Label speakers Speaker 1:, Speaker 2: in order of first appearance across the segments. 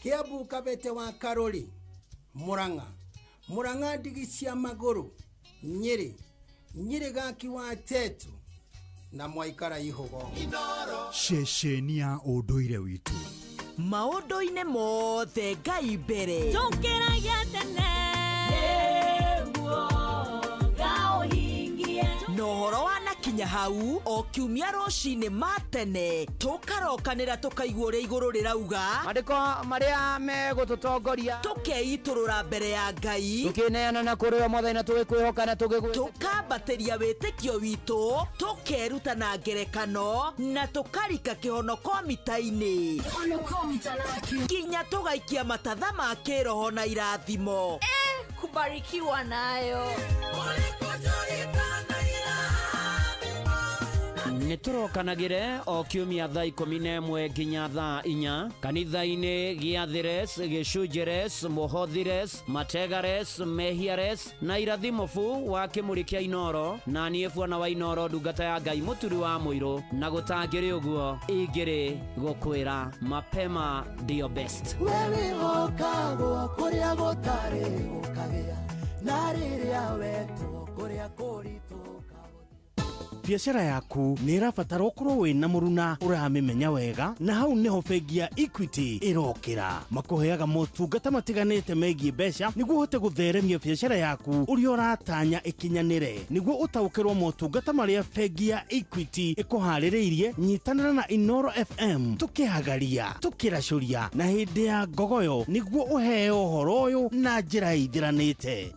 Speaker 1: Kiabu Kabete wa Karoli, Muranga Digisia Maguru, Nyeri Gaki wa Tetu, na Mwaikara Ihogo.
Speaker 2: Sheshenia Odoire witu.
Speaker 3: Maodoine mothe Ngai mbere.
Speaker 4: Tokera yatene.
Speaker 3: Nohoro wanakinya hau o kiumia rocine matene tukarokanira tukaigua iguru rirauga
Speaker 5: andiko maria megututongoria
Speaker 3: tukeiturura mbere ya Ngai
Speaker 5: tukineana na kuriwa mwathani tugikwihoka na
Speaker 3: tukambatiria witikio witu tukeruta na ngerekano na tukarika kihonoko mitaini kinya tugaikia matatha ma kiroho na irathimo
Speaker 4: kubarikiwa nayo.
Speaker 5: Niturokanagire o kiumia thaa 11 nginya thaa 4 kanitha-ini Giathires, Gicunjires, Muhothires, Mategares, Mehiares na irathimofu wa kimuri kia Inoro na niefwana wa Inoro ndungata ya Ngai muturi wa muiru na gutangire uguo ingiri gukwira mapema dio best
Speaker 6: wewe okagwo kuria gutari ukagia na riria wetu kuria kurito.
Speaker 2: Biashara yaku ni irabatara ukorwo wina muruna uramimenya wega na hau niho bengi ya Equity irokira makuheaga motungata matiganite megie mbeca niguo uhote gutheremia biashara yaku uri uratanya ikinyanire niguo utaukirwo motungata maria bengi ya Equity ikuhaririirie. Nyitanira na Inoro FM tukihagaria tukiracuria na hindi ya ngogoyo niguo uheo uhoro uyu na njira ithiranite.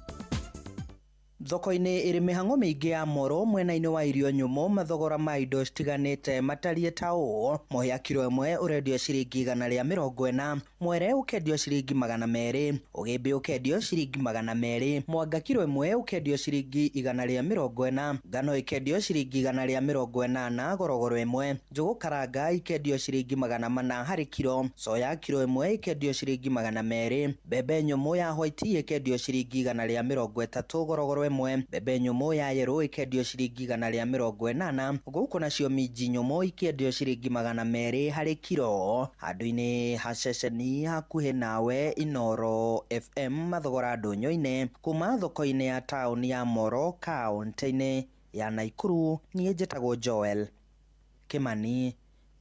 Speaker 7: Thoko-ini iri mihango miingi ya moro mwena-ini wa irio nyumu mathogora ma indo citiganite matarie ta uu. Muhia kilo imwe urendio ciringi 140, mwere ukendio ciringi 200, ugimbi ukendio ciringi 200, mwanga kilo imwe ukendio ciringi 140, ngano ikendio ciringi 180, gorogoro imwe, njugu karanga ikendio ciringi 400 hari kilo, soya kilo imwe ikendio ciringi 200, bebe nyumu ya white ikendio ciringi 130, gorogoro bebe nyumu ya yero ikendio ciringi 180, guku nacio minji nyumu ikendio ciringi 200 hari kilo. Handu-ini ha ceceni hakuhi nawe Inoro FM mathogora ndunyu-ini kuma thoko-ini ya tauni ya Moro kaunti-ini ya Naikuru. Nie njitagwo Joel Kimani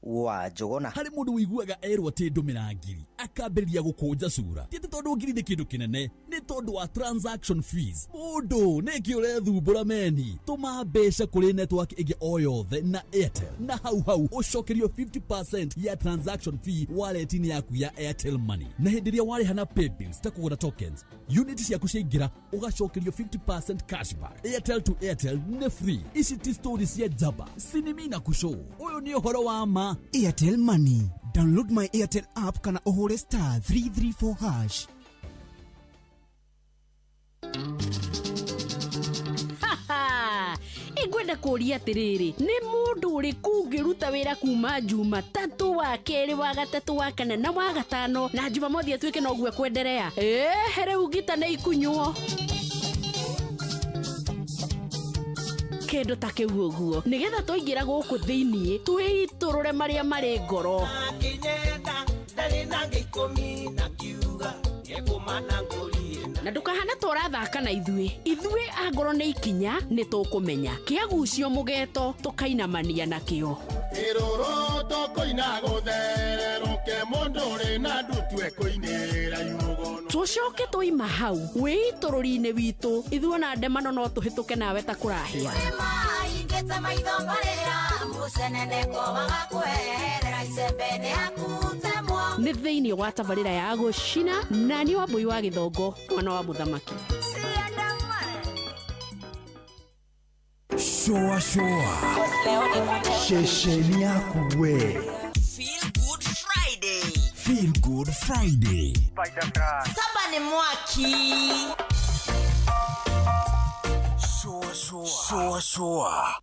Speaker 7: wa Jogona.
Speaker 8: Hari mundu wiguaga erwa ti ndumira ngiri akambiriria gukunja cura ti tondu ngiri ni kindu kinene, ni tondu wa transaction fees. Mundu neki urethumbura meni tuma mbeca kuri network ingi o yothe na Airtel na hau ucokerio 50% ya transaction fee wallet-ini yaku ya Airtel Money, na hindiria wari hana pay bills ta kugura tokens unit ciaku ciaingira ugacokerio 50% cashback. Airtel to Airtel ni free. Ici ti stories ya jaba sinimina kushow. Uyu ni uhoro wa ma
Speaker 9: Airtel Money. Download my Airtel app kana uhure *334#.
Speaker 4: Igwenda kuria atiriri ni mundu uri kungiruta wira kuma Jumatatu wa keri wa gatatu wa kana na wa gatano na Jumamothi atwike no gwe kwenderea here ugita ne ikunyuo kendo take uguo nigetha toingira guku thiini twiturure maria mari ngoro akinyenda ndari nange ikomi na kiuga yekumana ngori na ndukahana turathaka na ithui angoro ni ikinya ni tukumenya kiagucio mugeto tukainamania nakio iroro tokoina guthererũke mundu ri na ndutwe kuinira yugo tucoke tuima hau witururi-ini witu ithuo na ndemano no tuhituke nawe ta kurahia ingeta maitho mbarira musenene ko wagakwehera icembene akutemwo ni thiini wa tabarira ya gucina na ni wa mbui wa githongo mwana wa muthamaki
Speaker 2: Shoa shesheni yaku we Feel Good Friday
Speaker 3: Saba ni mwaki
Speaker 2: Shoa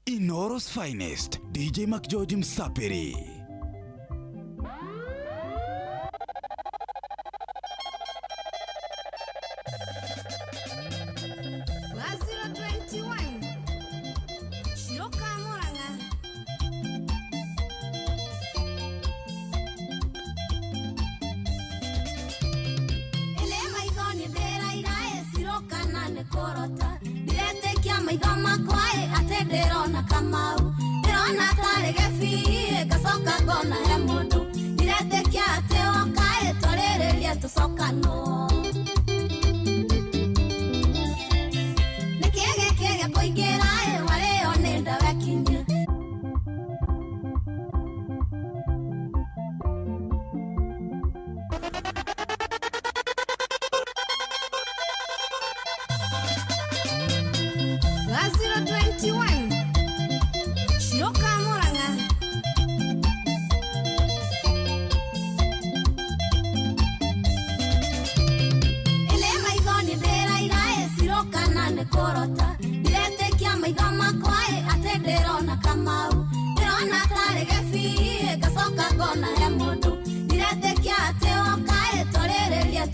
Speaker 2: Inoro's finest DJ McGeorge Msapiri.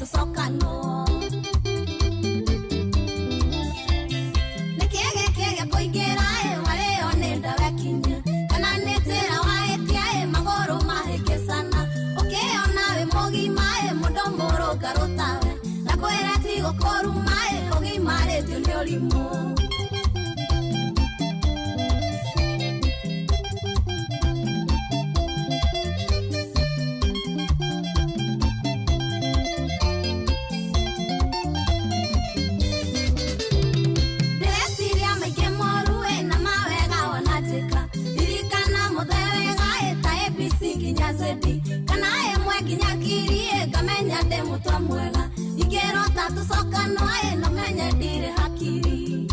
Speaker 10: tusokano Nikiege kiege kuingira wale onenda wekinya kana netera waetia magoro mahekesana ukiona we mogima mudomoro garotawe na kwera tigo koruma ogimare tiolimo Kana emwe kinyakirie kamenya demu twamwega igero tatu soka noe no menya dire hakiri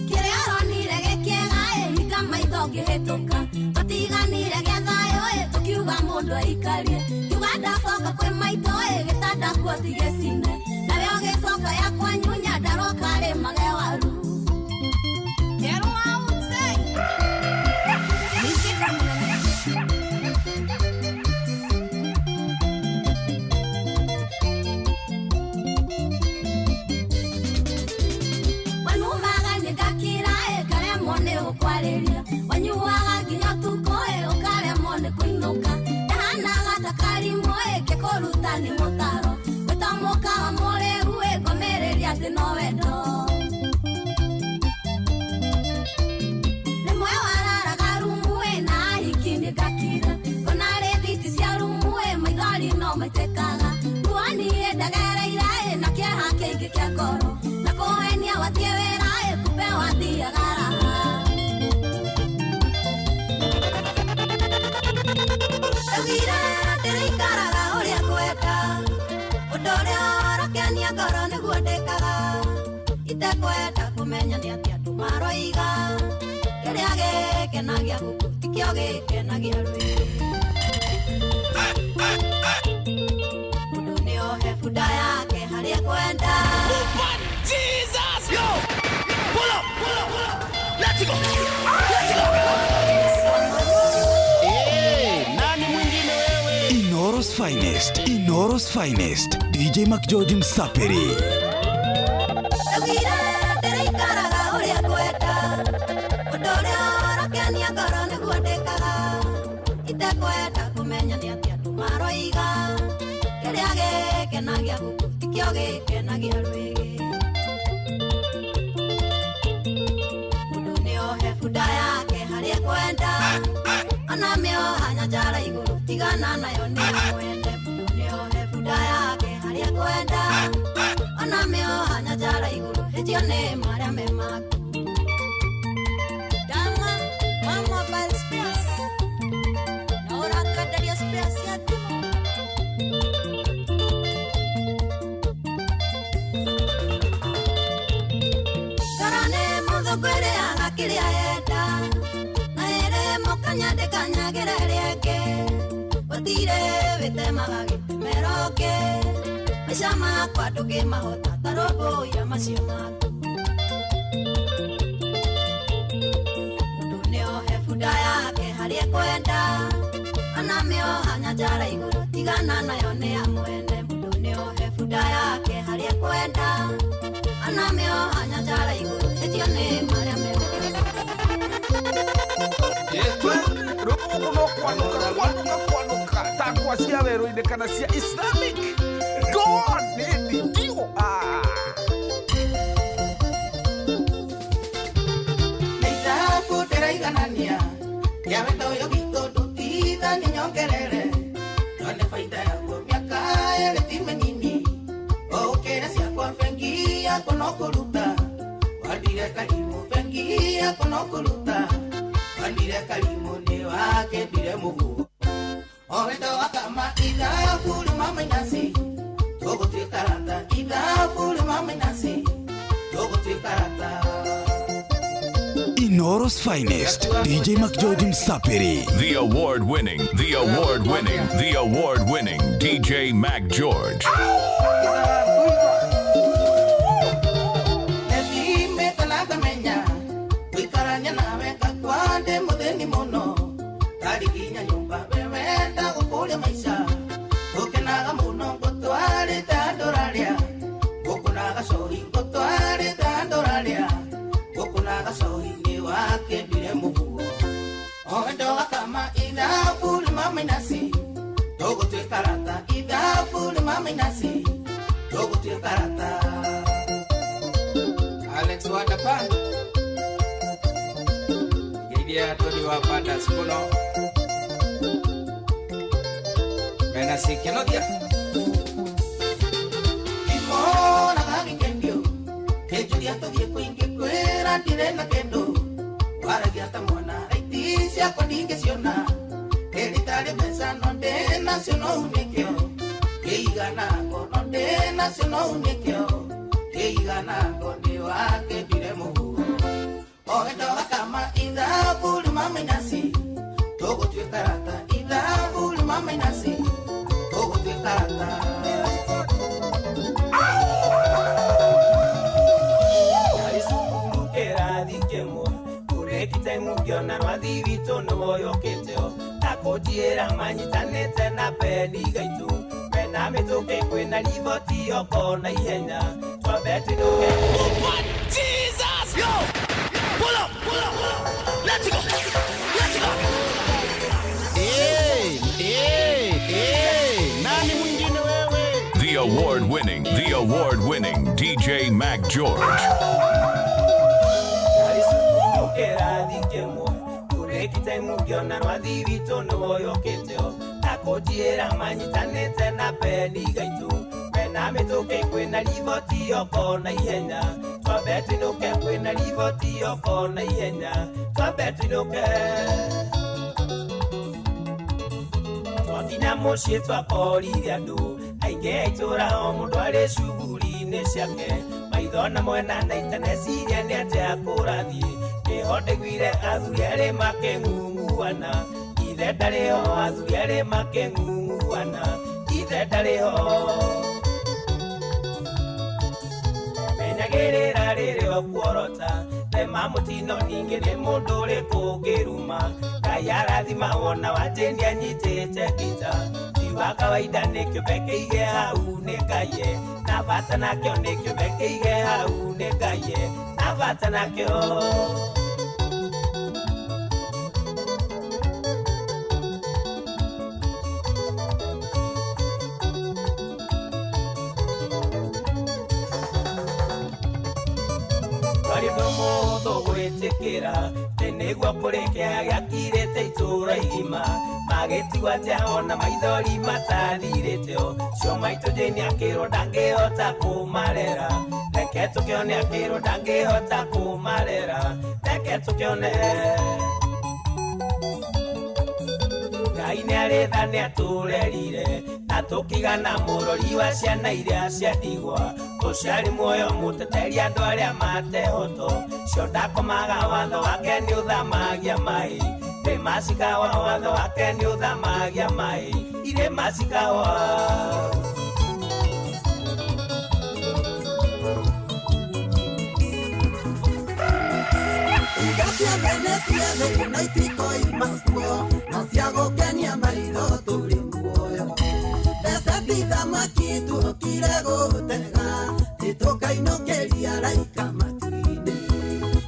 Speaker 10: Kirearo nire gekiega hika maithoge hetoka batiganire gethayo tukiuga mundu aikarie tuganda soka kwe maito gitada kwa tigesine na leo gesoka ya kwanyunya daroka re magewaru Kero wanyuaga nginya tukoe ukare mone kuinuka ndahanaga takari moe kekuruta ni mutaro utamuka wa more ruwe gomereria ati no wendo ni mwe wararaga rumwe na hikini gakira konare thiti cia rumwe maithori no matekaga ruani endagereire na kĩeha kĩingĩ kĩa ngoro na kũhenia watie wĩra kupewa thiagara Gira tere ikaraga uria kwenda Udoria rakenia ngoro niguo ndekaga Itekwenda kumenya ni atia tumaroiga Kiria gikenagia guku tikio gikenagia rwi Mundu niohe bunda yake haria kwenda Jesus! Yo! Pull up! Let's go! Let's go!
Speaker 9: Inoros finest, DJ McGeorge Msaperi.
Speaker 10: Gira tere ikaraga uria kwenda Udoria rakenia ngoro niguo ndekaga Itekwenda kumenya ni atia tumaroiga Kiria gikenagia guku tikio gikenagia rwigi Mundu niohe bunda yake haria kwenda Ona mioha nyanjara iguru tigana nayo ni mwende Mundu niohe bunda yake haria kwenda Ona mioha nyanjara iguru hejio ni maria memaku Dama mama bal space Na ora kadaria space ya timo Karane mudo kwere aga kiria enda Na ere mokanya de kanya gerereke Batire vitemaga gitemeroke Maisha makwa ndugi mahota tarobo ya macio maku Mundu niohe bunda yake haria kwenda Ona mioha nyanjara iguru tigana nayo ni ya mwene Mundu niohe bunda yake haria kwenda Ona mioha nyanjara iguru hejio ni maria memaku
Speaker 11: Rukuno kwanuka takwa cia werũ-inĩ kana cia Islamic God nĩ ndio
Speaker 6: Nĩithabu ndĩraiganania ya wendo ũyũ witũ ndutitha nĩ nyongerere Yone baita yaguo mĩaka ĩrĩ ti mĩnini Ũkĩra ciakwa bengi yako no kũruta Wandire karimũ bengi yako no kũruta Wandire karimũ nĩ wakendire mũhuo O wendo wakama ithabu rĩ mama inasi Tũgũtuĩka rata ithabu rĩ mama inasi Tũgũtuĩka rata
Speaker 9: Inoros finest, DJ McGeorge Msaperi.
Speaker 12: The award-winning DJ McGeorge.
Speaker 6: Mutheni muno tariginya nyumba wewenda gukũria maica mama inasi Togo tue karata Idhafu ni mama inasi Togo tue karata Alex Wadapan Gidia todi wapada sikuno Menasi kenodia Imona kami kendio Kejudia togie kuingi kuera direna kendo Waragiata mwana Aitisia kodinge siona Elitare besa nonde nasiono unikyo Keiganako nonde nasiono unikyo Keiganako ni wake diremu Oendo wakama inda fuli mama inasi Togo tue karata inda fuli mama inasi Togo tue karata Yarisukulu kera dikemo Kurekite mugiona madivito no yoketeo Takotiera manyitanete na peni gaitu Pena metoke kwena livoti yoko na ihenya Twabeti doke Jesus! Yo! Pull up! Let's go!
Speaker 2: Nani mwingine wewe?
Speaker 12: The award-winning DJ Mac George.
Speaker 6: Kera dikemo Kurekite mugiona madivito no yoketeo Takotiera manyitanete na peni gaitu Pena metoke kwena livoti yoko na ihenya Twabeti noke kwena livoti yoko na ihenya Twabeti noke Twakinya mushie twakoririe andu Ainge aitura o mundu ari shughuli-ini ciake Maithona mwena na itaneciria ni ate akurathie Nihote gwire athuri ari makeng'ung'uana Ithe ndariho athuri ari makeng'ung'uana Ithe ndariho Menyagirira riri okuorota Nema mutino ningi ni mundu uri kungiruma Ngai arathima wona wajeni anyitite kita Tiwa kawaida nikyo bekeige hau ni Ngai Na bata nakyo nikyo bekeige hau ni Ngai Na bata nakyo Mudo gwetekera tenegwa kurekea gakirete itura igima magetigwa jaona maithori matathirĩteo cio maitũ jeni akĩrwo ndangĩhota kũmarera reke tũkĩone akĩrwo ndangĩhota kũmarera reke tũkĩone Ngai nĩarĩtha nĩatũrerire na tũkĩgana mũrori wa ciana iria ciandigwa Uciari muoyo muteteri andu aria matehoto cio ndakomaga watho wake ni uthamagia mai Masikawa watho wake ni uthamagia mai Ire masikawa Ugacia Venecia de Unaitiko imaskuo Nasiago Kenya maitho turi muoyo Desatitha makitu okire gutega Itoka inokeria raika matuine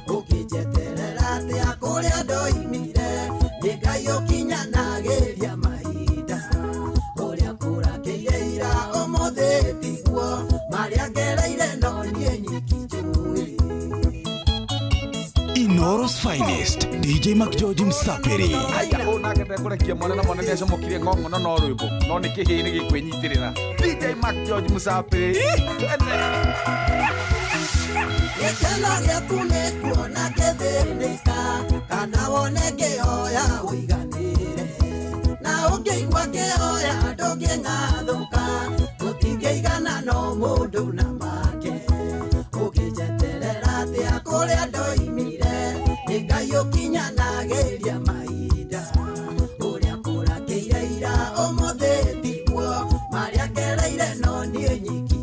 Speaker 6: Ukijeterera ati akuria ndoimire Ngai ukinyanagiria mahinda Uria kurakeire ira umuthi tiguo Maria ngereire no nie nyiki njui
Speaker 9: Inoros Finest, DJ Mac George Msapiri.
Speaker 11: Aya unake ndekurekia mwana na mwana ni acomokire ngongo no rwimbo no ni kihini gikwinyitirira DJ Mac George Msapiri.
Speaker 6: Ekena gĩaku nĩ kuona gĩthĩnĩka kana wone kĩhoya ũiganĩre na ũngĩigua kĩhoya ndũngĩng'athũka gũtingĩigana no mũndũ na make ũkĩnjeterera atĩa kũrĩa ndoimire nĩ Ngai ũkinyanagĩria mahinda ũrĩa kũrakĩire ira ũmũthĩ tiguo marĩa ngereire no niĩ nyiki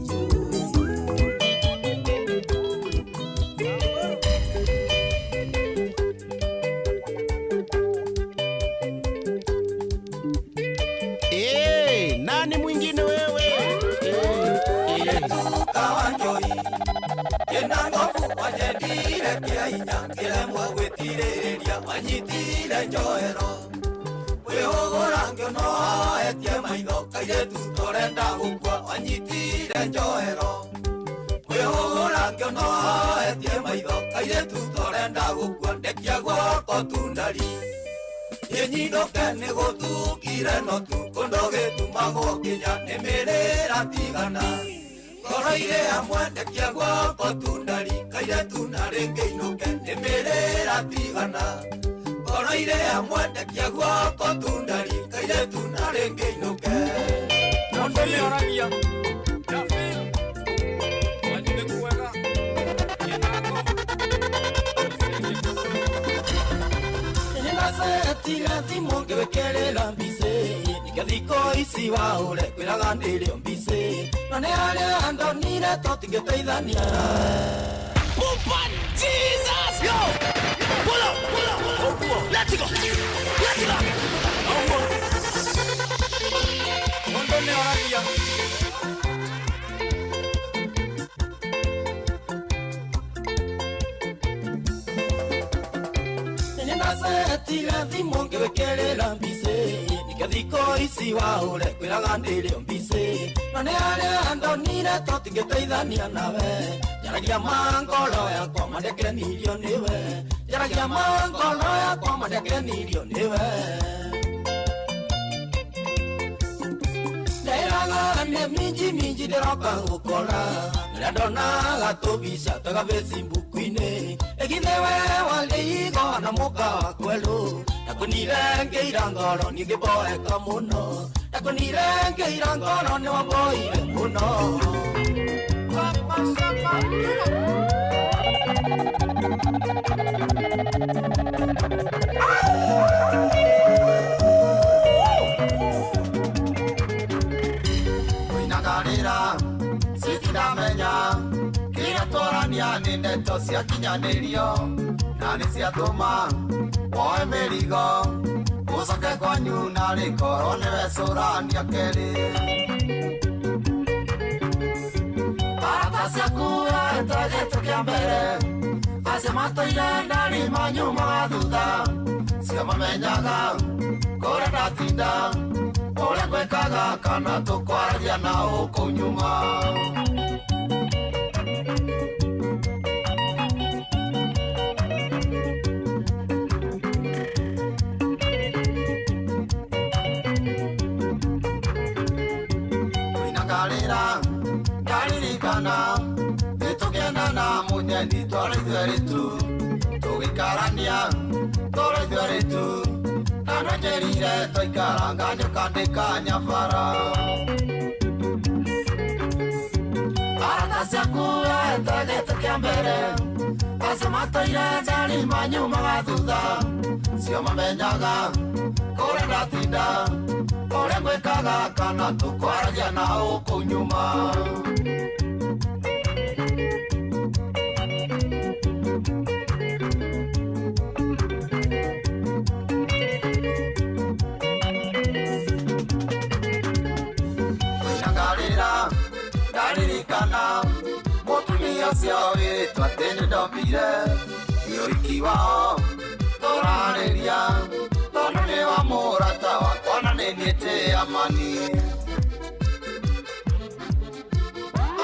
Speaker 2: Nani mwingine wewe?
Speaker 6: Kawanyoi Yenangofu wajendire kia inyangile mwagwetire eria Wanyitire njoero Wehogora ngiono kairetu torenda gukua wanyitire njohero kwihura ngiono etie maitho kairetu torenda gukua ndekia gwako tundari inyindoke nĩ gũtukire notu kũndũ gĩtumagwo nginya nĩ mĩrĩra tigana ngoro-inĩ hamwe ndekia gwako tundari kairetu na rĩngĩ inũke nĩ mĩrĩra tigana ngoro-inĩ hamwe ndekia gwako tundari kairetu na rĩngĩ inũke mũndũ nĩ oragia tiga thimo ngĩwĩkĩrĩra mbicĩ nĩkĩthiko ici waũre kwĩraga ndĩrĩ mbicĩ na nĩ harĩa ndonire to tingĩteithania Jesus! Yo! Pull up! Let's go! Mũndũ nĩ oragia tiga thimo ngĩwĩkĩrĩra mbicĩ nĩkĩthiko ici waũre kwĩraga ndĩrĩ mbicĩ na nĩ harĩa ndonire to tingĩteithania nawe njaragia mangoro yakwa mandĩakĩranirio nĩwe njaragia mangoro yakwa mandĩakĩranirio nĩwe ndĩraga nĩ minji ndĩroka gũkora rĩrĩa ndonaga tũbica twega Facebook-inĩ ĩgithe we walĩigo na mũka wa kwerũ nakũnire ngĩira ngoro ningĩmboeka mũno nakũnire ngĩira ngoro nĩ wamboire mũno kũinagarĩra citinamenya kĩrĩa twarania nĩ ndeto ciakinyanĩrio na nĩ ciatũma woe mĩrigo ũcoke kwanyu na rĩkoro nĩwe cũrania kerĩ arata ciaku arete gĩtũ kĩa mbere acio matũire ndari manyu magathutha cio mamenyaga kũrĩa ndatinda ũrĩa ngwĩkaga kana tũkwaragia na ũkũ nyuma ndaririkana nĩtũkĩendana mũnyeni twara ithuerĩ tu tũgĩkarania twara ithuerĩ tu kana njerire twaikaranga nyũkandĩka nyabara arata ciaku ete gĩtĩ kĩa mbere acio matũire njari manyu magathutha cio mamenyaga kũrĩa ndatinda ũrĩa ngwĩkaga kana tũkwaragia na ũkũ nyuma ndaririkana mũtumia ũcio wĩtwo atĩ nĩndombire ũhiki wao tũrarĩria tondũ nĩ wa mũrata wakwa na nĩ niĩtĩ amani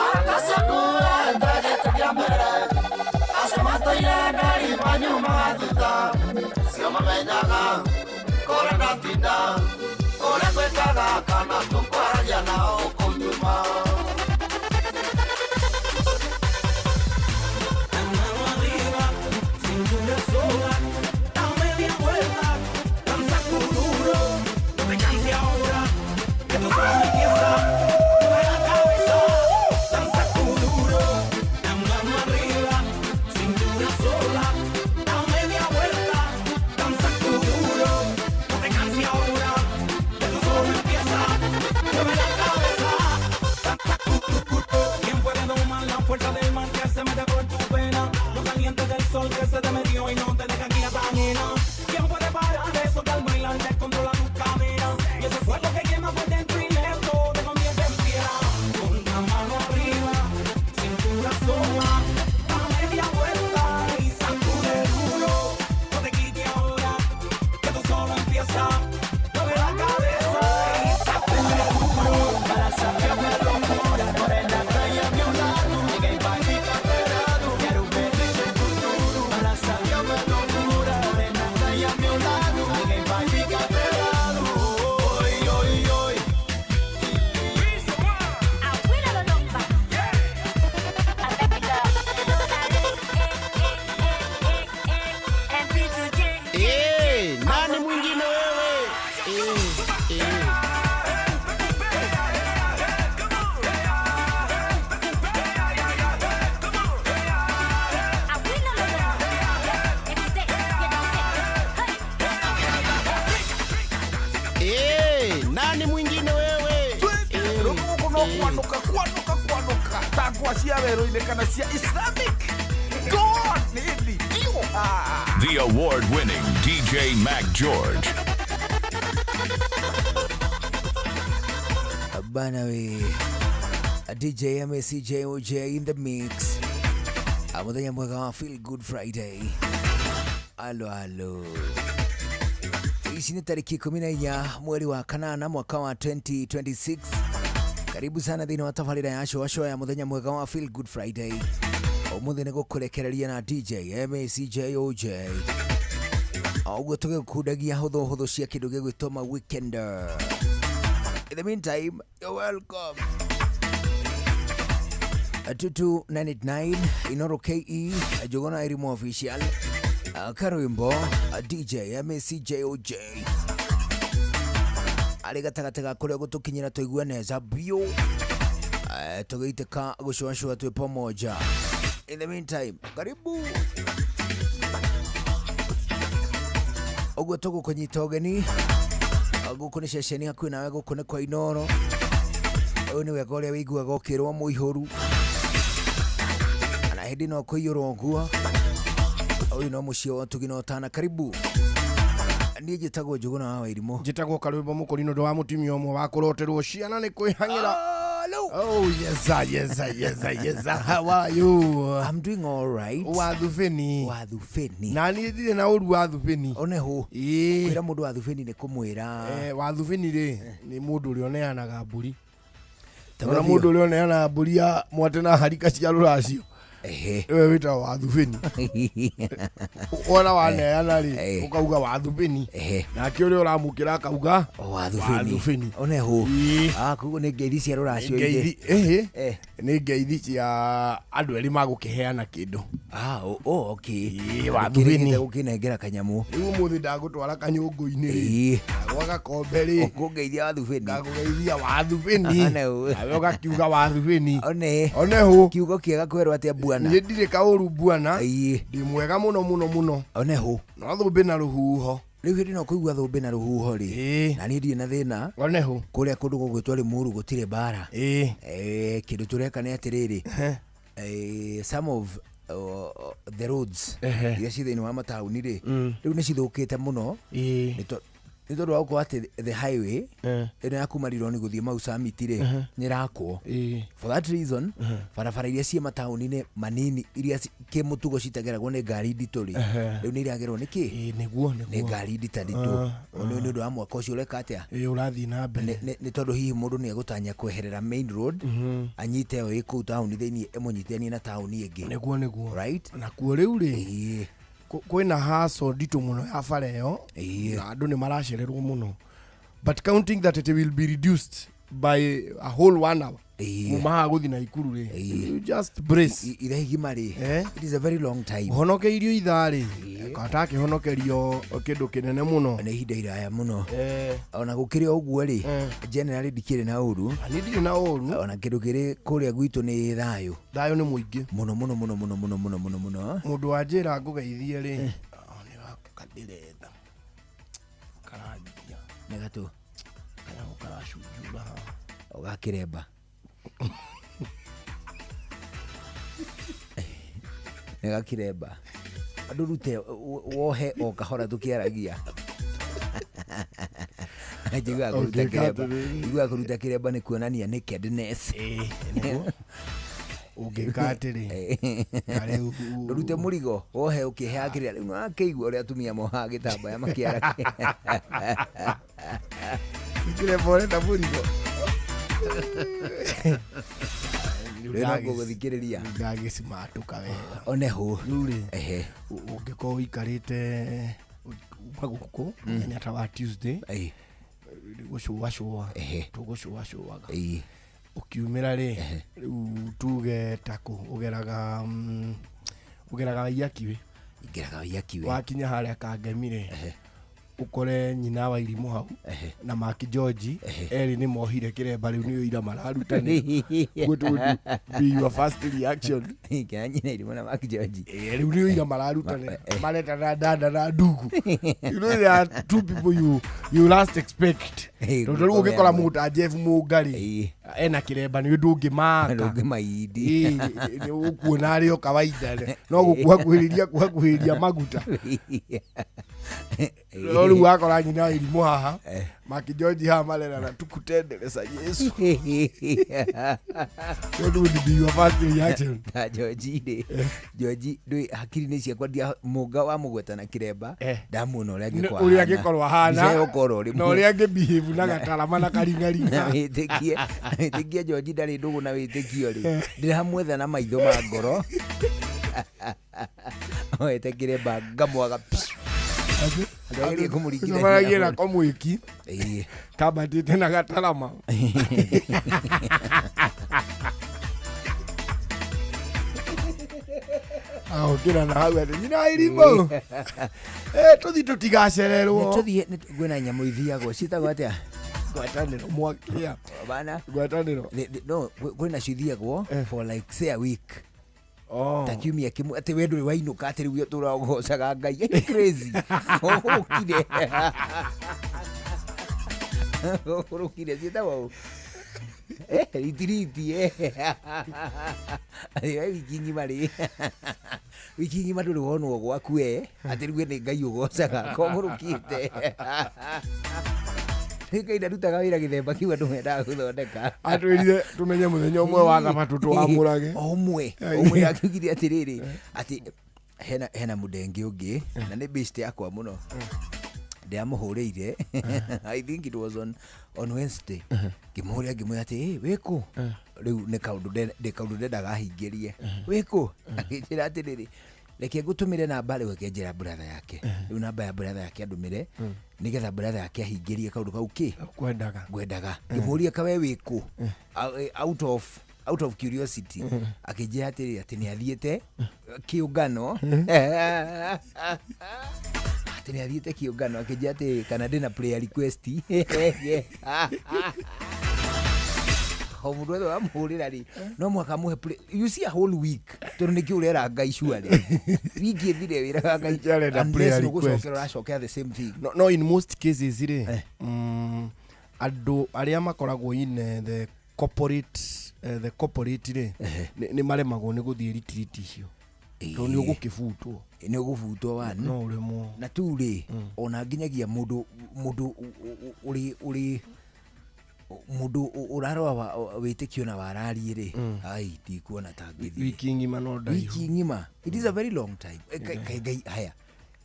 Speaker 6: arata ciaku ete gĩtĩ kĩa mbere acio matũire ndari manyu magathutha cio mamenyaga kũrĩa ndatinda ũrĩa ngwĩkaga kana tũkwaragia na ũkũ nyuma
Speaker 13: Sola,
Speaker 11: kwanuka takwa cia werũ-inĩ kana cia Islamic God nĩndi
Speaker 12: The award-winning DJ Mac George.
Speaker 13: Bana we DJ MCJOJ in the mix. Muthenya mwega wa Feel Good Friday. Alo. Ici ni tariki 14 mweri wa kanana mwaka wa 2026. Karibu sana thĩinĩ wa tabarĩra ya show ya muthenya mwega wa Feel Good Friday. Umuthi nĩ gũkũrekereria na DJ MCJOJ. Ũguo tũgĩkundagia hũthũ cia kĩndũ gĩgwĩtwo Weekender. In the meantime, you're welcome. 2299 Inoro KE Jogona Irimo Official Karuimbo DJ MCJOJ Arigatagataga kũrĩa gũtũkinyĩra tũigua neza bio tũgĩitĩka gũcũacũa twĩ pamoja. In the meantime, karibu ũguo tũgũkũnyita ũgeni gũkũ nĩ ceceni hakuhĩ nawe gũkũ nĩ kwa Inoro. Ũyũ nĩ wega ũrĩa wĩiguaga ũkĩrwo mũihũru ana hĩndĩ no kũiyũrwo nguo. Ũyũ no mũciĩ wa Tũgina Ũtana. Karibu. Niĩ njĩtagwo Njũgũna wa Wairimũ.
Speaker 1: Njĩtagwo Karũimbo Mũkũri nĩ ũndũ wa mũtumia ũmwe wa kũroterwo ciana nĩ kwĩhang'ĩra. Oh yes sir. How are you?
Speaker 13: I'm doing all right.
Speaker 1: Wathubeni. Na niĩ ndirĩ na ũru wathubeni.
Speaker 13: One ho. Kwĩra mũndũ wathubeni nĩ kũmwĩra.
Speaker 1: Wathubeni rĩ nĩ mũndũ ũrĩa ũneanaga mbũri. Tawara mũndũ ũrĩa ũneanaga mbũri ya mwate na harika cia rũracio. Ewe wita wathubeni. Ona waneana rĩ ukauga wathubeni. Nake ũrĩa ũramũkĩra akauga wathubeni.
Speaker 13: One ho. Kuguo nĩ ngeithi cia rũracio
Speaker 1: ithĩ. Nĩ ngeithi cia andũ erĩ magũkĩheana kĩndũ.
Speaker 13: Okay.
Speaker 1: Wathubeni
Speaker 13: gũkĩnengera kanyamũ.
Speaker 1: Rĩu mũthĩ ndagũtwara kanyũngũ-inĩ rĩ. Gwagakombe rĩ.
Speaker 13: Ngũgeithia wathubeni.
Speaker 1: Ngagũgeithia wathubeni. Nawe ũgakiuga wathubeni.
Speaker 13: One ho. Kiugo kĩega kwerwo atĩa bwana.
Speaker 1: Niĩ ndirĩ kaũru bwana. Ndĩ mwega mũno.
Speaker 13: One ho.
Speaker 1: No thũmbĩ na rũhuho.
Speaker 13: Rĩu hĩndĩ no kũigua thũmbĩ na rũhuho rĩ. Na niĩ ndirĩ na thĩna.
Speaker 1: One ho.
Speaker 13: Kũrĩa kũndũ gũgwĩtwo Limuru gũtirĩ mbara. Kĩndũ tũreka nĩ atĩrĩrĩ. Some of the roads iria ci thĩinĩ wa mataũni rĩ rĩu nĩ cithũkĩte mũno nĩ tondũ wa gũkorwo atĩ the highway ĩno ya kuma Rironi gũthiĩ Mau Summit rĩ nĩ rakwo. For that reason barabara iria ciĩ mataũni-inĩ manini iria kĩmũtugo citageragwo nĩ ngari nditũ rĩ rĩu nĩ iragerwo nĩkĩ nĩ ngari nditũ. Nĩ ũndũ wa mwaka ũcio ũreka atĩa
Speaker 1: ũrathiĩ na mbere
Speaker 13: nĩ tondũ hihi mũndũ nĩ egũtanya kweherera main road anyite ĩyo ĩ kũu taũni thĩinĩ ĩmũnyitithanie na taũni ĩngĩ.
Speaker 1: Nĩguo
Speaker 13: right.
Speaker 1: Nakuo rĩu rĩ kwĩna haso nditũ mũno ya bara ĩyo na andũ nĩ maracererwo mũno, but counting that it will be reduced by a whole 1 hour mumaha gũthi na Ikuru rĩ you just brace
Speaker 13: irehigima rĩ it is a very long time.
Speaker 1: Ũhonokeirio ithaa rĩ atakĩhonokerio kĩndũ kĩnene mũno
Speaker 13: nĩ ihinda iraya mũno. Ona gũkĩrĩ ũguo rĩ generally ndikĩrĩ na ũru.
Speaker 1: Niĩ ndirĩ na ũru.
Speaker 13: Ona kĩndũ kĩrĩ kũrĩa gwitũ nĩ thayũ.
Speaker 1: Thayũ nĩ mũingĩ
Speaker 13: mũno.
Speaker 1: Mũndũ wa njĩra ngũgeithie rĩ nĩ wakadĩretha karambia
Speaker 13: nĩ gatũ
Speaker 1: kanyamũ karacunjura
Speaker 13: ũgakĩremba nĩ gakĩremba andũ rute wohe o kahora tũkĩaragia. Njiguaga kũruta kĩremba nĩ kuonania nakedness.
Speaker 1: Ũngĩka atĩrĩ
Speaker 13: rute mũrigo wohe ũkĩheaga kĩrĩa rĩu nakĩigua ũrĩa atumia mohaga gĩtambaya makĩaragia.
Speaker 1: Kĩremba ũrenda mũrigo
Speaker 13: gũthikĩrĩria
Speaker 1: ngagĩcimatũka wega.
Speaker 13: One ho
Speaker 1: rĩu rĩ ũngĩkorwo ũikarĩte gũkũ mũthenya ta wa Tuesday gũcũacũa tũgũcũacũaga ũkiumĩra rĩ rĩu tuge ta ũgeraga Waiakiwe wakinya harĩa Kangemire ukore nyina wa Irimũ hau na Mark George eri nĩ mohire kĩremba rĩu nĩ ira mararutani. What would be your first reaction?
Speaker 13: Kĩa nyina Irimũ na Mark George
Speaker 1: rĩu nĩ ira mararutani maretana dada na ndugu. You know there are two people you last expect. Tondũ rĩu ũgĩkora mũndũ ta Jeff Mũngari ena kiremba ni ndungi maka
Speaker 13: ndungi maidi
Speaker 1: ni ukuona ari o kawaida no gukuhakuhiriria maguta Lolu wako la nyina ilimu haha Maki George haha malena na tukutendeleza Yesu Yodu ndiyo first reaction
Speaker 13: na George George hakiri ni ciakwa dia muga wa mugweta na kiremba ndamuona uria ngikwa
Speaker 1: uria ngikorwa hana
Speaker 13: no
Speaker 1: uria ngibehave na gatarama na karingaringa
Speaker 13: witikie George ndari ndugu na witikio ri ndiramwetha na maitho ma ngoro oete kiremba ngamwaga Ndagiri kumurikira.
Speaker 1: Maragira komwiki. Kabatite na gatarama. Kira na hawe nyina irimo. Tuthi tutigacererwo.
Speaker 13: Tuthi gwena nyamu ithiago citagwo atia.
Speaker 1: Gwataniro mwakia.
Speaker 13: Bana.
Speaker 1: Gwataniro.
Speaker 13: No gwena cithiago for like say a week. Takiumia kimwe ati we nduri wainuka ati riu turagocaga Ngai crazy okire okire cita wao ritiriti wikingi mari wikingi maduri wonwo gwaku ati riu ni Ngai ugocaga komurukite Ngai ndutaga wira githemba kiu andu mendaga guthondeka
Speaker 1: atwirire tumenye muthenya umwe wa thabatu twamurage
Speaker 13: umwe akigire atiriri ati hena mudengi ungi na ni best yakwa muno ndiamuhuriire I think it was on Wednesday kimuria ngimwe ati wiku riu ni kaundu ndendaga hingirie wiku akijira atiriri reke ngutumire namba riu akenjira brother yake riu namba ya brother yake andumire nigetha brother yake ahingirie kaundu kau ki ngwendaga ngimuria kawe wiku out of curiosity akijira ati ni athiete kiungano ati ni athiete kiungano akijira ati kana ndina prayer request Homudo wa muhurira ri no mwaka muhe you see a whole week tondu niki urera Ngai shuari wiki thire wira Ngai
Speaker 1: yarenda prayer request
Speaker 13: uracokera the same thing
Speaker 1: no in most cases ri adu aria makoragwo in the corporate ri ni maremagwo ni guthie retreat icio to ni ugukibutwo
Speaker 13: ni ugubutwo wana
Speaker 1: no uremo
Speaker 13: na tu ri ona nginyagia mundu uri mundu urarwa witikio na warari ri ai ndikuona tangithi
Speaker 1: wiki ngima no ndaihu
Speaker 13: wiki ngima it is a very long time Ngai haya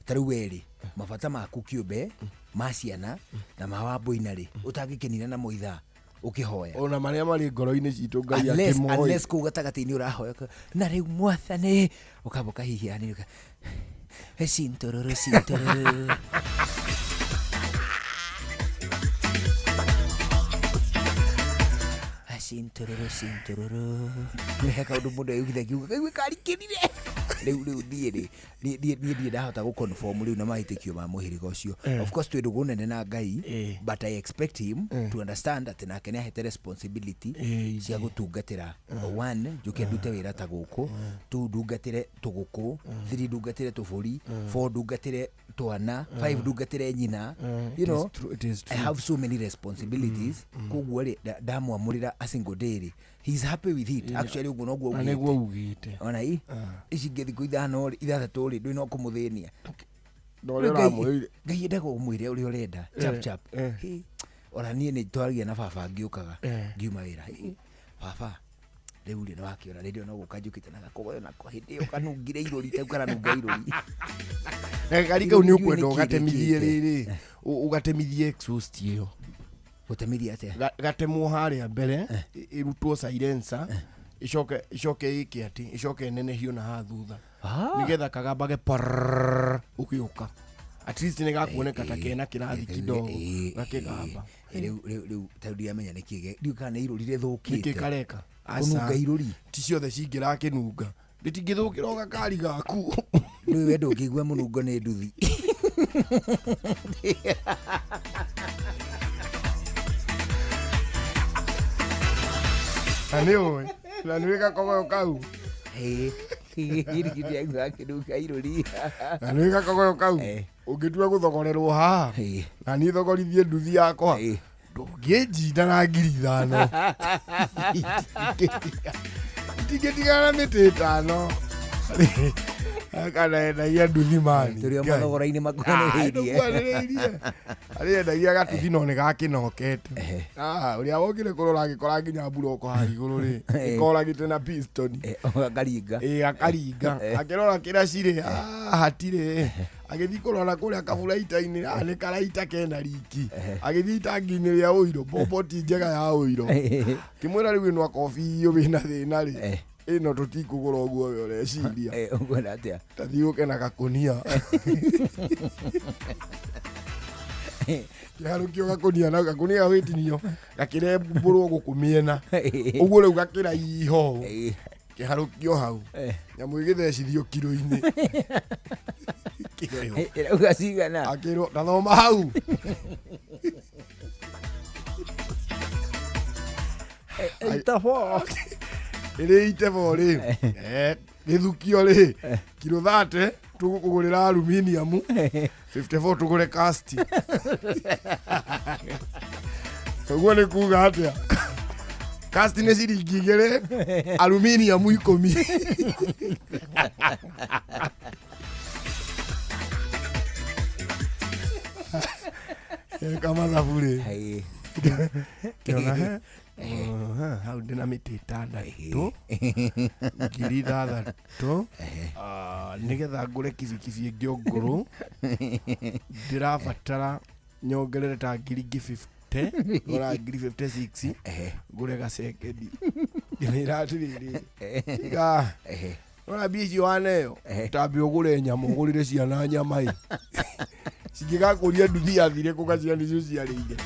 Speaker 13: taru weri mabata maku kiumbe maciana na mawamboina ri utangikenina na moitha ukihoya
Speaker 1: ona maria mari ngoro-ini citu Ngai akimoya
Speaker 13: unless ku gatagati-ini urahoya na riu mwathani ukambuka hihi ani sintororo sintororo heka undu mundu yugitha kiuga kai karikinire riu nie ndahota gu confirm riu na mahitikio ma muhiriga ucio of course twi ndugu nene na Ngai but I expect him to understand that nake ni ahete responsibility cia gutungatira one njuke ndute wira ta guku tu ndungatire tuguku 3 ndungatire tuburi 4 ndungatire twana 5 ndungatire nyina you know I have so many responsibilities koguo ri ndamwamurira a single day he's happy with it actually uguo noguo
Speaker 1: ugite
Speaker 13: ona hii ici ngethi ku ithano ithatatu ri ndui no kumuthenia Ngai ndago umwire uri urenda chap ona nie ni twarigia na baba ngiukaga ngiuma wira baba riu ri no wakiona radio no gukanjukite na gakogoyo na ko hindi ukanungire irori tau kana nunga irori
Speaker 1: na kari kau ni ukwenda ugatemithie riri ugatemithie exhaust iyo
Speaker 13: utemithie ate
Speaker 1: gatemwo haria mbere irutwo silencer icoke iki ati icoke nene hiyo na ha thutha nigetha kagambage ukiuka at least ni gakuoneka ta kena kirathi kidogo gakigamba
Speaker 13: riu taundi amenya nikige riu kana irorire thukite
Speaker 1: nikikareka
Speaker 13: kununga irori
Speaker 1: ti ciothe cingira kinunga nditingithukira gakari gaku
Speaker 13: riu wendo ukigwa munungo ni nduthi
Speaker 1: anio na niweka kogoyo kau
Speaker 13: irigiti aigu akinuka irori
Speaker 1: na niweka kogoyo kau ungitua guthogorerwo haha na ni thogorithie nduthi yakwa ndũngĩnjinda na ngiri 5 itingĩtigana mĩtĩ 5 kana endagia nduthi mani
Speaker 13: tũrĩ mathogora-inĩ makwanĩrĩirie
Speaker 1: arĩendagia gatuthi no nĩ gakĩnokete ũrĩa wokire kũrora agĩkora nginya mburoko ha igũrũ rĩ ĩkoragĩte na piston
Speaker 13: akaringa
Speaker 1: akaringa akĩrora kĩrĩa cirĩ hatirĩ agĩthiĩ kũrora kũrĩa kaburaita-inĩ nĩ karaita kena riki agĩthiĩ itangi-inĩ rĩa ũiro bomboti njega ya ũiro kĩmwĩra rĩu ĩno akobi wĩna thĩna rĩ ĩno tũtikũgũra ũguo we ũreciria
Speaker 13: ũguona atĩa
Speaker 1: tathiũke na gakũnia kĩharũkio gakũnia na gakũnia wĩtinio gakĩrembũrwo gũkũ mĩena ũguo rĩu gakĩraiho kĩharũkio hau nyamũ ĩgĩthecithio kiro-inĩ
Speaker 13: ĩrauga cigana
Speaker 1: akĩrwo tathoma hau ĩrĩ itebo rĩ gĩthukio rĩ kiro 30 tũgũkũgũrĩra aluminium 54 tũgũre cast ũguo nĩ kuga atĩa cast nĩ ciringi 2 aluminium 10 kama thabu rĩ kĩona hau ndĩna mĩtĩ 6 ngiri 6 nĩgetha ngũre kibikibi ĩngĩ ngũrũ ndĩrabatara nyongerere ta ngiri 50 ora ngiri 56 ngũre gacekendi ndĩmĩra atĩrĩrĩ tiga ora mbia icio waneyo tambe ũgũre nyama ũgũrĩre ciana nyama cingĩgakũria nduthi yathire kũgacia nĩcio ciarĩire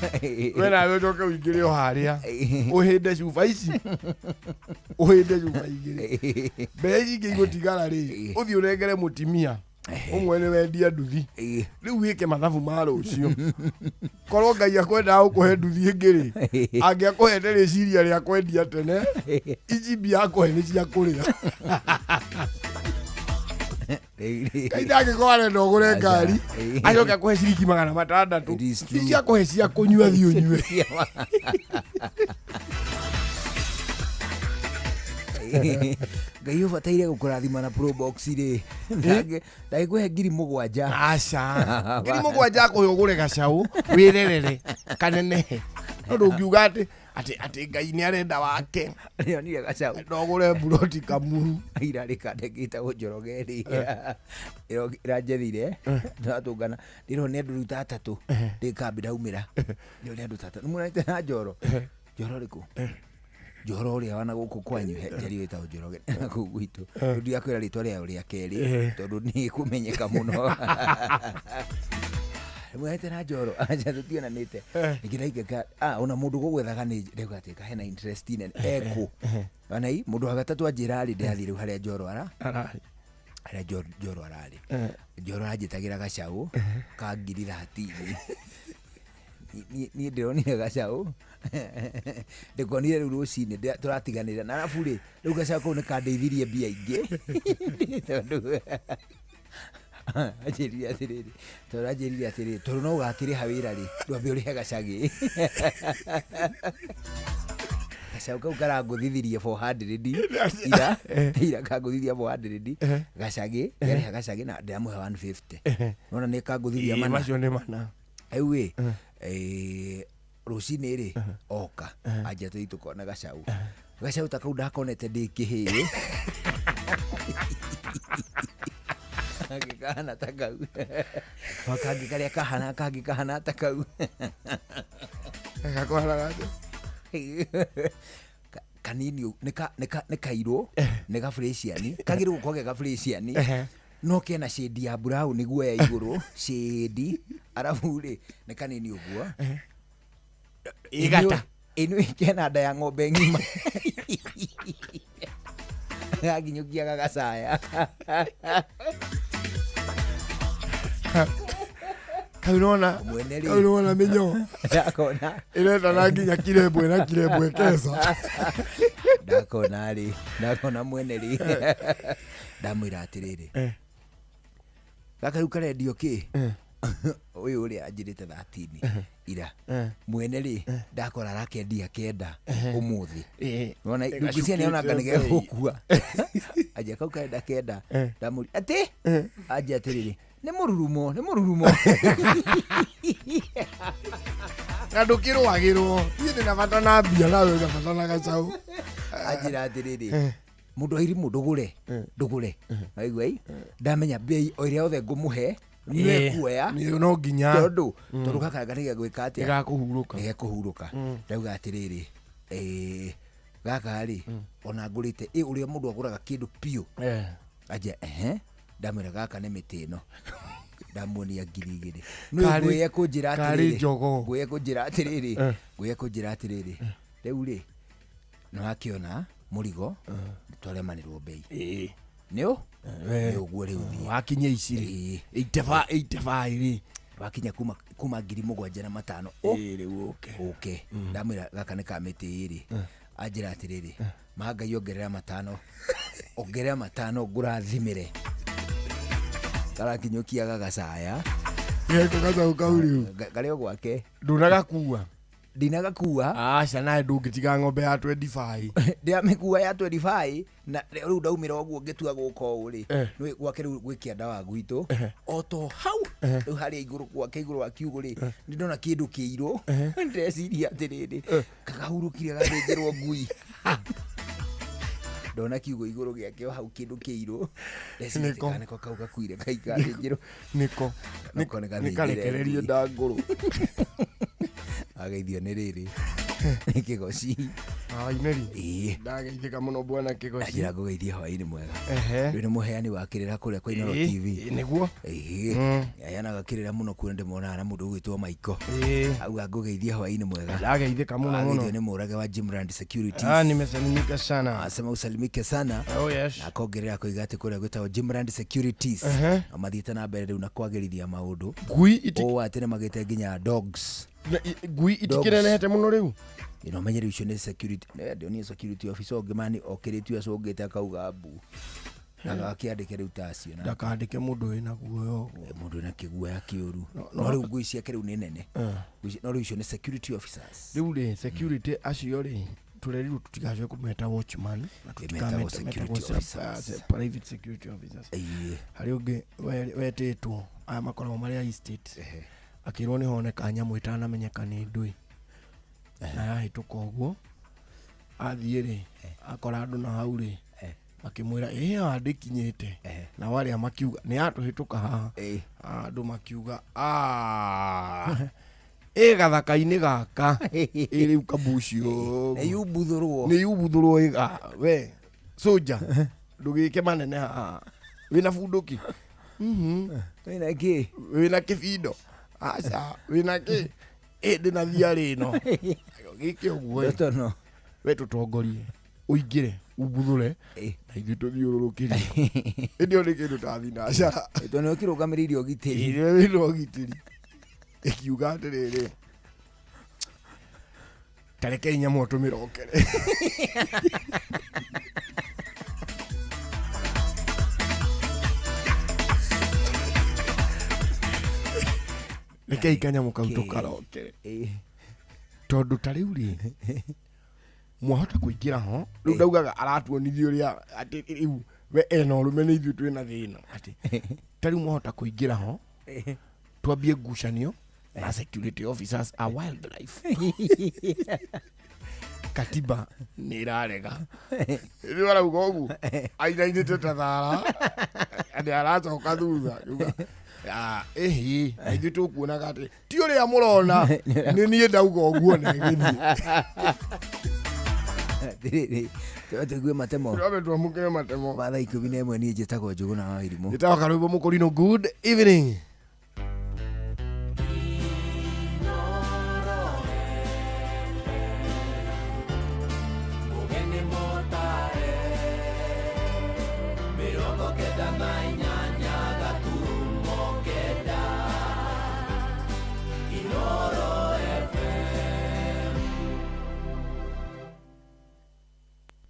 Speaker 1: we nawe ũcoke ũingĩre o harĩa ũhĩnde cuba ici ũhĩnde cuba igĩrĩ mbea ici ingĩ igũtigara rĩ ũthiĩ ũrengere mũtimia ũmwe nĩ wendia nduthi rĩu wĩke mathabu ma rũciũ korwo Ngai akwendaga gũkũhe nduthi ĩngĩ rĩ angĩakũhete rĩciria rĩa kwendia tene ici mbia akũhe nĩ cia kũrĩa kaita angĩkorwo arenda ũgũre ngari acoke akũhe ciringi 600 ici akũhe cia kũnyua thiĩ ũnyue
Speaker 13: Ngai ũbataire gũkũrathima na probox rĩ ndagĩkũhe ngiri 7
Speaker 1: aca ngiri 7 akũhe ũgũre gacaũ wĩrerere kanenehe no ndũngiuga atĩ Ngai nĩ arenda wake
Speaker 13: nĩonire gacaũ
Speaker 1: ndogũre mburoti kamuru
Speaker 13: ira rĩkandĩkĩte ũnjorogeri ĩranjethire ndatũngana ndĩrwo nĩ andũ rĩu 3 ndĩkambi ndaumĩra ndĩrwo nĩ andũ 3 nĩmuonete na njoro rĩkũ Njoro ũrĩa wana gũkũ kwanyu njeri wĩtagwo Njoroge kũu gwitũ ndiakwĩra rĩtwa rĩayo rĩa kerĩ tondũ nĩ kũmenyeka mũno mwete na Njoro acha tũtionanĩte nĩkĩraikĩka ona mũndũ gũgwethaga nĩ ndauga atĩ hena interest nene eko ona hii mũndũ wa gatatũ anjĩra rĩ ndĩrathiĩ rĩu harĩa Njoro ararĩ Njoro ararĩ Njoro anjĩtagĩra gacaũ ka ngiri 30 niĩ ndĩronire gacaũ ndĩkonire rĩu rũcinĩ tũratiganĩra na arabu rĩ rĩu gacaũ kau nĩ kandeithirie mbia ingĩ tondũ anjĩrire atĩrĩrĩ tondũ no ũgakĩrĩha wĩra rĩ ndwambe ũrĩhe gacagĩ gacaũ kau karangũthithirie 400 ira kangũthithia 400 gacagĩ yarĩha gacagĩ na ndĩramũhe 150 nona nĩ kangũthithia mana
Speaker 1: macio nĩ mana
Speaker 13: rĩu rũcinĩ rĩ oka anjia tũthiĩ tũkona gacaũ ta kau ndakonete ndĩkĩhĩĩ gĩkahana ta kau kangĩ karĩa kahana ta kau kanini nĩ kairũ nĩ gabũrĩciani kagĩrĩ gũkorwo ge gabũrĩciani no kena shade ya brown nĩguo ya igũrũ shade arabu rĩ nĩ kanini ũguo
Speaker 1: igata
Speaker 13: ĩno kena nda ya ng'ombe ng'ima gakinyũkia gagacaya
Speaker 1: kau nona mĩnyo ĩrenda na nginya kirembwe na kirembwe kesa
Speaker 13: ndakona mwene rĩ ndamwĩra atĩrĩrĩ gaka rĩu karendio kĩ Uyu uri ajirite 13 ira mwene ri ndakora rakendia kenda umuthi nona ndugisia niona nganige gukua aje kau kaenda kenda ndamuri ati aje atiriri ni mururumo
Speaker 1: na ndukirwagirwo ii na bata na mbia na we bata na gacau
Speaker 13: ajira atiriri mundu airi mundu ndugure aigua ndamenya bei oire othe ngumuhe ni kuoya
Speaker 1: ni no nginya
Speaker 13: tondu kaka nganige gwika atia
Speaker 1: gakuhuruka
Speaker 13: ndauga atiriri gaka ri ona ngurite uria mundu aguraga kindu piu aje ndamira gaka ni mitino ndamuonia 2,000 no ngwe kunjira atiriri ngwe kunjira atiriri riu ri no akiona murigo twaremanirwo bei nio uguo riu thie
Speaker 1: wakinya iciri 85 ri
Speaker 13: wakinya kuma 7,500
Speaker 1: riu
Speaker 13: okay ndamwira gaka ni kamiti iri ajira atiriri manga yongerera 5 ngurathimire kala kinyokia gagacaya
Speaker 1: yeko gaca ukauriu
Speaker 13: gario gwake
Speaker 1: ndinagakua aca nae ndungitiga ng'ombe ya 25
Speaker 13: ndiamikuwa ya 25 na riu ndaumira oguo ngitua guka uri no gwake riu gwikianda wa gwitu oto hau riu hari iguru gwake iguru wa kiugo ri ndona kindu kiiru ndeciria atiriri kagahurukire gathĩnjĩrwo ngui ndona kiugo iguru giake hau kindu kiiru ndeciria niko kau gakuire kaikarĩnjĩrwo
Speaker 1: niko nikarekererie ndanguru
Speaker 13: ageithio nĩ rĩrĩ kigoci
Speaker 1: ineri ndageithĩka mũno bwana kigoci
Speaker 13: ajira ngũgeithia hwaĩ-inĩ mwega rĩu nĩ mũheani wa kĩrĩra kũrĩa kwa Inooro TV
Speaker 1: nĩguo
Speaker 13: ayanaga kĩrĩra mũno kuona ndĩmonaga na mũndũ ũgwĩtwo Maiko auga ngũgeithia hwaĩ-inĩ mwega
Speaker 1: ndageithĩka mũno
Speaker 13: ageithio nĩ mũrage wa Jimrand Securities
Speaker 1: nimesalimika sana
Speaker 13: asema usalimike sana na kongerera koiga atĩ kũrĩa gwĩtagwo Jimrand Securities amathiĩte na mbere rĩu na kwagĩrithia maũndũ
Speaker 1: ngui
Speaker 13: atĩ nĩ magĩte nginya dogs
Speaker 1: ngui itikĩrenehete mũno rĩu
Speaker 13: ino menyeri icio nĩ security ndio ni security officer ngimani okĩrĩtio acũngĩte akauga mbu na gakĩandĩke rĩu tacio na
Speaker 1: ndakandĩke mũndũ wĩna guoyo
Speaker 13: mũndũ wĩna kĩguoya kĩũru no rĩu ngui ciake rĩu nĩ nene no rĩu icio nĩ security officers
Speaker 1: rĩu rĩ security acio rĩ tũrerirwo tũtigacoke kũmeta watchman
Speaker 13: tũtikameta security officers
Speaker 1: private security officers harĩ ũngĩ wetĩtwo aya makoragwo marĩ estate akirwo nĩ honeka nyamũ itanamenyeka nĩ ndũi na yahĩtũka ũguo athiĩ rĩ akora andũ na hau rĩ makĩmwĩra andĩkinyĩte na warĩa makiuga nĩ yatũhĩtũka haha andũ makiuga gathaka-inĩ gaka rĩu kabucio nĩ yubuthũrwo we soja ndũgĩke manene haha wĩna bunduki wĩna kĩbindo aca wĩna kĩ ĩndĩ na thiarĩ ĩno gĩke ũguo we tũtongorie ũingĩre ubuthũre na ithuĩ tũthiũrũrũkĩrie ĩndĩ nĩ kĩndũ ta thinacara
Speaker 13: nĩ ũkĩrũgamĩrĩire ũgitĩri
Speaker 1: wĩna ũgitĩri ĩkiuga atĩrĩrĩ tarekei nyamũ tũmĩrokere rekei kanyamũ kau tũkarokere tondũ ta rĩu rĩ mwahota kũingĩra ho rĩu ndaugaga aratuonithia ũrĩa atĩ rĩu we ena ũrũme nĩ ithuĩ twĩna thĩna atĩ ta rĩu mwahota kũingĩra ho twambie ngucanio na security officers a wildlife katiba nĩ ĩrarega rĩu arauga ũguo ainainĩte ta thara atĩ aracoka thutha ithuĩ tũkuonaga atĩ ti ũrĩa mũrona nĩ niĩ ndauga ũguo na
Speaker 13: gĩthiĩ tũgue matemo
Speaker 1: twamũkĩre matemo
Speaker 13: mathaa 11 niĩ njĩtagwo Njũgũna wa Irimũ
Speaker 1: njĩtagwo Karũibo Mũkũrinũ. Good evening.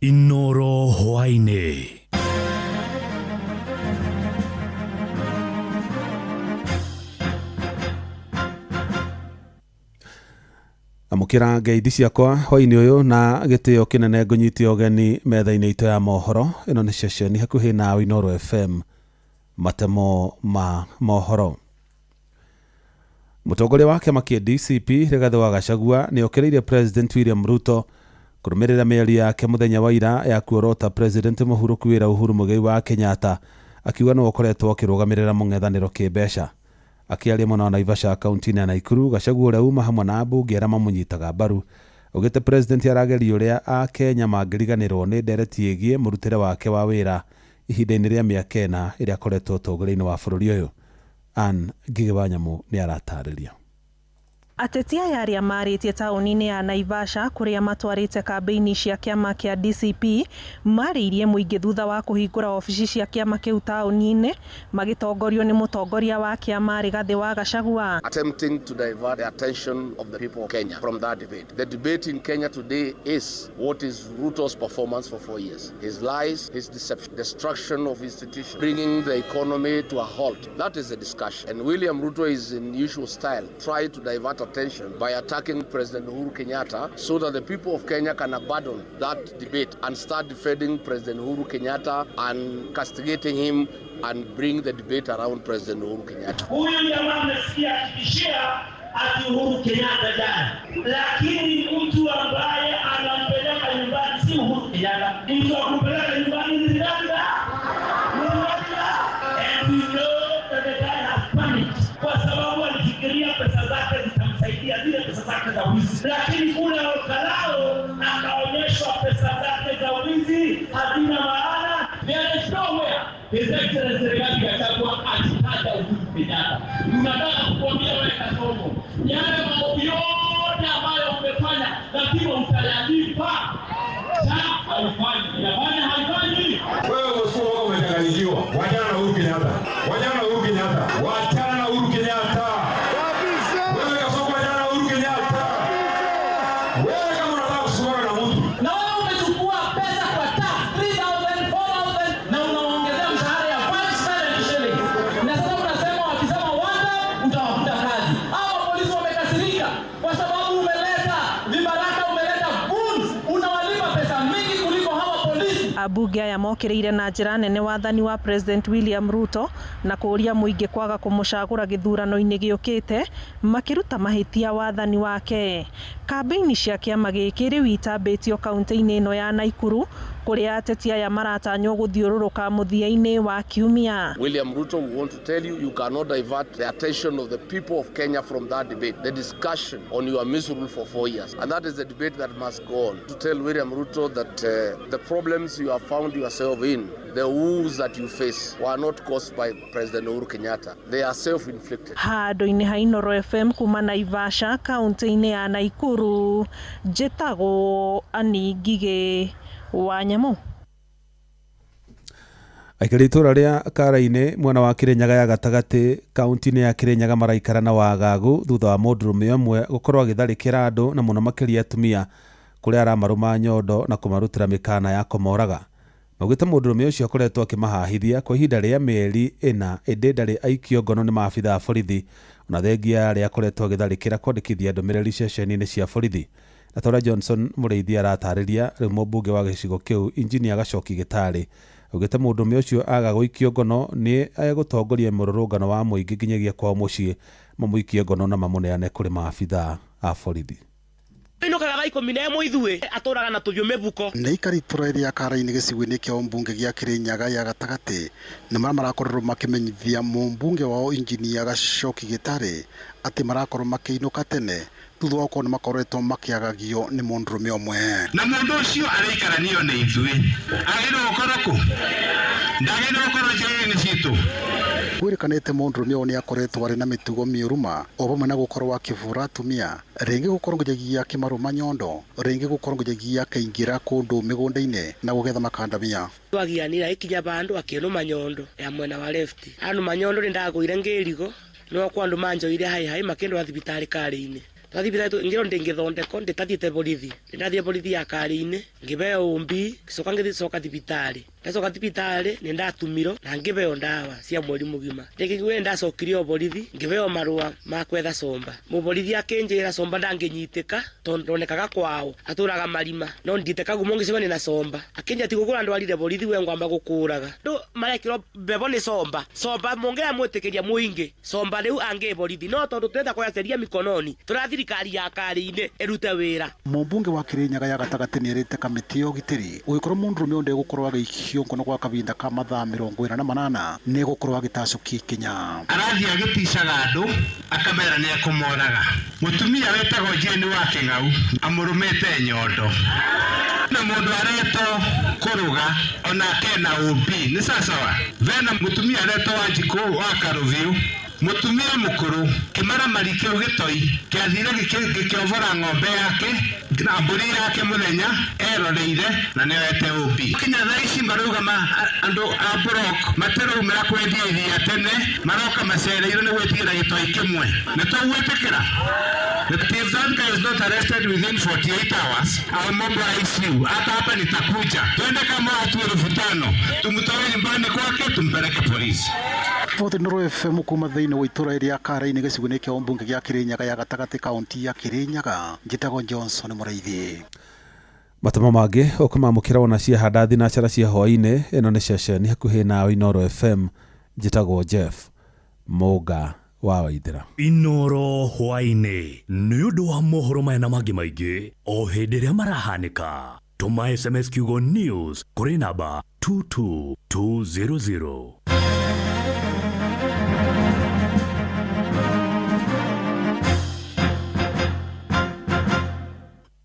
Speaker 14: Inooro hwainĩ. kwamukira ngeithi ciakwa hwaini uyu na gitio kinene ngunyitio ogeni metha-ini ito ya mohoro. Ino ni ceceni hakuhi na Inooro FM, matemo ma mohoro. Mutongoria wa kiama kia DCP Rigathi wa Gachagua ni okiriire President William Ruto kurumirira mieri yake muthenya wa ira ya kuorota President Uhuru kwira Uhuru Muigai wa Kenyatta akiuga no okoretwo akirugamirira mung'ethaniro kimbeca. Akiaria mwena wa Naivasha kaunti-ini ya Nakuru, Gachagua uria uma hamwe na ambunge aria mamunyitaga mbaru ugite President arageria uria a Kenya mangiriganirwo ni ndereti igie murutire wake wa wira ihinda-ini ria miaka ena iria akoretwo utongoria-ini wa bururi uyu. Ann Ngigi wa Nyamu ni aratariria.
Speaker 15: Ateti aya aria maritie tauni-ini ya Naivasha kuria matwarite kambeini cia kiama kia DCP mariirie muingi thutha wa kuhingura ofici cia kiama kiu tauni-ini magitongorio ni mutongoria wa kiama Rigathi wa Gachagua.
Speaker 16: Attempting to divert the attention of the people of Kenya from that debate. The debate in Kenya today is what is Ruto's performance for 4 years. His lies, his deception, destruction of institutions, bringing the economy to a halt. That is the discussion. And William Ruto is in usual style, trying to divert attention by attacking President Uhuru Kenyatta so that the people of Kenya can abandon that debate and start defending President Uhuru Kenyatta and castigating him and bring the debate around President Uhuru Kenyatta.
Speaker 17: Huyu jamaa amesikia akitishia ati Uhuru Kenyatta jana, lakini mtu ambaye anampeleka nyumbani si Uhuru Kenyatta, mtu wa kumpeleka nyumbani ni Rigathi. And we know that the guy has panicked kwa sababu alifikiria pesa zake zitamsaidia zile pesa zake za wizi, lakini kule Okalao akaonyeshwa pesa zake za wizi hazina maana. There is nowhere His Excellency Rigathi Gachagua atitaja Uhuru Kenyatta. Tunataka kukuambia wewe Kasongo, yale mambo yote ambayo umefanya lazima utayalipa.
Speaker 18: Wewe usio umechanganyikiwa. Wachana na Uhuru Kenyatta. Wachana na Uhuru Kenyatta. Wachana na Uhuru Kenyatta. Wewe Kasongo, wachana na Uhuru Kenyatta. Wewe kama unataka kusimama na mtu.
Speaker 17: Na wewe umechukua pesa kwa tax 3,000, 4,000 na unaongezea mshahara ya 5,000 shillings. Na sasa unasema wakisema wanda utawafuta kazi. Hao polisi wamekasirika kwa sababu umeleta vibaraka, umeleta goons, unawalipa pesa mingi kuliko hawa polisi.
Speaker 15: Abunge aya mokiriire na njira nene wathani wa President William Ruto na kuria muingi kwaga kumucagura githurano-ini giukite makiruta mahitia wathani wake. Kambeini cia kiama giki riu itambitio kaunti-ini ino ya Nakuru kuria ateti aya maratanywo guthiururuka muthia-ini wa kiumia.
Speaker 16: William Ruto, we want to tell you, you cannot divert the attention of the people of Kenya from that debate, the discussion on your miserable for 4 years. And that is the debate that must go on. To tell William Ruto that the problems you have found yourself in, the woes that you face, were not caused by President Uhuru Kenyatta. They are self-inflicted.
Speaker 15: Handu-ini ha Inooro FM kuma Naivasha, kaunti-ini ya Nakuru, njĩtagwo Ann Ngigi wa Nyamu.
Speaker 14: Aikari itura ria Kara-ini mwena wa Kirinyaga ya gatagati kaunti-ini ya Kirinyaga maraikara na wagagu thutha wa mũndũrũme ũmwe gukorwo agitharĩkĩra andũ na mũno makĩria atumia kuria aramaruma nyondo na kumarutira mikana ya kũmoraga. Maugite mũndũrũme ũcio akoretwo akĩmahahithia kwa ihinda rĩa mĩeri ĩna ĩndĩ ndarĩ aikio ngono nĩ maabitha a borithi ona thengia arĩa akoretwo agitharĩkĩra kwandĩkithia ndũmĩrĩri ceceni-inĩ cia borithi. Natora Johnson Mũrĩithi aratarĩria rĩu mũmbunge wa gĩcigo kĩu Injinia Gacoki Gĩtarĩ ugite mũndũrũme ũcio aga gũikio ngono nĩ agũtongoria mũrũrũngano wa mũingĩ nginyagia kwao mũciĩ mamũikie ngono na mamũneane kũrĩ maabitha a borithi.
Speaker 2: Ino kaga 11 ithuĩ atũraga na tũjũme buko.
Speaker 19: Nĩ ikari tũrairia Kara-ini gĩcigo-inĩ kĩa mbunge gĩa Kirinyaga ya gatagati nĩ marakorwo makimenyithia mũmbunge wao Injinia Gacoki Gĩtarĩ atĩ marakorwo makĩinũka tene thutha wa kuona makoretwo makiagagio nĩ mũndũrũme ũmwe.
Speaker 18: Na mũndũ ũcio araikaranio nĩ ithuĩ. Agĩrwo gũkorwo kũ? Ndagĩrwo gũkorwo njĩra-inĩ citũ.
Speaker 19: Kwĩrĩkanĩte mũndũrũme ũyũ nĩ akoretwo arĩ na mĩtugo mĩũru o hamwe na gũkorwo akĩbũra atumia, rĩngĩ gũkorwo nginyagia akĩmaruma nyondo, rĩngĩ gũkorwo nginyagia akĩingĩra kũndũ mĩgũnda-inĩ na gũgetha makandamia.
Speaker 2: Twagianira ikinya bandu akĩnuma nyondo ya mwena wa left. Anuma nyondo nĩ ndagũire ngĩrigo no kwandu manjoire hai makĩndwa thibitarĩ Kara-ini. Twathibitari ngiro ndingithondeko nditathiĩte borithi. Ndathiĩ borithi ya Kara-ini ngĩbeo ũmbi gicoka thibitarĩ.
Speaker 20: ndacoka thibitari ni ndatumiro na ngibeo ndawa cia mweri mugima rĩngĩ ngwe ndacokirio borithi ngibeo marũa ma kwetha somba muborithi akinjira somba ndanginyitĩka ndonekaga kwao atũraga marima no nditeka gumo ngicemania na somba akinja tigũkũra ndwarire borithi we ngwamba gũkũraga ndo marekirwo bebo ni somba mongea mwĩtĩkĩria mũingĩ somba rĩu ange borithi no tondũ turenda kũyaceria mikononi tũrathirikari ya kari-inĩ erute wĩra.
Speaker 19: Mũmbunge wa Kirinyaga ya gatagatĩ nĩ erĩte kamĩtĩ ya ũgitĩri ũgĩkorwo mũndũrũme ũndũ egũkorwo agĩikio ngono gwa kahinda ka mathaa 48 nĩ egũkorwo agĩtacukia ikinya.
Speaker 21: Arathiĩ agĩticaga andũ akamera nĩ ekũmoraga. Mũtumia wetagwo Jane wa Kĩng'au amũrũmĩte nyondo na mũndũ aretwo kũrũga onake na OB nĩ sawa. Vena mũtumia aretwo Wanjikũ wa Karũviũ mutumia mukuru kimara marikio gitoi kiathire gikiovora ng'ombe yake na mburi yake muthenya eroreire na newete ubi kinya thaici maruga andu a Burok materumira kwendia iria tene maroka macereire ni gwetigira gitoi kimwe nitugwetikira. If that guy is not arrested within 48 hours, I'll mobilize you. Hata hapa nitakuja. Twende kama watu 5,000. Tumtoe nyumbani kwake tumpeleke polisi.
Speaker 19: Vote Noro FM kuma thĩinĩ wa itũra iria Kara-inĩ gĩcigo-inĩ kĩa ũmbunge gĩa Kirinyaga ya gatagatĩ kaunti ya Kirinyaga. Njĩtagwo Johnson Mũraithi.
Speaker 14: Matamo mangĩ ũkũmamũkĩra ona cia handa thinacara cia hwaĩ-inĩ ĩno nĩ ceceni hakuhĩ na Inoro FM. Njĩtagwo Jeff Mũga wa Waithĩra.
Speaker 22: Inoro hwaĩ-inĩ nĩ ũndũ wa mohoro maya na mangĩ maingĩ o hĩndĩ ĩrĩa marahanĩka. Tũma SMS kiugo news kũrĩ namba 22200.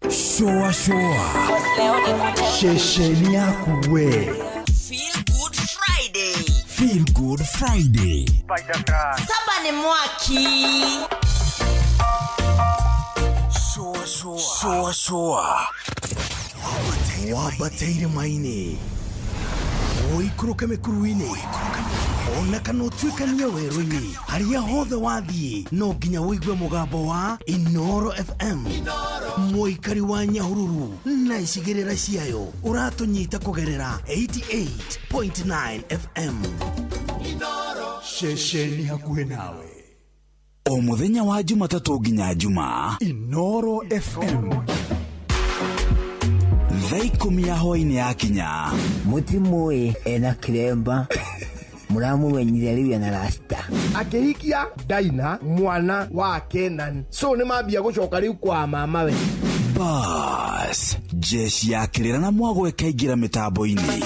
Speaker 9: Shoa shesheni yaku we.
Speaker 3: Feel Good Friday.
Speaker 9: Feel Good Friday.
Speaker 3: Saba ni mwaki.
Speaker 9: Shoa. Wabataire maine. Oikuruke mekuruine. Ona kana utuikania werũ-inĩ harĩa hothe wathiĩ no nginya wĩigue mũgambo wa Inoro FM. Mũikari wa Nyahururu na icigĩrĩra ciayo ũratũnyita kũgerera 88.9 FM. Shesheni hakuhĩ nawe.
Speaker 22: O mũthenya wa Jumatatũ nginya Jumaa,
Speaker 9: Inoro FM.
Speaker 22: Thaa 10 ya hwaĩ-inĩ yakinya.
Speaker 23: Mũtimũĩ ena kĩremba muramumenyire rĩu na rasta
Speaker 1: akihikia Daina mwana wa Kenan so nĩ mambia gũcoka rĩu kwa mama we.
Speaker 22: Bas jeshi ya Kĩrĩra na Mwago ĩkaingĩra mĩtambo-inĩ.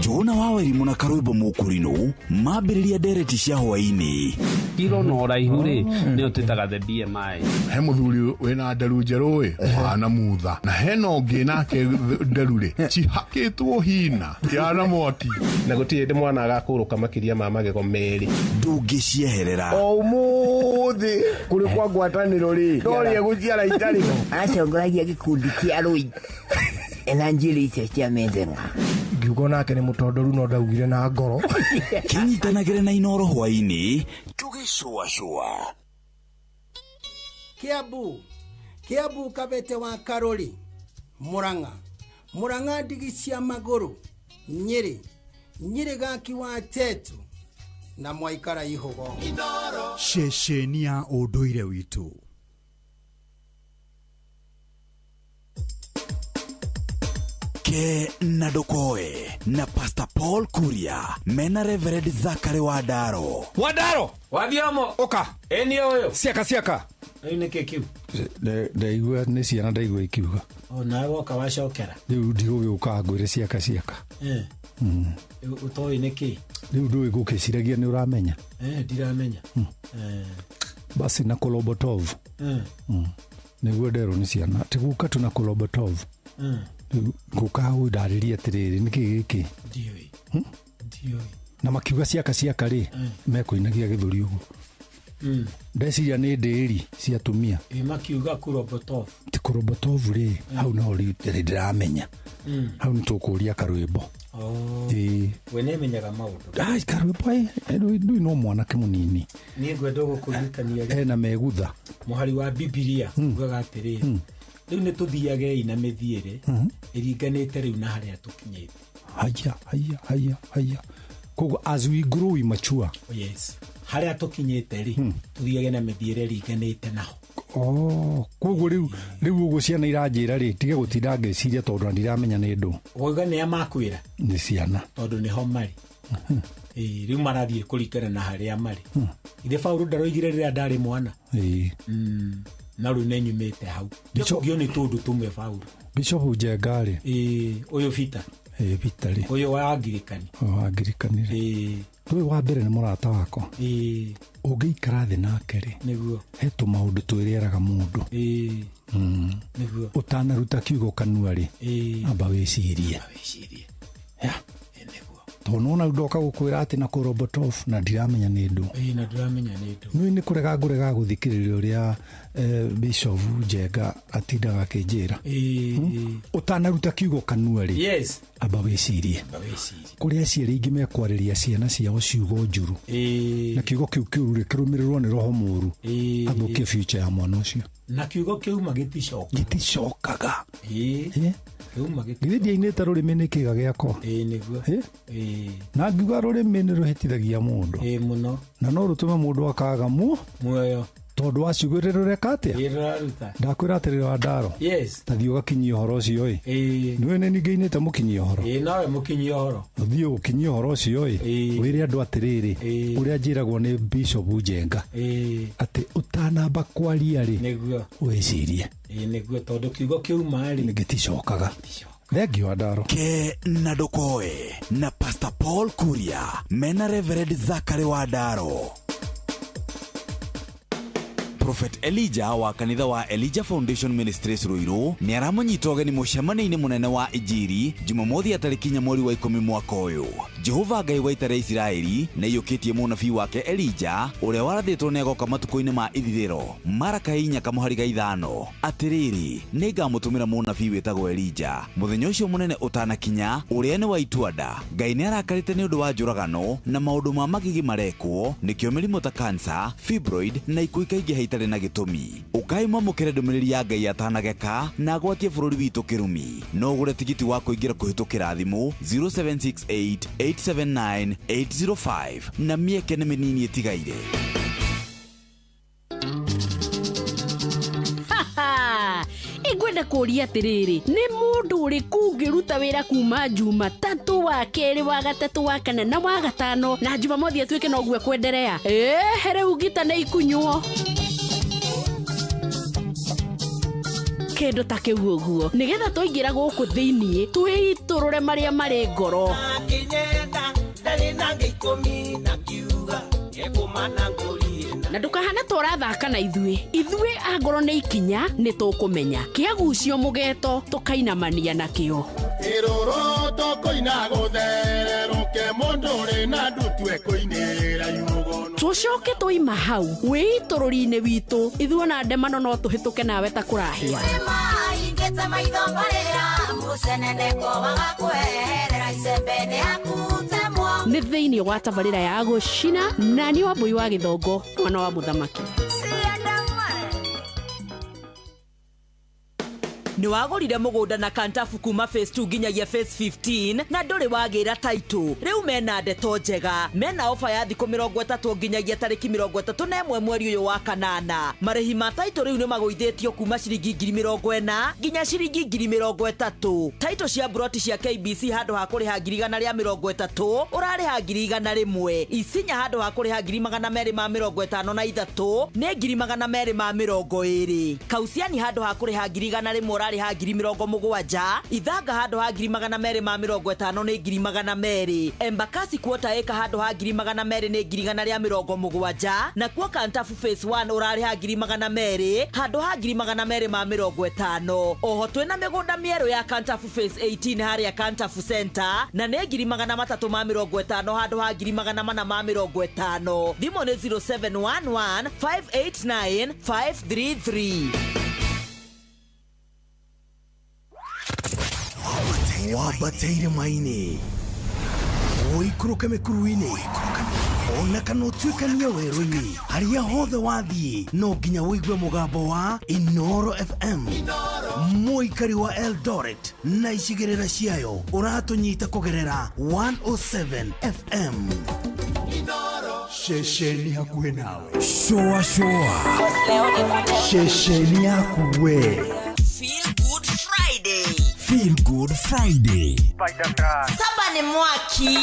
Speaker 22: Jona Waweri na Karubo Mũkũrinũ mambĩrĩria ndereti cia hwaĩ-inĩ.
Speaker 24: Kiro no raihu rĩ nĩ ũtĩtaga the BMI.
Speaker 25: He mũthuri wĩna nderu njerũ ĩ wana mutha na hena ũngĩ nake nderu rĩ cihakĩtwo hina yana mwati
Speaker 24: na gũtirĩ ndĩ mwana agakũrũka makĩria ma magego merĩ.
Speaker 22: Ndũngĩcieherera
Speaker 1: ũmũthĩ kũrĩ kwa ngwatanĩro rĩ ndorĩe gũciara itarĩ ho
Speaker 23: atongoragia gĩkundi kĩa rũi ena njĩra icio cia mendera.
Speaker 1: Ngiugo nake nĩ mũtondoru no ndaugire na ngoro.
Speaker 22: Kĩnyitanagĩre na Inoro hwaĩ-inĩ tũgĩcũa.
Speaker 26: Kiambu Kabete wa Karori, Murang'a ndigi cia magũrũ, Nyĩrĩ gaki wa Tetu na Mwaikara Ihogo.
Speaker 9: Shesheni ya ũndũire witũ.
Speaker 22: Ke na Dokoe na Pastor Paul Kuria mena Reverend Zachary Wadaro.
Speaker 27: Wadhiamo oka enio oyo
Speaker 26: Siaka
Speaker 27: ine kekiu
Speaker 25: ndaigua nĩ ciana ndaigua ikiuga
Speaker 27: ona woka wacokera
Speaker 25: rĩu ndigũgĩũka ngwĩre ciaka
Speaker 27: utoĩ nĩkĩ
Speaker 25: rĩu ndũĩ gũkĩciragia nĩ ũramenya
Speaker 27: ndiramenya
Speaker 25: basi na Kolobotov nĩguo nderwo nĩ ciana tiguka tu na Kolobotov guka ũndarĩria atĩrĩrĩ nĩkĩ gĩkĩ
Speaker 27: ndioi
Speaker 25: na makiuga ciaka rĩ mekũinagia gĩthũri ũguo ndeciria nĩ ndĩri cia tumia
Speaker 27: makiuga Kolobotov
Speaker 25: ti Kolobotov rĩ hau no ndĩramenya hau nĩ tũkũria karwĩmbo
Speaker 27: we nĩmenyaga maũndũ
Speaker 25: karwĩmbo ndũĩ no mwanake mũnini
Speaker 27: niĩ ngwenda gũkũririkania
Speaker 25: ena megutha
Speaker 27: mũhari wa Biblia ugaga atĩrĩrĩ riu ni tuthiage ina mithiire iringanite riu na haria tukinyite
Speaker 25: haya koguo as we grow we mature.
Speaker 27: Yes, haria tukinyite ri tuthiage na mithiire iringanite naho.
Speaker 25: Koguo riu uguo ciana iranjira ri tige gutinda ngeciria tondu ndiramenya ni ndu
Speaker 27: oiga ni amakwira
Speaker 25: ni ciana
Speaker 27: tondu niho mari riu marathie kuringana na haria mari ithe Paulo ndaroigire riria ndari mwana na riu nenyumite hau ngio ni tundu tumwe Paulo
Speaker 25: Bishop Njengari
Speaker 27: uyu Peter
Speaker 25: Peter ri
Speaker 27: uyu wa Anglikani
Speaker 25: ri tui wa mbere ni murata wako ungiikara thi nake ri
Speaker 27: niguo
Speaker 25: hetu maundu twiriraga mundu
Speaker 27: niguo
Speaker 25: utanaruta kiugo kanua ri amba wicirie tonona ndoka gukwira ati na Korobotov na ndiramenya ni ndu
Speaker 27: na ndiramenya ni ndu
Speaker 25: ni kurega ngurega guthikiriria uria Bishop Njenga atindaga kinjira utanaruta kiugo kanua ri
Speaker 27: yes
Speaker 25: amba wicirie kuria ciari ingi mekwariria ciana ciao ciugo njuru na kiugo kiu ri kirumirirwo ni roho muru athukie future ya mwana ucio
Speaker 27: na kiugo kiu
Speaker 25: giticokaga githia inita rurimi ni kiga giako
Speaker 27: niguo
Speaker 25: na ngiuga rurimi ni ruhitithagia mundu
Speaker 27: muno
Speaker 25: na no rutume mundu akaga
Speaker 27: muoyo
Speaker 25: tondu wacigwirira reka atia ndakwira atirira wa ndaro tathio gakinyia horo ucio niwe ni ningiinite mukinyia horo
Speaker 27: nawe mukinyia horo
Speaker 25: thio ukinyia horo ucio wire andu atiriri uria njiragwo ni Bishop Njenga ati utanamba kwaria ri
Speaker 27: niguo
Speaker 25: wicirie
Speaker 27: niguo tondu kiugo kiu mari
Speaker 25: nigiticokaga thengio ndaro
Speaker 2: ke na ndukoe na Pastor Paul Kuria mena Reverend Zachary wa Ndaro. Prophet Elijah wa kanitha wa Elijah Foundation Ministries Ruiru ni aramanyita ugeni mucemania-ini munene wa Injiri Jumamothi atariki mweri wa 10 mwaka uyu. Jehova Ngai wa ita Isiraeli na yukitie munabii wake Elijah uria warathitwo ni agoka matuko-ini ma ithiriro Maraka 4:5 atiriri ningamutumira munabii witagwo Elijah muthenya ucio munene utanakinya uria ni wa ituanda. Ngai ni arakarite ni undu wa njuragano na maundu ma magigi marekwo nikio mirimo ta cancer, fibroid na ikuika ingi na gitumi. Ukaima mukire ndumiriri ya Ngai atanageka na agwatie bururi witu kirumi. No gure tigiti wa kuingira kuhitukira thimu 0768879805 na mieke ni minini etigaire.
Speaker 4: Igwenda kuria atiriri ni mundu uriku ungiruta wira kuma Jumatatu wa keri wa gatatu wa kana na wa gatano na Jumamothi atuike no gwe kwenderea here ugita na ikunywo kendo take uguo nigetha tuingira guku thiini twiiturure maria mari ngoro na ndukahana turathaka na ithui angoro ni ikinya ni tukumenya kiagucio mugeto tukainamania nakio
Speaker 18: iroro tokoina gutherũke mũndũ ũrĩ na ndutwe kũinĩra yugono
Speaker 4: tucoke tũima hau wĩitũrũri-inĩ witũ ithuĩ na ndemano no tũhĩtũke nawe ta kũrahia ingĩte maitho marĩa mũceneneko wagakwehera icembe nĩ hakutemwo nĩ thĩinĩ wa tabarĩra ya gũcina na nĩ Wambui wa Gĩthongo mwana wa mũthamaki.
Speaker 3: Ni wagorire mugunda na kantafu kuma phase 2 nginyagia phase 15 na nduri wagira title riu mena ndeto njega mena ofa ya thikũ 30 nginyagia tariki 31 mweri uyu wa kanana. Marehi ma title riu ni magoithĩtio kuma ciringi 40,000 nginya ciringi 30,000. Title cia broti cia KBC handu ha kuriha 130 urariha 100 isinya handu ha kuriha 253 ni 220 kausiani handu ha kuriha 100 ha 70,000 ithanga handu ha 250 ni 200 embakasi kuota eka handu ha 200 ni 170 na kuo kantafu phase 1 urari ha 200 handu ha 250 oho twina migunda mieru ya kantafu phase 18 haria kantafu center na ni 350 handu ha 450 thimo ni 0711 589 533.
Speaker 2: Wabateire maini oikuruke mekuruini ona kana utuikania weru-ini haria hothe wathie no nginya wigue mugambo wa Inoro FM muikari wa Eldoret na icigirira ciayo uratunyita kugerera 107 FM
Speaker 5: shesheni hakuwe nawe shoa shesheni hakuwe Feel Good Friday
Speaker 3: Saba ni mwaki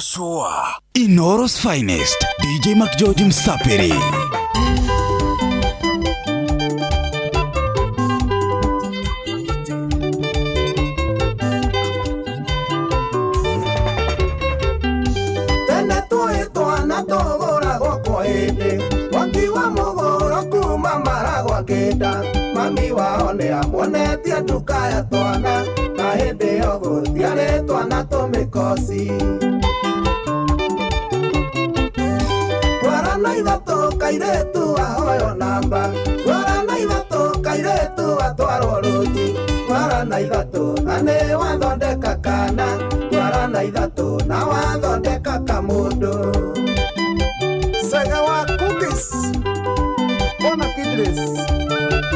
Speaker 5: Shoa Inoro's finest DJ McGeorge Msapiri
Speaker 26: Tene tuitwa na tuguragwo kwa hindi wakiwa muguro kuma maragwa kenda mami wao ni amonetie nduka ya twana na hindi yo gutiarĩ twana tũmĩkoci Gwara na ithatũ kairĩtu ahoyo namba Gwara na ithatũ kairĩtu atwarwo rũnji Gwara na ithatũ na nĩ wathondeka kana Gwara na ithatũ na wathondeka kamũndũ Sega wa cookies Bona Kidris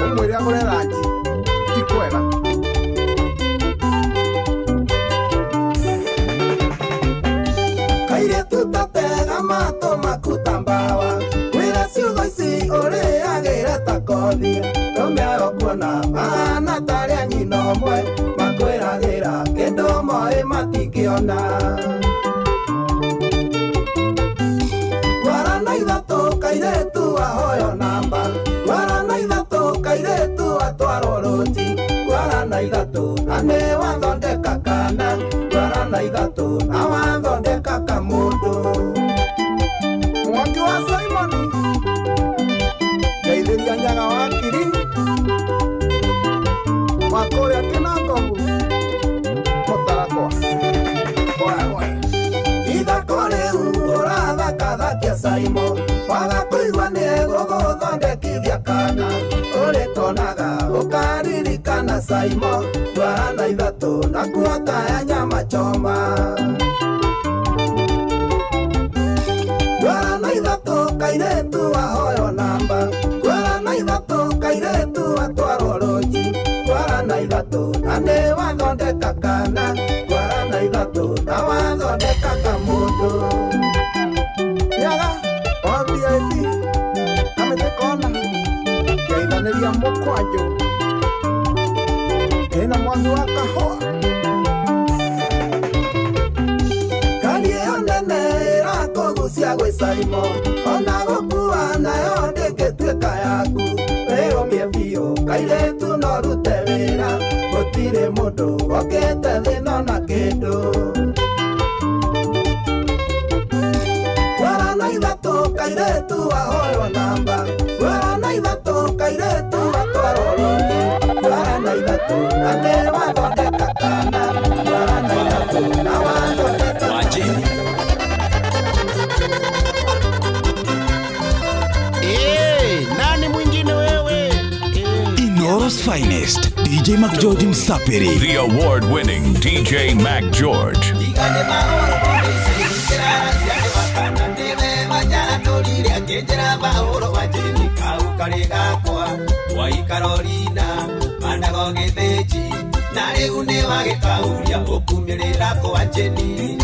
Speaker 26: Umwĩre agũre ranji ti kwega Kairĩtu tatega matũ makuta mbawa Wĩra ciugo ici ũrĩagĩre ta kothi Tũmĩayo kuona mahana tarĩ anyina ũmwe Makwĩragĩra kĩndũ moĩ matingĩona Gwara na ithatũ kairĩtu ahoyo namba Gwara na ithatũ kairĩtu atwarwo rũnji Gwara na ithatũ na nĩ wathondeka kana Gwara na ithatũ na wathondeka kamũndũ Mwaki wa Simon Geithĩria nyaga wa kiri Wakũrĩa kĩnangobu Mũtarakwa Ithako rĩu ũrathakathakia Simon Waga kũigua nĩ gũgũthondekithia kana Ũrĩkonaga ũkaririkana Simon Gwara na ithatũ na kuota ya nyama choma Gwara na ithatũ kairĩtu ahoyo namba Gwara na ithatũ kairĩtu atwarwo rũnji Gwara na ithatũ na nĩ wathondeka kana Gwara na ithatũ na wathondeka kamũndũ Nyaga o VIP Kamĩtekona Geithanĩria mũkwanjũ Ĩna mwangi wa kahũa Ngari ĩyo nene ĩrakũgucia gwĩ Simon Ona gũkua nayo ndĩngĩtuĩka yaku Wĩyũmie biũ kairĩtu no rute wĩra Gũtirĩ mũndũ okĩte thĩno na kĩndũ Gwara na ithatũ kairĩtu ahoyo namba Gwara na ithatũ kairĩtu atwarwo rũnji Gwara na ithatũ na nĩ wathondeka kana Gwara na ithatũ na wathondeka Wajeni
Speaker 5: nani mwingine wewe Inoro's finest DJ McGeorge Msapiri
Speaker 6: The award-winning DJ McGeorge
Speaker 26: Kenjera bahoro wajeni kau karega kwa Waikarorina mandago getheji Nare une wage kauria okumirira kwa wajeni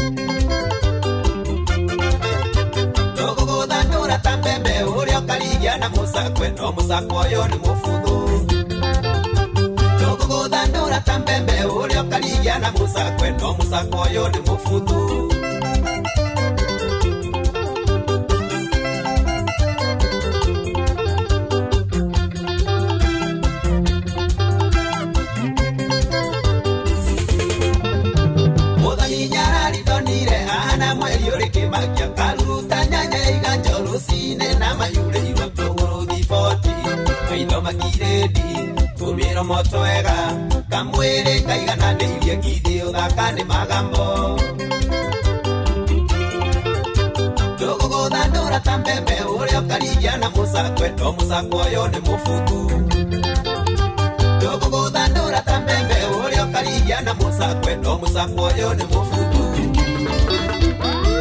Speaker 26: Togo dhandura tambembe urio karigia na musakwe No musakwa yo ni mufuthu Togo dhandura tambembe urio karigia na musakwe No musakwa yo ni mufuthu Magia karuta nyanya iganjoro sine na mayure iwato urudi foti Maitho makiredi tumiro moto ega Kamwere kaigana neirie kithio thakane magambo Dogo gothandũra ta mbembe uria ukarigia na musakwe No musakwa yo ni mufuku Dogo gothandũra ta mbembe uria ukarigia na musakwe No musakwa yo ni mufuku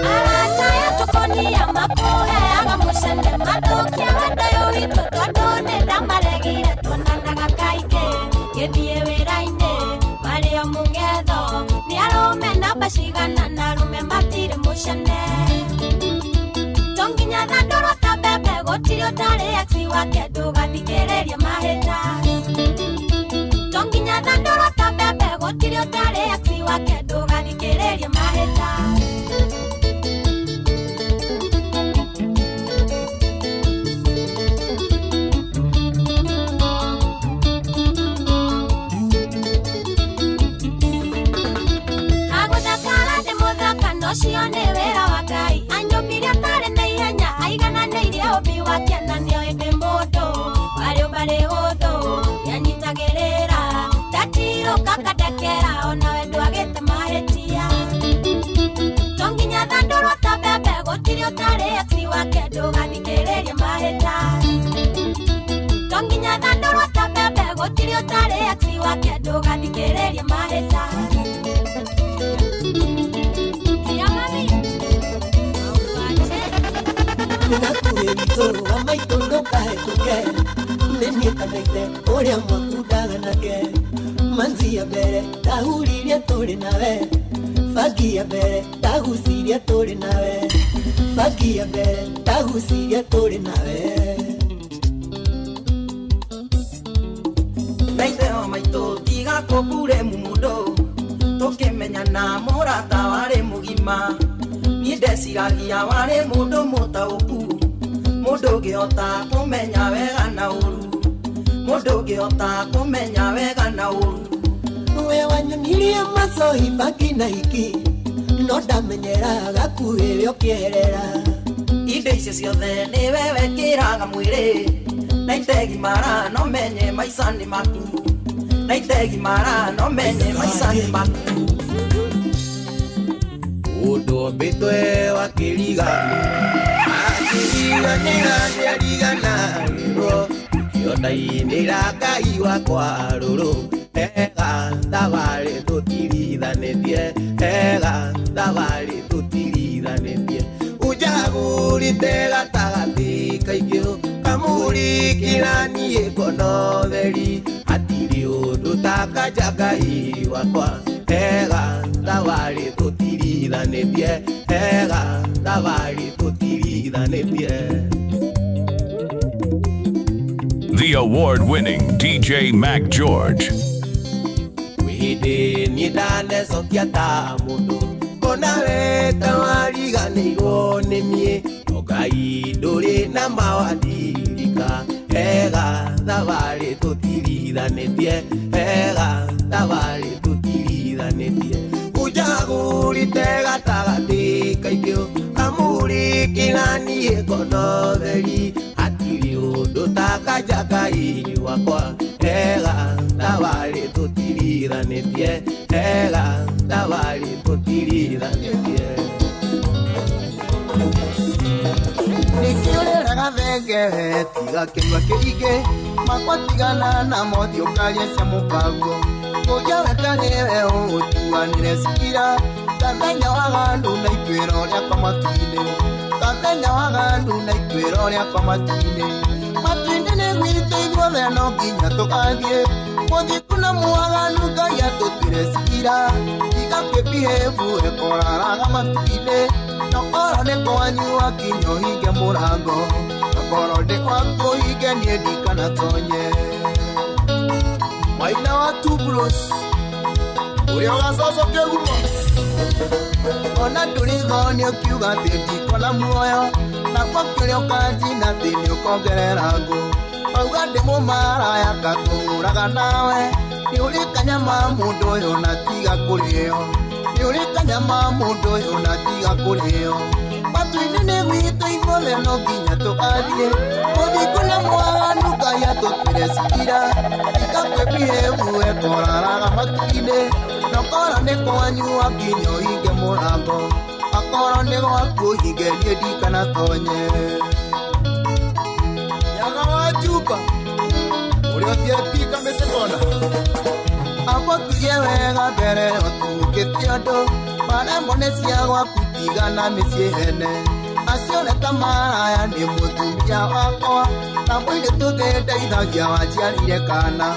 Speaker 26: Arata ya
Speaker 7: makonia makuheaga mucene mathukia wendo uyu witũ tondũ nĩndamaregire tuonanaga kaingĩ gĩthiĩ wĩra-inĩ marĩ o mũgetho nĩ arũme namba cigana na arũme matirĩ mũcene to nginya thandũro ta mbembe gũtirĩ ũtarĩ ex wake ndũgathikĩrĩrie mahĩta to nginya thandũro ta mbembe gũtirĩ ũtarĩ ex wake ndũgathikĩrĩrie mahĩta Cio nĩ wĩra wa Ngai anyũmbire atarĩ na ihenya aigananĩirie ũmbi wake na nĩoĩ ndĩ mũndũ warĩũmba rĩhũthũ nĩanyitagĩrĩra ndatirũka kandekera ona we ndwagĩte mahĩtia to nginya thandũrwo ta mbembe gũtirĩ ũtarĩ ex wake ndũgathikĩrĩrie mahĩta to nginya thandũrwo ta mbembe gũtirĩ ũtarĩ ex wake ndũgathikĩrĩrie mahĩta
Speaker 8: Ninakuhitoro amaito ndokahetũke nĩnyitanĩte ũrĩa mwakundaga nake manzi ya mbere ndahuririe tũrĩ nawe bangi ya mbere ndagucirie tũrĩ nawe bangi ya mbere ndagucirie tũrĩ nawe naithero maitũ tiga kũmbure mũndũ tũkĩmenyana mũrata warĩ mũgima niĩ ndeciragia warĩ mũndũ mũtaũku mũndũ ũngĩhota kũmenya wega na ũru mũndũ ũngĩhota kũmenya wega na ũru we wanyonirie macohi baki na hiki no ndamenyeraga kuĩrĩ ũkĩherera indo icio ciothe nĩwe wekĩraga mwĩrĩ na itegimara no menye maica nĩ maku na itegimara no menye maica nĩ maku Udo betwe wakirigana akiriganira nĩarigana rĩro kĩondainĩra Ngai wakwa rũrũ ega thabarĩ tũtirithanĩtie ega thabarĩ tũtirithanĩtie ũjagũrĩte gatagatĩ kaingĩ kamũrikĩra niĩ konotheri hatirĩ ũndũ ta kanja Ngai wakwa ega thabarĩ tũtirithanĩtie ega thabarĩ tũtirithanĩtie
Speaker 6: The award-winning DJ Mac George.
Speaker 8: Wihinde niĩ ndanecokia ta mũndũ kona we ta wariganĩirwo nĩ niĩ o Ngai ndũrĩ na mawadirika ega thabarĩ tũtirithanĩtie ega thabarĩ tũtirithanĩtie ũjagũrĩte gatagatĩ kaingĩ kamũrikĩra niĩ konotheri hatirĩ ũndũ ta kanja Ngai wakwa ega thabarĩ tũtirithanĩtie ega thabarĩ tũtirithanĩtie nĩkĩũrĩraga thenge tiga kĩnyua kĩingĩ makwa tigana na mothiũ karia cia mũkaguo ũrĩa weka nĩwe ũtuanĩre cikira kamenya wagandu na ituĩro rĩakwa matu-inĩ kamenya wagandu na ituĩro rĩakwa matu-inĩ matu-inĩ nĩ gwitũ ithuothe no nginya tũgathiĩ mũthiku na mwaganu Ngai atũtuĩre cikira tiga kwĩbihebu ekoraraga matu-inĩ nokorwo nĩ kwanyu wakinya ũhinge mũrango nokorwo nĩ gwaku ũhinge niĩ ndikanatonye Maina wa Tubros ũrĩa ũgacocoke gumo ona ndũrĩtho nĩ ũkiuga atĩ ndikona muoyo nakwa kĩrĩa ũkanjina atĩ nĩ ũkongerera ngũ auga ndĩ mũmaraya ngakũhũraga nawe nĩ ũrĩ kanyama mũndũ ũyũ na tiga kũrĩo nĩ ũrĩ kanyama mũndũ ũyũ na tiga kũrĩo matu-inĩ nĩ gwitũ ithuothe no nginya tũgathiĩ mũthiku na mwaganu Ngai atũtuĩre cikira tiga kwĩbihebu ekoraraga matu-inĩ nokorwo nĩ kwanyu wakinya ũhinge mũrango akorwo nĩ gwaku ũhinge niĩ ndikanatonye nyaga wa Juba ũrĩa ũthiĩte mĩtĩkona agũtugie wega mbere ũtungĩte andũ marembo nĩ cia gwaku tigana mĩciĩ hene cione ta maraya nĩ mũtumia wakwa na mwĩrĩ tũgĩndeithagia wanjiarire kana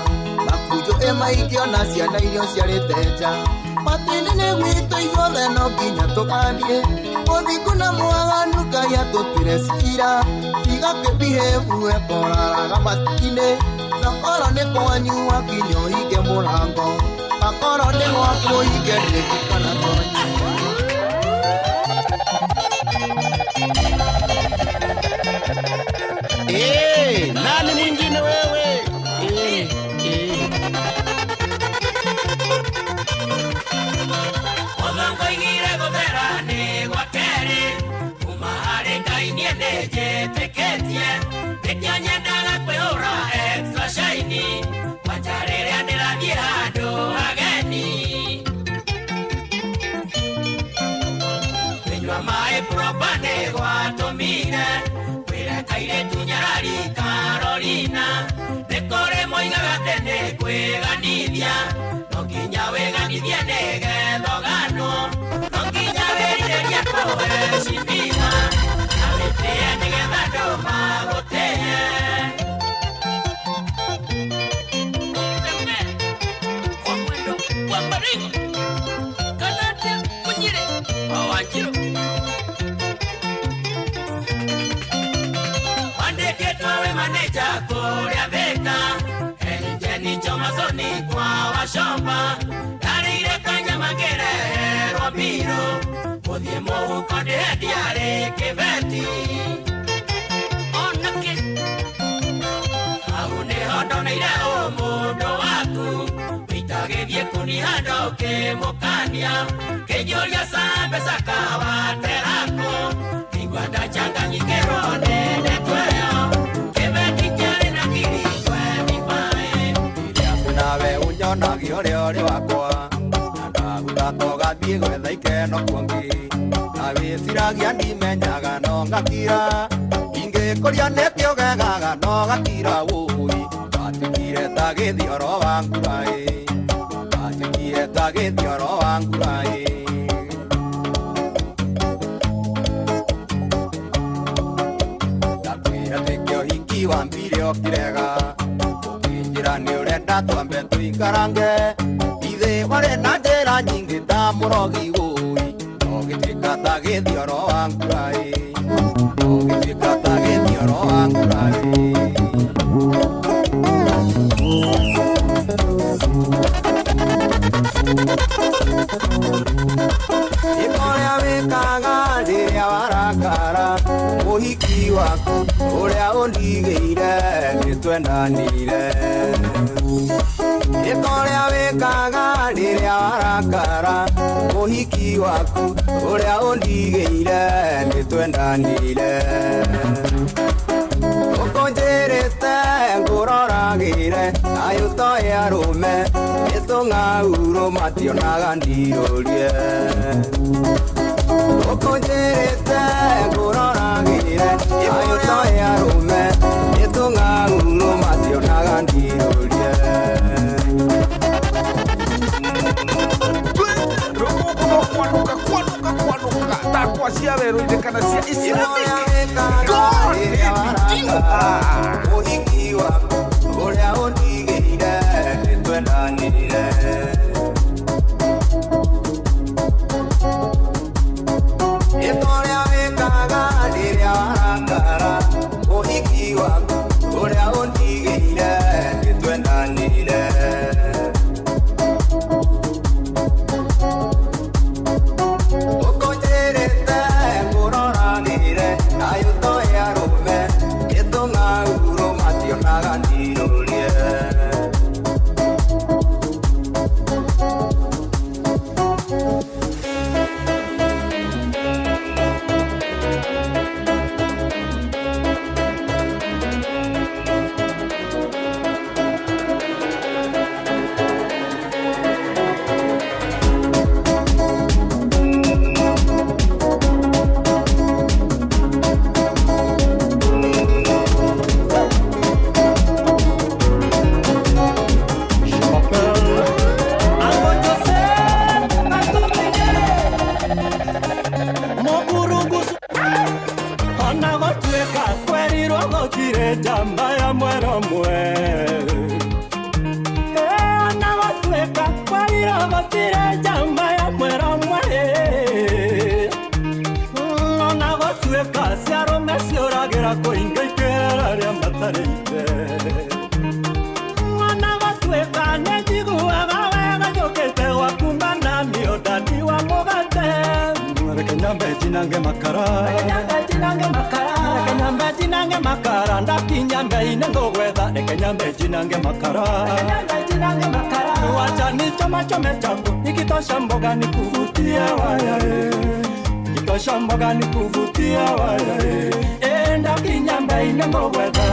Speaker 8: makunjũ ĩmaingĩ ona ciana irio ciarĩte nja matĩnĩ nĩ gwitũ ithuothe no nginya tũgathiĩ mũthingu na mwaganu Ngai atũtire cira tiga kĩbihebu ekoraraga matuki-inĩ na korwo nĩ kwanyu wakinya ũhinge mũrango akorwo nĩ gwaku ũhinge rĩngĩ kana tonyi.
Speaker 10: Nani mwingine wewe?
Speaker 11: Odongo igire gũthera nĩ gwa kerĩ kuma harĩ Ngai niĩ nĩnjĩtĩkĩtie nĩkĩo nyendaga kwĩhũra extra shine kwanja rĩrĩa ndĩrathiĩ handũ hageni kũnyua maĩ proper nĩ gwatũmire kairĩtu nyarari Carolina nĩ kũrĩ moigaga atĩ nĩ kwĩganithia no nginya wĩganithie nĩgetha ũganwo no nginya wĩrirĩrie kũheshimia na wĩtĩe nĩgetha andũ magũtĩe. Kwa mwendo wa Baringo Kanatia Munyire Wanjiru Andeketwawe maneja kũrĩa Thĩka Enjeni Jomasoni kwa Washomba Ndarĩire kanyama ngĩreherwo mbirũ gũthiĩ mũhuko ndĩhendiarĩ kĩbeti onake hau nĩho ndoneire ũmũndũ waku wĩitagĩrie kũnihandũ kĩmũkania kĩnjũria sambeca kawaterako igua ndachanganyikĩrwo nene kweo kĩbeti kĩarĩ na ngiri 25
Speaker 12: nawe unyonagia ũrĩa ũrĩ wakwa ndaguthatwo gathiĩ gwetha ikeno kuongi na wĩciragia ndimenyaga no ngakira ingĩkũria nĩkĩũgegaga no gatira wũi watikire ta gĩthioro wa nguraĩ watikire ta gĩthioro wa nguraĩ ndakwĩra tĩkĩo hiki wambire ũkĩrega ũkĩnjĩra nĩ ũrenda twambe tũikarange ithe warĩ na njĩra nyingĩ ta mũrogi wũi ũgĩtuĩka ta gĩthioro wa nguraĩ ũgĩtuĩka ta gĩthioro wa nguraĩ. Ĩkorĩa wĩkaga rĩrĩa warakara mũhiki waku ũrĩa ũndigĩire nĩtwendanire ĩkorĩa wĩkaga rĩrĩa warakara mũhiki waku ũrĩa ũndigĩire nĩtwendanire ũkũnjĩrĩte ngũroragĩre ayũtoĩ arũme nĩtũng'aurũ mationaga ndirũrie ũkũnjĩrĩte ngũroragĩre ayũtoĩ arũme nĩtũng'aurũ mationaga ndirũrie
Speaker 10: takwa cia werũ-inĩ kana cia Islamic
Speaker 12: mũhiki waku ũrĩa ũndigĩire nĩtwendanire ĩkorĩa wĩkaga rĩrĩa warakara mũhiki waku ũrĩa ũndigĩire nĩtwendanire ũkũnjĩrĩte ngũroragĩre ayũtoĩ arũme nĩtũng'aurũ mationaga ndirũrie
Speaker 11: gotire jamba ya mwera mwae ona gotueka ciarome ciuragira kuinga ikera ria matareite ona gotueka nejiguaga wega njukite gwakumba na miodani wa mugate reke nyambe jinange makara ndakinya mbei-inĩ ngũgwetha reke nyambe jinange makara wacha nichome changu nikitosha mboga nikuvutie waya nikitosha mboga nikuvutie waya ndakinya mbei-inĩ ngũgwetha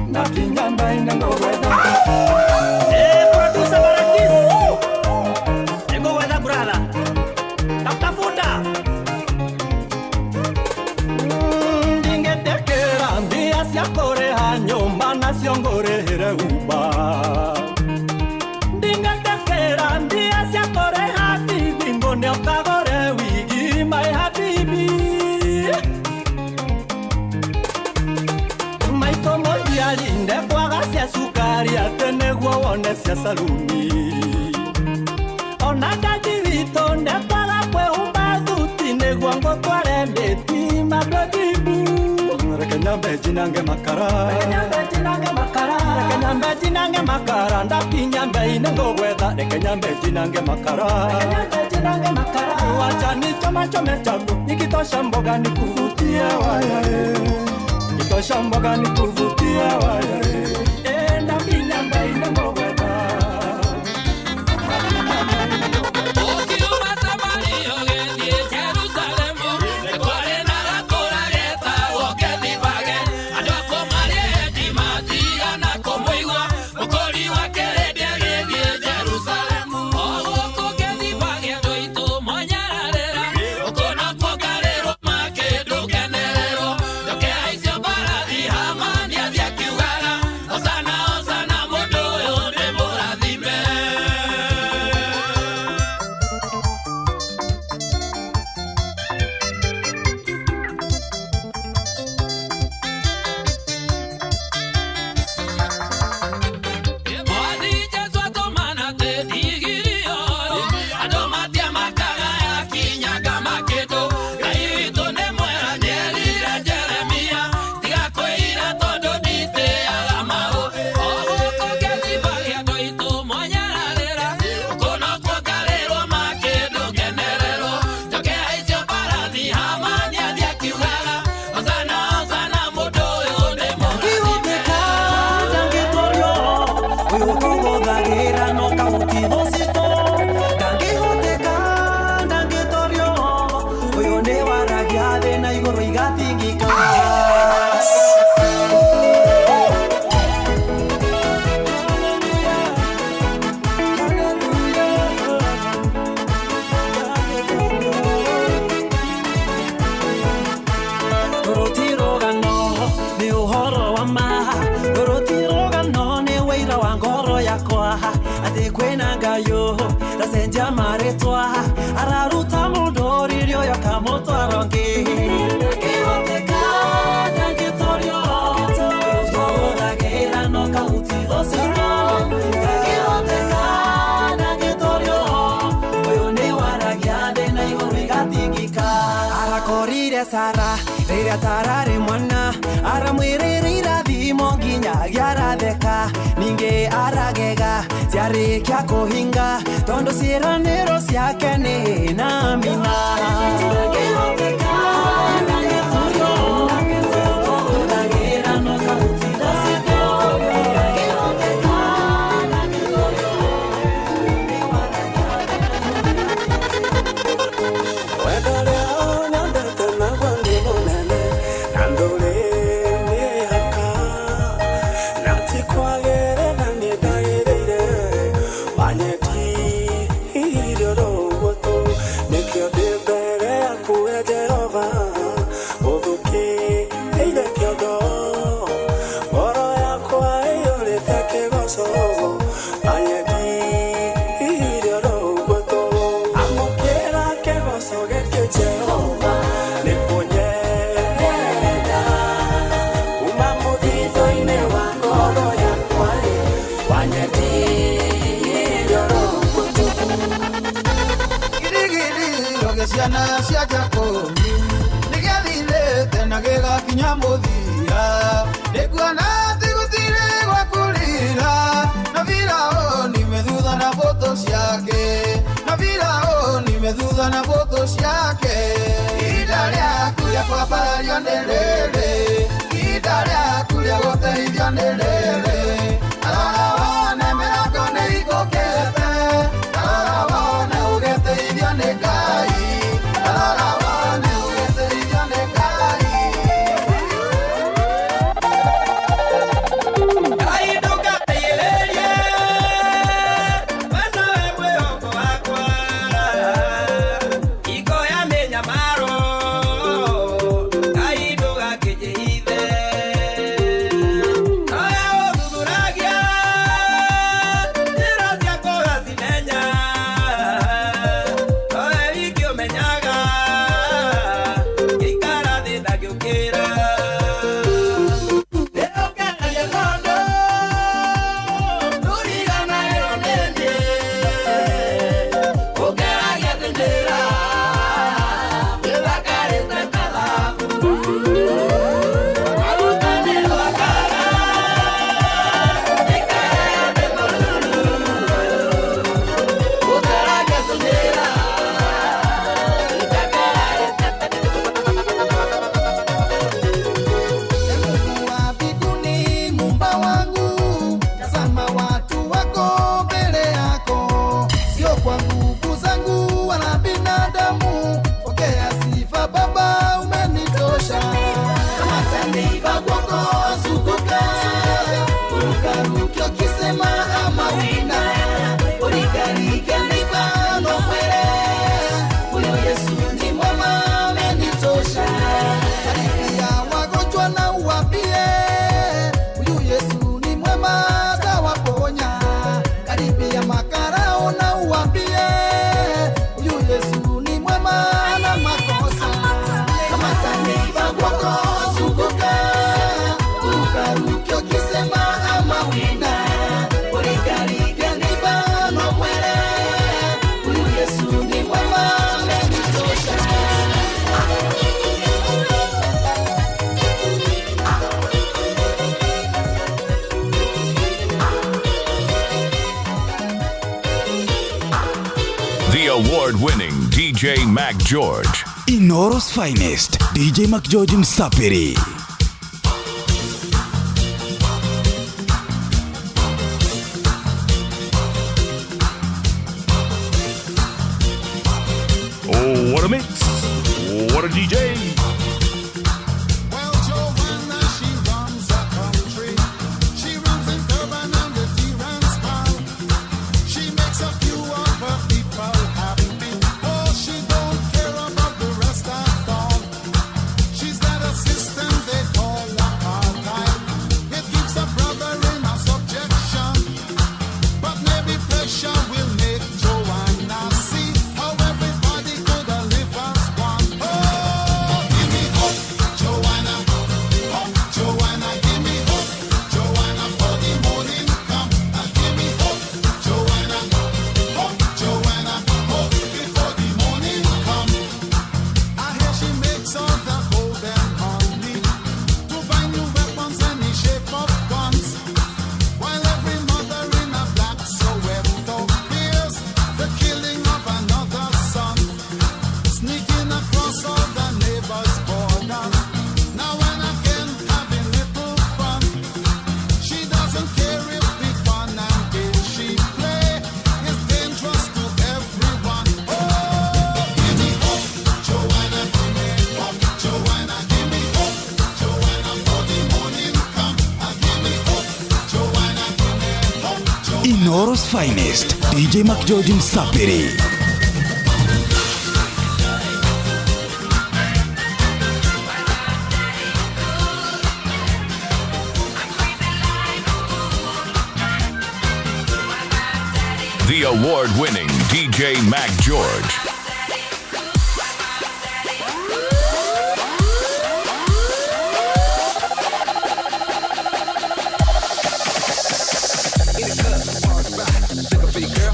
Speaker 11: ndakinya mbei-inĩ ngũgwetha producer Barakis ngũgwetha brother tafuta ndingetekera mbia cia kũrĩha nyũmba nacio ngũrĩhĩre uba ndingetekera mbia cia kũrĩha bibi ngũne ũkagũre wigi my habibi maitũ mũciarinde kwaga cia cukari atĩ nĩguo wone cia saluni ona ndati witũ ndekwaga kwĩhumba thuti nĩguo ngũtware mbĩti mabebibu reke nyambe jinange makara ndakinya mbei-inĩ ngũgwetha reke nyambe jinange makara wacha nichome changu nikitosha mboga nikuvutie waya nikitosha mboga nikuvutie waya ndakinya mbei-inĩ ngũgwetha
Speaker 13: Sara, rĩrĩa tararĩ mwana aramwĩrĩrĩra thimo nginya gĩaratheka ningĩ aragega ciarĩkia kũhinga tondũ ciĩranĩro ciake nĩ na mina
Speaker 15: Nikio de bere akueje
Speaker 8: Jacob nĩgethithĩte na gĩgakinya mũthia nĩkuona atĩ gũtirĩ gwa kũrĩra na Firaũni methutha na mbũtũ ciake na Firaũni methutha na mbũtũ ciake ihinda rĩaku rĩa kwambarario nĩ rĩrĩ ihinda rĩaku rĩa gũteithio nĩ rĩrĩ arora wone mĩrango nĩ ikũkĩte arora wone ũgĩteithio nĩ Ngai arora wone ũgĩteithio nĩ Ngai
Speaker 11: Ngai ndũkateithĩrĩrie wena we mwĩhoko wakwa iko ya mĩnyamaro Ngai ndũgakĩnjĩhithe nowe ũthuthuragia njĩra ciakwa ũgacimenya nowe wiki ũmenyaga ngĩikara thĩ na ngĩũkĩra ndĩũkenagia tondũ ndũrigana ĩyo nĩ niĩ ũngeragia ndĩndĩra gĩthakarĩte ta thabu agukanĩro akaga ikaya ndĩ mũruru ũngeragia ndĩndĩra
Speaker 8: Mungu wa mbinguni, Muumba wangu, tazama watu wako mbele yako, sio kwa nguvu zangu wala binadamu. Pokea sifa Baba, umenitosha. Kama tandika kwako zunguka, urukaruke ukisema amina, ulikarike nibano kwele. Huyo Yesu ni mwema, amenitosha. Karibia wagonjwa na uwapie, huyu Yesu ni mwema atawaponya. Karibia makarao na uwapie, huyu Yesu ni mwema na makosa. Kama taniba kwako zunguka, urukaruke ukisema amina, ulikarike nibano mwele. Huyu Yesu ni mwema amenitosha.
Speaker 6: The award-winning DJ Mac George.
Speaker 5: Inoros Finest, DJ Mac George Msapiri.
Speaker 22: Oh, what a mix. What a DJ.
Speaker 14: Well, Joanna, she runs a country. She runs in Durban and the Transvaal. She makes a few of her people happy. Oh, she don't care about the rest at all. She's got a system they call apartheid. It keeps a brother in a subjection. But maybe pressure will make Joanna see how everybody could live as one. Oh, give me hope, Joanna. Hope, Joanna, give me hope, Joanna, for the morning come. Give me hope, Joanna. Hope, Joanna, hope before the morning come. I hear she makes all the golden honey to buy new weapons and the shape of guns. While every mother in a black Soweto fears the killing of another son, sneaking across all the neighbors' borders. Now and again having little fun. She doesn't care if the fun and game she play is dangerous to everyone. Oh, give me hope, Joanna, give me hope, Joanna, give me hope, Joanna, for the morning come. Give me hope, Joanna, give me hope, Joanna.
Speaker 5: Inoros Finest, DJ Mac George Msapiri.
Speaker 6: The award-winning DJ Mac George.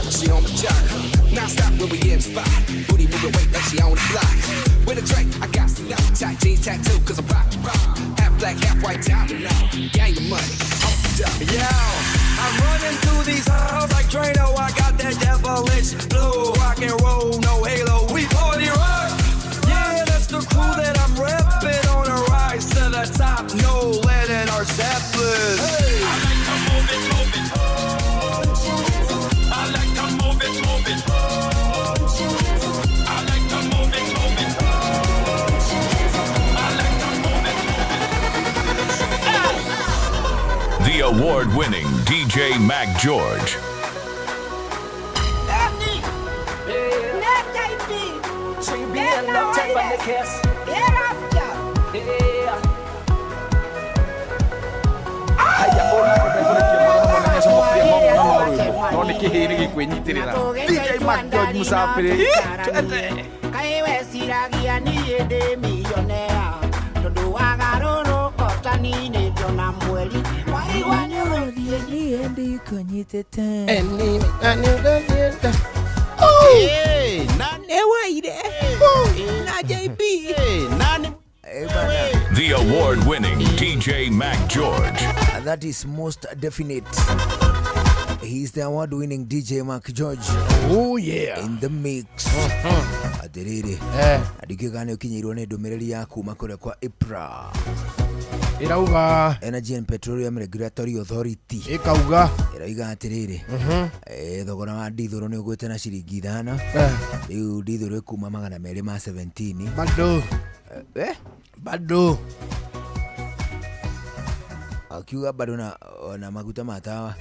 Speaker 15: She on the job. Now stop when we in the spot. Booty moving weight like she on the block. with a drink. I got some appetite, jeans tattoo, cause I'm rock. Half black, half white, diamond now. Gang of money. Yeah, I'm running through these halls like Drano. I got that devilish blue. Rock and roll, no halo. We party rock. Yeah, that's the crew that I'm repping on a rise to the top. No Lennon or Zeppelin. Hey. I like to move it, move it. I like to move it, move it. I like to move it, move it. I like to move it, move it.
Speaker 6: The award-winning DJ Mac George.
Speaker 10: DJ Mac George Musafiri.
Speaker 16: Kaiweciragia niĩ ndĩ millionaire tondũ wa garũrũ kota nini ndona mweri waigua nĩ ũgũthiĩ niĩ ndikũnyitĩte nĩ waire na JB
Speaker 6: The award-winning DJ Mac George.
Speaker 17: That is most definite. He's the award-winning DJ Mac George.
Speaker 1: Oh yeah.
Speaker 17: In the mix. Adiriri. Adikigane ukinyirwo ni ndumiriri ya kuma kure kwa IPRA.
Speaker 1: Irauga
Speaker 17: Energy and Petroleum Regulatory Authority.
Speaker 1: Ikauga
Speaker 17: iraiga atiriri. Thogora wa dithoro ni ugwete na ciringi 5. Riu dithoro kuma 217.
Speaker 1: Bado. Bado.
Speaker 17: Akiuga bado na maguta matawa.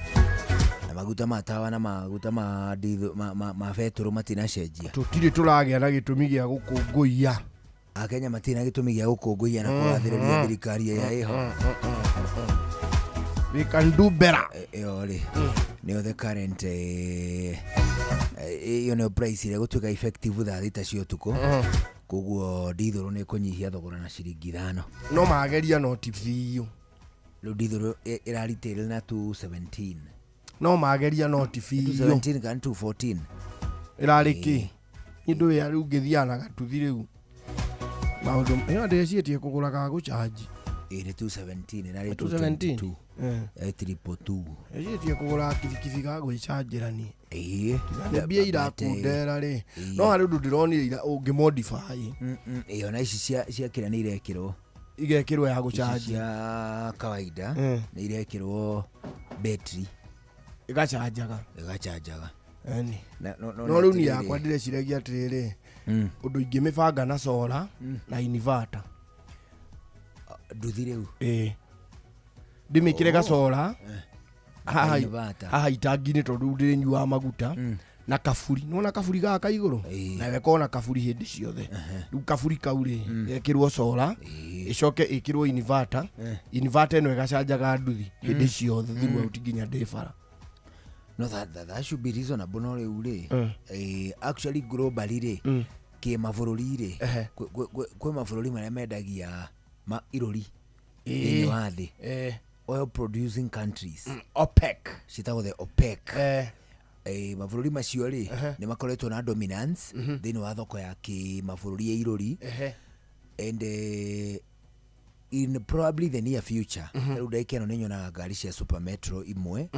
Speaker 17: Maguta matawa na maguta ma dithoro ma fetoro matina cenjia.
Speaker 1: Tutire turagia na gitumi gia gukunguia.
Speaker 17: Akenya matina gitumi gia gukunguia na kwathiriria thirikari ya iho.
Speaker 1: We can do better.
Speaker 17: Yori. Neo the current you know price ile gutuka effective thaa thita cio tuko. Koguo dithoro ni kunyihia thogora na ciringi 5.
Speaker 1: No mageria no TV.
Speaker 17: Lo dithoro ira retail na 217.
Speaker 1: No mageria no TV.
Speaker 17: 217 kan 214.
Speaker 1: Irariki. Indu ya riu ngithiana gatuthi riu. Maundu ino ndecitie kugura ga gucharge.
Speaker 17: Ire 217 na
Speaker 1: 217.
Speaker 17: Triple 2.
Speaker 1: Ndecitie kugura kibikibi ga gwichangerani.
Speaker 17: Mbia
Speaker 1: irakundera ri. No hari undu ndironi ira ungimodify.
Speaker 17: Iyo na ici cia kira ni irekirwo.
Speaker 1: Igekirwo ya gucharge.
Speaker 17: Ya kawaida ni irekirwo battery.
Speaker 1: Igachajaga. Eni. No riu ni yakwa ndireciregia atiriri. Undu ingimibanga na solar na inverter.
Speaker 17: Nduthi riu.
Speaker 1: Ndimikire ga solar. Haha itangi-inĩ tondũ ndĩrĩ nyua maguta na kaburi. Nona kaburi gaka igũrũ na wekona kaburi hĩndĩ ciothe. Rĩu kaburi kau rĩ gekĩrwo solar icoke ĩkĩrwo inverter. Inverter ĩno ĩgacanjaga nduthi hĩndĩ ciothe throughout nginya ndĩbara.
Speaker 17: No, that should be reasonable no rĩu rĩ. Actually globally rĩ kĩ mabũrũri rĩ kwĩ mabũrũri marĩa mendagia irũri thĩinĩ wa thĩ. Oil producing countries.
Speaker 1: OPEC.
Speaker 17: Citagwo the OPEC. Mabũrũri macio rĩ nĩ makoretwo na dominance thĩinĩ wa thoko ya kĩ mabũrũri ya irũri. And in probably the near future rĩu ndagĩka ĩno nĩ nyonaga ngari cia super metro imwe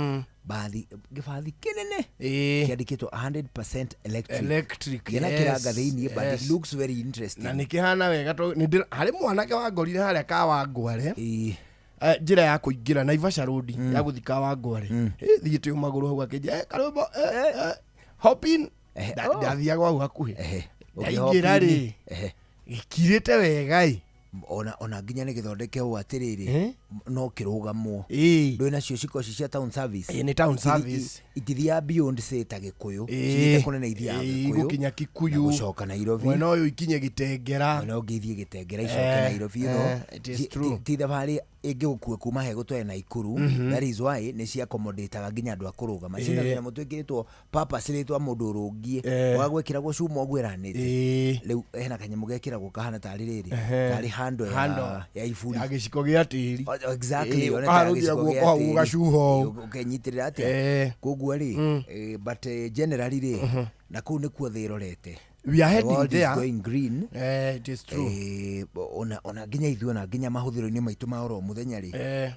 Speaker 17: gĩbathi kĩnene kĩandĩkĩtwo 100% electric. Kĩna kĩranga thĩinĩ but it looks very interesting.
Speaker 1: Na nĩ kĩhana wega harĩ mwanake wa ngorire harĩa ka wa ngware njĩra ya kũingĩra Naivasha road ya gũthika wa ngware thiĩte magũrũ hau akĩnja karũmbo hop in ndathiaga hau hakuhĩ ingĩra rĩ gĩkirĩte wega
Speaker 17: ona nginya nĩ gĩthondeke ũũ atĩrĩrĩ no kĩrũgamwo ndũĩ nacio ciko cia town service.
Speaker 1: Nĩ town service
Speaker 17: itithia beyond say ta Gĩkũyũ ciĩte kũnene ithia Gĩkũyũ
Speaker 1: gũkinya Kikuyu
Speaker 17: gũcoka Nairobi
Speaker 1: mwena ũyũ ikinye Gĩtengera
Speaker 17: mwena ũngĩ ithiĩ Gĩtengera icoke Nairobi ti thabarĩ ĩngĩgũkua kuma he gũtware Naikuru. That is why nĩ cia accommodate nginya andũ a kũrũgama cina nyamũ twĩkĩrĩtwo purpose rĩtwa mũndũ ũrũngie wagwĩkĩragwo cuma ũguo ĩranĩte. Rĩu hena kanyamũ gekĩragwo kahana tarĩ rĩrĩ tarĩ handle ya iburi
Speaker 1: ya gĩciko gĩa tĩri.
Speaker 17: Exactly.
Speaker 1: Ũgacuho
Speaker 17: ũkenyitĩrĩra atĩa koguo rĩ but generally rĩ na kũu nĩkuo thĩ ĩrorete
Speaker 1: we are
Speaker 17: The
Speaker 1: heading
Speaker 17: world is
Speaker 1: there.
Speaker 17: going green.
Speaker 1: It is true.
Speaker 17: Ona nginya ithuĩ ona nginya mahũthĩro-inĩ maitũ ma oro mũthenya rĩ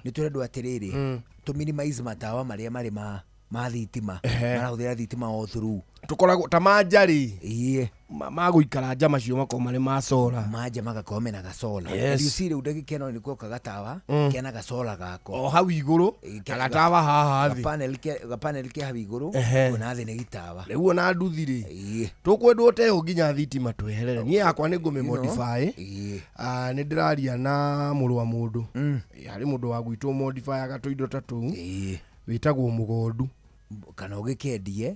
Speaker 17: nĩ tũrendwo atĩrĩrĩ tũ minimize matawa marĩa marĩ ma thitima marahũthĩra thitima all through.
Speaker 1: Tukoragwo ta manjarĩ magũikara nja macio makorwo marĩ ma solar,
Speaker 17: manja magakorwo mena gasola.
Speaker 1: Yes.
Speaker 17: You see rĩu ndagĩka ĩno nĩkuo kagatawa kena gasola gako
Speaker 1: o hau igũrũ gatawa haha thĩ,
Speaker 17: gapanel ke hau igũrũ ona thĩ nĩ gitawa.
Speaker 1: rĩu ona nduthi rĩ tũkwendwo teho nginya thitima tweherere. Niĩ yakwa nĩ ngũmĩ modify. Nĩ ndĩraria na mũrũ wa mũndũ, harĩ mũndũ wa gwitũ modify agatũ indo ta tũu wĩtagwo mũgondu,
Speaker 17: kana ũgĩkendie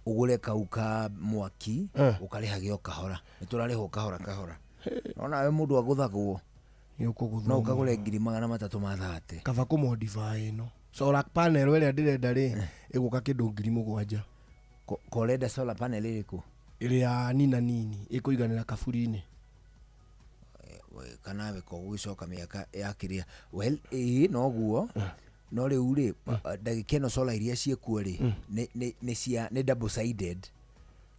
Speaker 17: ugure kauka mwaki ukarĩhagio kahora. Nĩ tũrarĩhwo kahora. Ona we mũndũ agũthagwo no ukagure 330,000
Speaker 1: kaba kũ modify ĩno. Solar panel ĩrĩa ndĩrenda rĩ ĩgũka kĩndũ 7,000.
Speaker 17: Korenda solar panel ĩrĩkũ?
Speaker 1: Ĩrĩa nini ĩkũiganĩra kaburi-inĩ.
Speaker 17: Kana we ko gũgĩcoka mĩaka ya kĩrĩa. Well no guo no rĩu rĩ ndagĩka ĩno solar iria ciĩkuo rĩ nĩ double sided.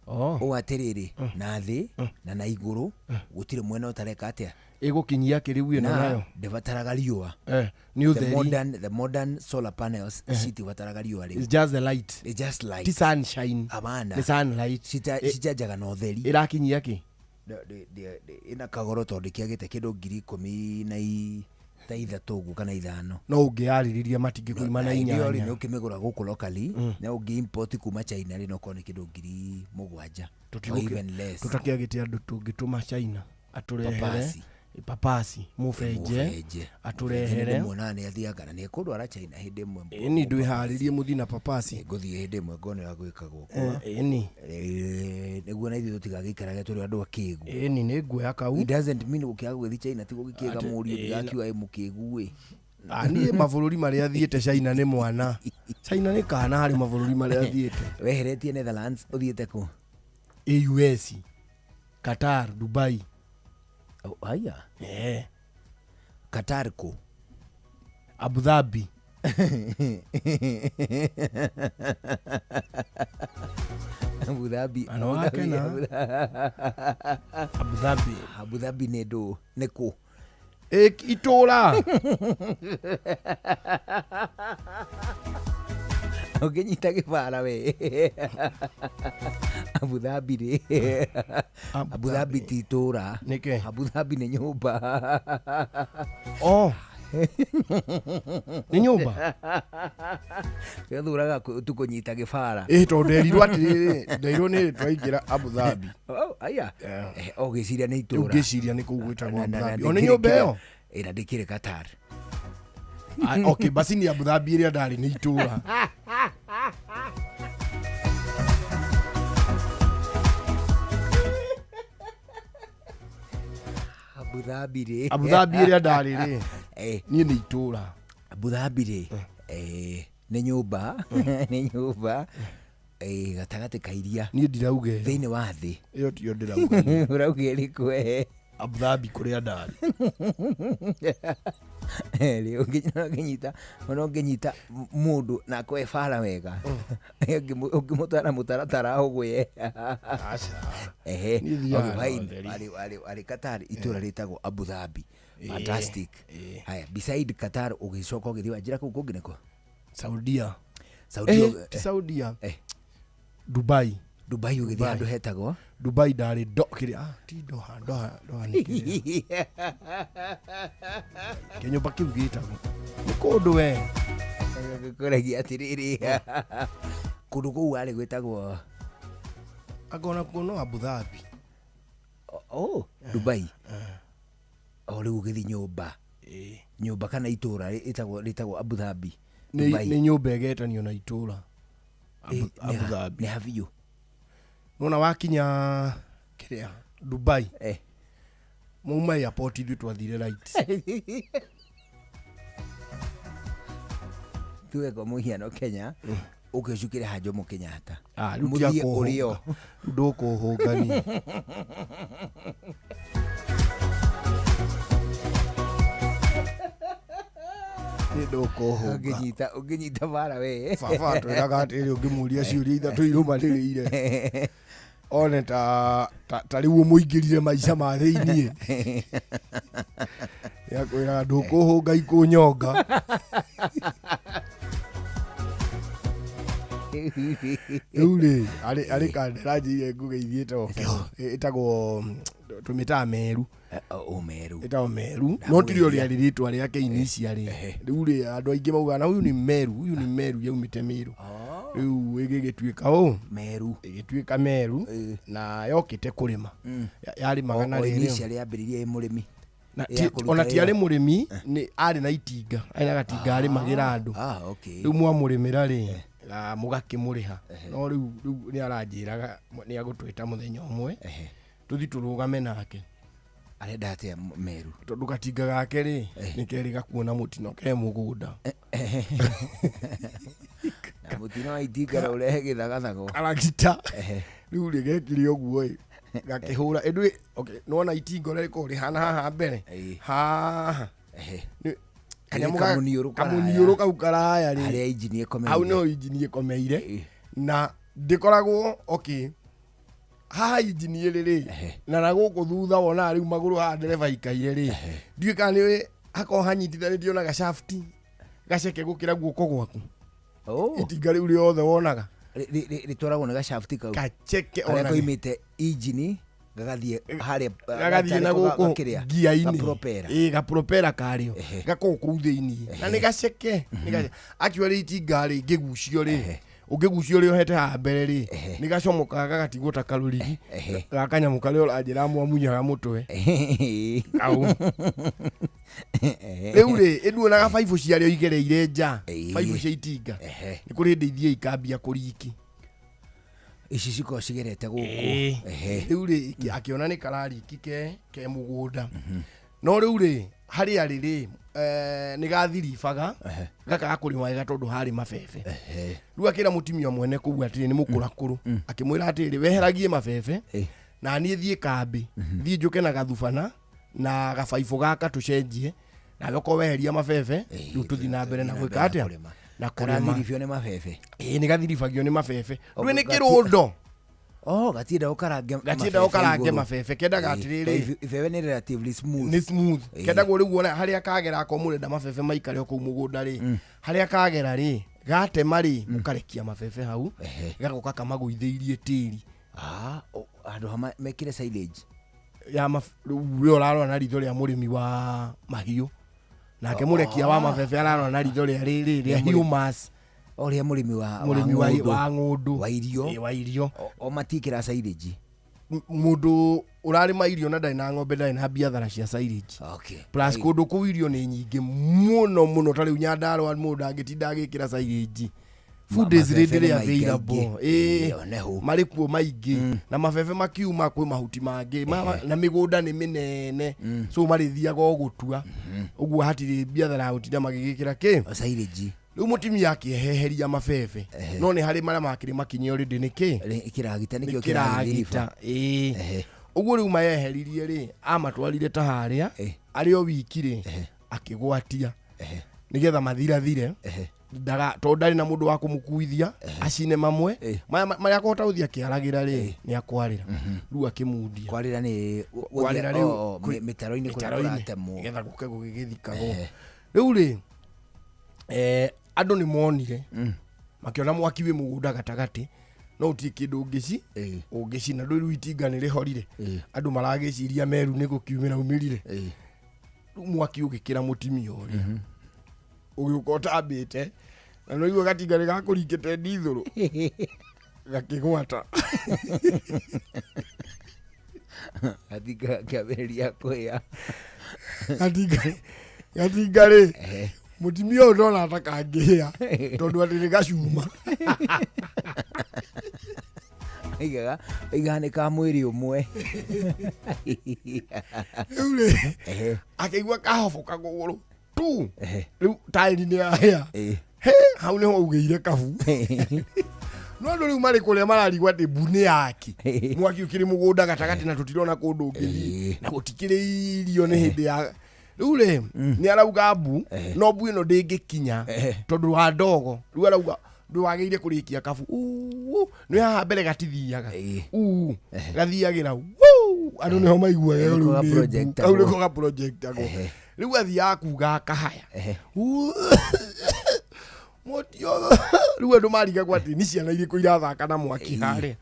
Speaker 17: O atĩrĩrĩ na thĩ na igũrũ gũtirĩ mwena ũtareka atĩa
Speaker 1: ĩgũkinyia kĩrĩu ĩno nayo
Speaker 17: ndĩbataraga riũa. The modern solar panels citibataraga riũa rĩu.
Speaker 1: It's just the light.
Speaker 17: It's just light.
Speaker 1: Ti sunshine.
Speaker 17: Amana.
Speaker 1: Ni sunlight.
Speaker 17: Cijanjaga na ũtheri.
Speaker 1: Ĩrakinyia kĩ?
Speaker 17: Ĩna kagoro tondũ kĩagĩte kĩndũ 13,000 ũguo kana 5.
Speaker 1: No ũngĩarĩrĩria matingĩkũima na 8.
Speaker 17: Nĩ ũkĩmĩgũra gũkũ locally na ũngĩ import kuma China rĩ no korwo nĩ kĩndũ 7,000 or even less.
Speaker 1: Tũtakĩagĩte andũ tũngĩtũma China atũrehere papasi mũbenje atũrehere
Speaker 17: mũnane athiaga na nĩ kũndwara China hĩndĩ ĩmwe.
Speaker 1: Ĩni ndwĩharĩrie mũthi na papasi
Speaker 17: ngũthiĩ hĩndĩ ĩmwe ngonera gwĩkagwo
Speaker 1: ĩni
Speaker 17: nĩguo na ithuĩ tũtigagĩikaraga tũrĩ andũ akĩĩgu.
Speaker 1: Ĩni nĩ nguoya kau.
Speaker 17: It doesn't mean ũkĩaga gũthiĩ China tigo gĩkĩega mũriũ ndigakiuga mũkĩĩgu
Speaker 1: niĩ mabũrũri marĩa thiĩte China nĩ mwana. China nĩ kana harĩ mabũrũri marĩa thiĩte.
Speaker 17: Weheretie Netherlands ũthiĩte kũ?
Speaker 1: US, Qatar, Dubai.
Speaker 17: Aya. Qatar kũ?
Speaker 1: Abu Dhabi.
Speaker 17: Abu Dhabi. Abu Dhabi nĩ ndũ nĩ kũ?
Speaker 1: Itũra.
Speaker 17: Ũngĩnyita gĩbara we. Abu Dhabi rĩ. Abu Dhabi ti itũra.
Speaker 1: Nĩkĩ?
Speaker 17: Abu Dhabi nĩ nyũmba.
Speaker 1: Nĩ nyũmba.
Speaker 17: Gĩthuraga tukũnyita gĩbara.
Speaker 1: Tondũ nderirwo atĩrĩrĩ nderirwo nĩ twaingĩra Abu Dhabi.
Speaker 17: Aya. Ũgĩciria nĩ itũra.
Speaker 1: Ũgĩciria nĩ kũu gwĩtagwo Abu Dhabi. Ona nyũmba ĩyo
Speaker 17: ĩra ndĩkĩrĩ Qatar.
Speaker 1: Okay, basi ni Abu Dhabi ĩrĩa ndarĩ nĩ itũra.
Speaker 17: Abu Dhabi rĩ.
Speaker 1: Abu Dhabi ĩrĩa ndarĩ rĩ niĩ nĩ itũra.
Speaker 17: Abu Dhabi rĩ nĩ nyũmba nĩ nyũmba gatagatĩ ka iria.
Speaker 1: Niĩ ndirauga
Speaker 17: thĩinĩ wa thĩ.
Speaker 1: Ĩyo tiyo ndĩrauga.
Speaker 17: Ũrauga ĩrĩkũ?
Speaker 1: Abu Dhabi kũrĩa ndarĩ.
Speaker 17: Ũngĩnyita mũndũ na kwe bara wega ũngĩmũtwara mũtaratara ũgwe. Arĩ Qatar itũra rĩtagwo Abu Dhabi. Fantastic. Haya, beside Qatar ũgĩcoka ũgĩthiĩ wanjĩra kũu kũngĩ nĩkũ?
Speaker 1: Saudia.
Speaker 17: Saudia.
Speaker 1: Dubai.
Speaker 17: Dubai ũgĩthiĩ handũ hetagwo
Speaker 1: Dubai ndarĩ kĩrĩa ti Doha nĩ kĩrĩa kĩnyũmba kĩu gĩtagwo nĩ kũndũ we
Speaker 17: gĩkũragia atĩrĩrĩ kũndũ kũu arĩ gwĩtagwo
Speaker 1: agona kuno Abu Dhabi.
Speaker 17: Dubai. Rĩu ũgĩthiĩ nyũmba kana itũra rĩtagwo Abu Dhabi.
Speaker 1: Nĩ nyũmba ĩgetanio na itũra Abu Dhabi.
Speaker 17: Nĩ habiũ.
Speaker 1: Nona wakinya kĩrĩa Dubai mauma airport ithuĩ twathire right.
Speaker 17: Tuweka mũhiano Kenya ũkĩcukĩre ha Jomo Kenyatta.
Speaker 1: Mũthie ũrĩo ndũkũhũngani.
Speaker 17: Ũngĩnyita bara we.
Speaker 1: Baba twĩraga atĩrĩ ũngĩmũria ciũria ithatũ irũmanĩrĩire. one ta riu muingirire maica ma thiini ya kwira ndukuhunga ikunyonga riu ari kanderaji ngugeithie itagwo tumita meru ita meru no tiri ori ari ritwa ria initially riu ri andu aingi mauga na uyu ni meru yaumite miru riu igigituika
Speaker 17: meru
Speaker 1: igituika meru na yokite kurima yari magana ri
Speaker 17: initially yambiririe murimi
Speaker 1: ona tiari murimi ni ari na itinga aina gatinga ari magira andu riu mwamurimira ri mugakimuriha no riu ni aranjiraga ni agutwita muthenya umwe tuthi turugame nake
Speaker 17: arenda atia meru
Speaker 1: tondu gatinga gake ri ni keri gakuona mutino ke mugunda
Speaker 17: na mutino wa itinga urehe githagathago
Speaker 1: karagita riu ri gekire oguo gakihura endu nona itinga ri ko ri hana haha mbere haha kamuniuru kau karaya ri
Speaker 17: aria injini ikomeire
Speaker 1: au no injini ikomeire na ndikoragwo haha injini ri na naguku thutha wona riu maguru ha ndereva ikaire ri ndiuka ni hako hanyitithanitio na gashafti gaceke gukira guoko gwaku itinga riu riothe wonaga
Speaker 17: ritwaragwo na gashafti kau
Speaker 1: gaceke
Speaker 17: ona koimite injini gagathie
Speaker 1: na guku gia-ini gapropera kario gako kuu thiini na ni gaceke actually itinga ri ngigucio ri ungigucio ri ohete ha mbere ri ni gacomoka gagatigwo ta karurigi gakanyamuka ri oranjira mwamunyaga mutwe au riu ri induonaga baibu ciario igereire nja baibu cia itinga ni kuri ndeithie ikambia kuriki
Speaker 17: ici ciko cigerete guku
Speaker 1: riu ri akiona ni karariki ke mugunda no riu ri hari ari ri ni gathiribaga gaka kurima wega tondu hari mabebe riu akira mutimia mwene kuu atiri ni mukurakuru akimwira atiri weheragie mabebe na nie thie kambi thie njuke na gathubana na gabaibu gaka tucenjie na goko weheria mabebe riu tuthi na mbere na gwika atia na
Speaker 17: kurathiribio ni mabebe
Speaker 1: ni gathiribagio ni mabebe riu ni kirundo
Speaker 17: gatienda
Speaker 1: ukarange mabebe kenda gatiriri
Speaker 17: ibebe ni relatively smooth
Speaker 1: ni smooth kenda go riu ona haria kagera ko murenda mabebe maikare ko mugunda ri haria kagera ri gate mari mukarekia mabebe hau gagoka kamaguitheirie tiri
Speaker 17: andu hama mekire silage
Speaker 1: ya riu raro na ritho ria murimi wa mahiu nake murekia wa mabebe araro na ritho ria riri ria humus
Speaker 17: oria murimi wa
Speaker 1: ngundu
Speaker 17: wa irio
Speaker 1: o
Speaker 17: matikira silage
Speaker 1: mundu urarima irio na ndai na ng'ombe ndai na biathara cia silage plus kundu ku irio ni nyingi muno tari unyandaro mundu angitinda agikira silage food is readily available mari kuo maingi na mabebe makiuma kwi mahuti mangi na migunda ni minene so mari thiaga gutua uguo hatiri biathara utinda magigikira
Speaker 17: silage
Speaker 1: riu mutimia akieheheria mabebe no ni hari maria makiri makinyo already niki
Speaker 17: kiragita nikio kiragita
Speaker 1: uguo riu mayeheririe ri amatwarire ta haria ari o wiki ri akigwatia nigetha mathirathire ndaga to ndari na mundu wa kumukuithia acine mamwe maria akotauthia kiaragira ri ni akwarira riu akimundia
Speaker 17: kwarira ni mitaro-ini kuratemwo
Speaker 1: nigetha guke gugithikago riu ri andu ni monire makiona mwaki wi mugunda gatagati no uti kindu ungicina ndu itinga ni rihorire andu maragiciria meru ni gukiumira umirire mwaki ugikira mutimia uria ugiukota abite na no igwa gatinga ni gakurikite ndithuru gakigwata
Speaker 17: atinga kiaberia kuya
Speaker 1: gatinga ri mutimia uyu ndona atakangihia tondu atiri gacuma
Speaker 17: igane ka mwiri umwe
Speaker 1: akigwa kahoboka kuguru tu riu tairi ni ahia hau niho ugeire kabu no andu riu mari kuria mararigwa ati mbuni yaki mwaki ukiri mugunda gatagati na tutirona kundu ungithi na gutikiri irio ni hindi ya riu ri ni arauga mbu no mbu ino ndingikinya tondu wa ndogo riu arauga ndå wagä kurikia kabu nä haha mbere gatithiaga gathiagä andå nä ho maiguaga rä nä ko gaprojectagwo rä u athiaga kuga akahaya rä u andå marigagwo atä nä ciana irä kå irathaka na mwaki harä